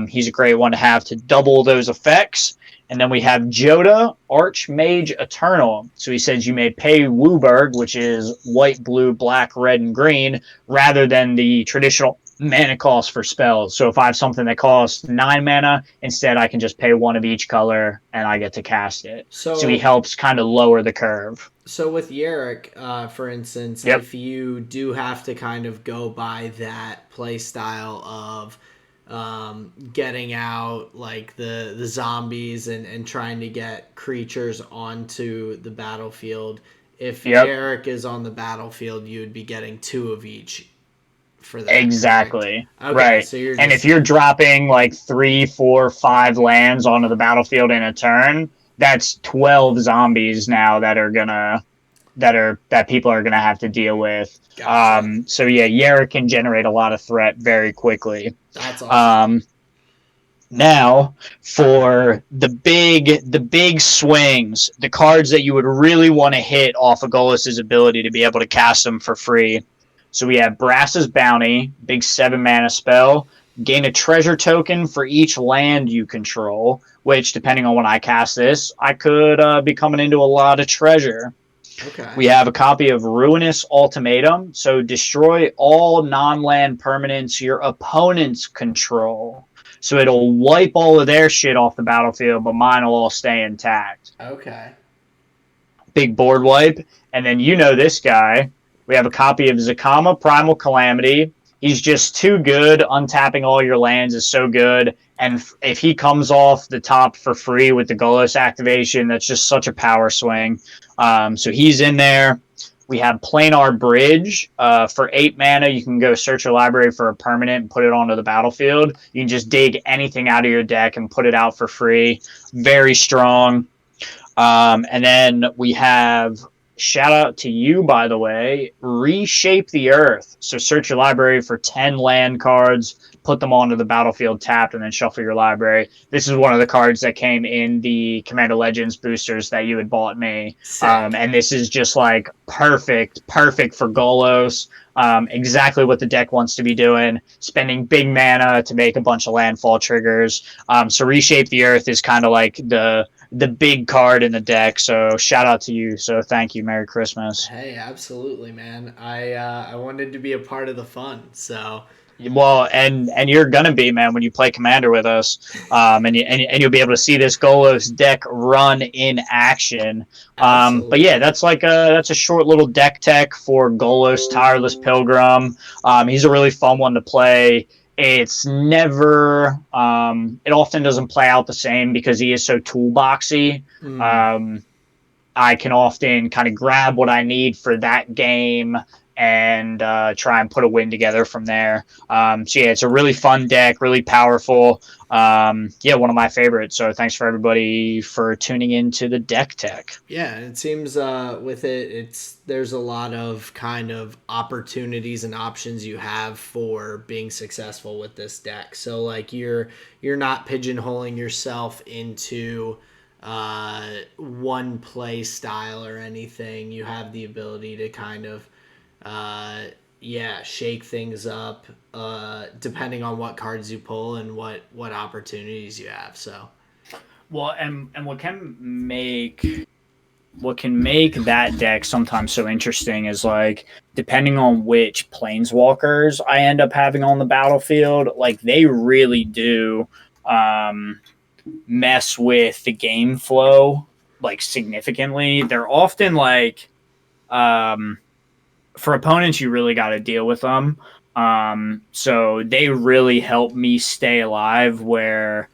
he's a great one to have to double those effects. And then we have Joda, Archmage Eternal. So he says you may pay Wooburg, which is white, blue, black, red, and green, rather than the traditional mana cost for spells. So if I have something that costs 9 mana, instead I can just pay one of each color and I get to cast it. So he So helps kind of lower the curve. So with Yarick, for instance, Yep. if you do have to kind of go by that play style of getting out like the zombies and trying to get creatures onto the battlefield, if Yep. Yarick is on the battlefield, you would be getting 2 of each for that, correct? Exactly. Okay, Right. so you're And if just you're dropping like 3, 4, 5 lands onto the battlefield in a turn, that's 12 zombies now that people are gonna have to deal with. gotcha. So yeah, Yara can generate a lot of threat very quickly. That's awesome. Um, Now for the big swings, the cards that you would really want to hit off of Golos' ability to be able to cast them for free. So we have Brass's Bounty, big 7 mana spell. Gain a treasure token for each land you control, which, depending on when I cast this, I could be coming into a lot of treasure. Okay. We have a copy of Ruinous Ultimatum. So destroy all non-land permanents your opponents control. So it'll wipe all of their shit off the battlefield, but mine will all stay intact. Okay. Big board wipe. And then you know this guy. We have a copy of Zakama Primal Calamity. He's just too good. Untapping all your lands is so good. And if he comes off the top for free with the Golos activation, that's just such a power swing. So he's in there. We have Planar Bridge. For 8 mana, you can go search your library for a permanent and put it onto the battlefield. You can just dig anything out of your deck and put it out for free. Very strong. And then we have, shout out to you, by the way, Reshape the Earth. So search your library for 10 land cards, put them onto the battlefield tapped, and then shuffle your library. This is one of the cards that came in the Commander Legends boosters that you had bought me. Sick. And this is just like perfect for Golos. Exactly what the deck wants to be doing, spending big mana to make a bunch of landfall triggers. So Reshape the Earth is kind of like the big card in the deck. So shout out to you. So thank you. Merry Christmas. Hey, absolutely, man. I wanted to be a part of the fun, so Well, and you're gonna be, man, when you play Commander with us, and you'll be able to see this Golos deck run in action. But yeah, absolutely. that's a short little deck tech for Golos Tireless Pilgrim. He's a really fun one to play. It's never, it often doesn't play out the same because he is so toolboxy. Mm. Um, I can often kind of grab what I need for that game and try and put a win together from there. So yeah, it's a really fun deck, really powerful. Yeah, one of my favorites. So thanks for everybody for tuning into the deck tech. Yeah, it seems with it, there's a lot of kind of opportunities and options you have for being successful with this deck. So like you're not pigeonholing yourself into one play style or anything. You have the ability to kind of shake things up depending on what cards you pull and what opportunities you have. So Well, and what can make that deck sometimes so interesting is like depending on which planeswalkers I end up having on the battlefield, like they really do mess with the game flow like significantly. They're often like um, for opponents, you really got to deal with them. So they really help me stay alive. Where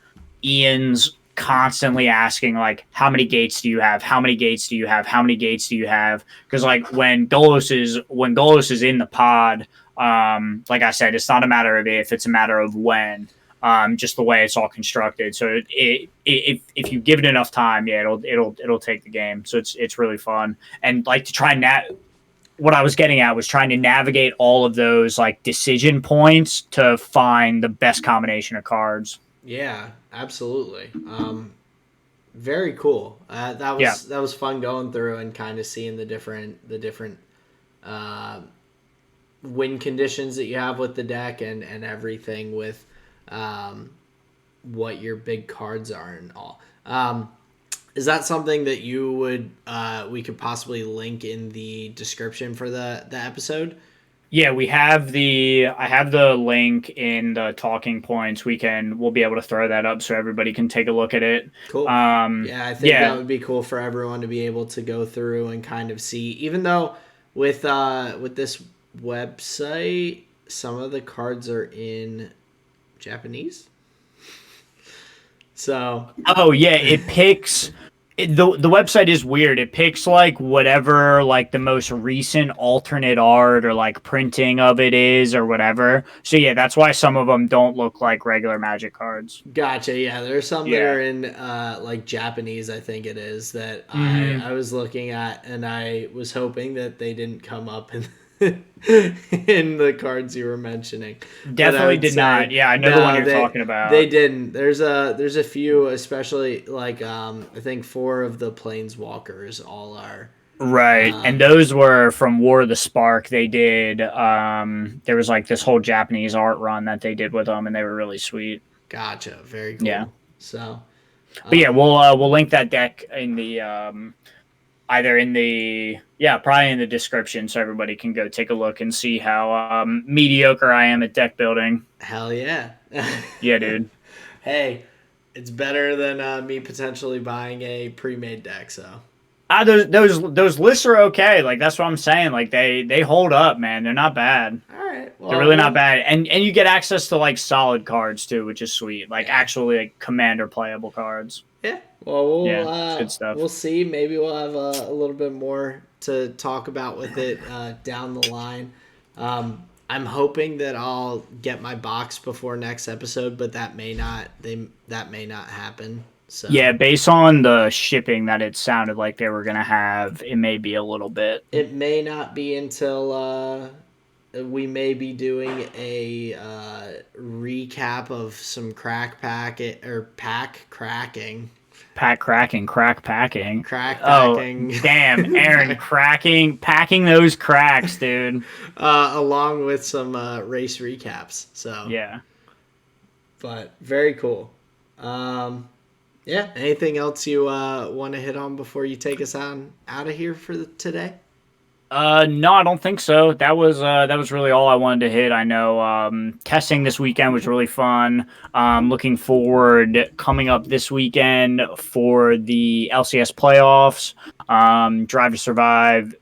Ian's constantly asking like, "How many gates do you have? How many gates do you have? How many gates do you have?" Because like when Golos is in the pod, like I said, it's not a matter of if, it's a matter of when. just the way it's all constructed. So if you give it enough time, yeah, it'll take the game. So it's really fun. And like to try and what I was getting at was trying to navigate all of those like decision points to find the best combination of cards. Yeah, absolutely. Very cool. Yeah. That was fun going through and kind of seeing the different uh, win conditions that you have with the deck and everything with um, what your big cards are and all. Is that something that you would we could possibly link in the description for the episode? Yeah, I have the link in the talking points. We'll be able to throw that up so everybody can take a look at it. Cool. Yeah, I think that Yeah, would be cool for everyone to be able to go through and kind of see. Even though with this website, some of the cards are in Japanese. So oh yeah, it picks the website is weird. It picks like whatever like the most recent alternate art or like printing of it is or whatever. So yeah, that's why some of them don't look like regular Magic cards. gotcha. Yeah, there's some that Yeah. are in like Japanese. I think it is that Hmm. I was looking at, and I was hoping that they didn't come up in in the cards you were mentioning. But I Definitely would did not. say Yeah, I know the one no, you're talking they about. didn't. There's a few, especially like I think four of the planeswalkers all are. Right. And Um, those were from War of the Spark. They did there was like this whole Japanese art run that they did with them and they were really sweet. gotcha. Very Yeah. cool. So But yeah, um, we'll link that deck in the either in the yeah, probably in the description so everybody can go take a look and see how mediocre I am at deck building. hell yeah. Yeah, dude. Hey, it's better than me potentially buying a pre-made deck. So Those lists are okay. Like that's what I'm saying. Like they hold up, man. They're not bad. all right, They're well, really not bad, and you get access to like solid cards too, which is sweet. Like yeah, actually like commander playable cards. yeah. Well, Yeah, it's good stuff. we'll see. Maybe we'll have a little bit more to talk about with it down the line. I'm hoping that I'll get my box before next episode, but that may not happen. Yeah, So based on the shipping that it sounded like they were gonna have, it may be a little bit. it may not be until we may be doing a recap of some crack packet or pack cracking. Pack cracking, crack packing. Crack Oh, packing. damn, Aaron, packing those cracks, dude. Along with some race recaps. So, Yeah. but very cool. Um, yeah. Anything else you want to hit on before you take us on out of here for today? No, I don't think so. That was really all I wanted to hit. I know testing this weekend was really fun. Looking forward coming up this weekend for the LCS playoffs. Drive to Survive.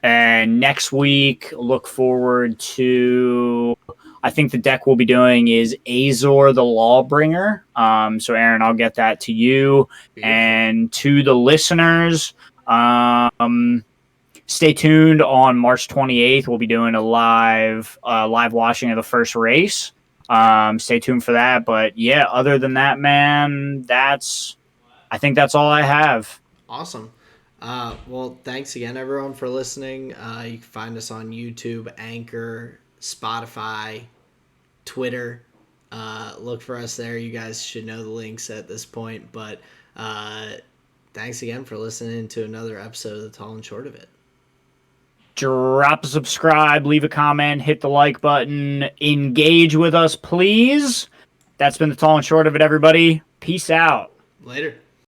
And next week, look forward to. I think the deck we'll be doing is Azor the Lawbringer. So Aaron, I'll get that to you Beautiful. and to the listeners. Stay tuned on March 28th. We'll be doing a live watching of the first race. Stay tuned for that. But yeah, other than that, man, I think that's all I have. Awesome. Well, thanks again, everyone, for listening. You can find us on YouTube, Anchor, Spotify, Twitter. Look for us there. You guys should know the links at this point. But thanks again for listening to another episode of The Tall and Short of It. Drop a subscribe, leave a comment, hit the like button, engage with us, please. That's been the tall and short of it, everybody. Peace out. Later.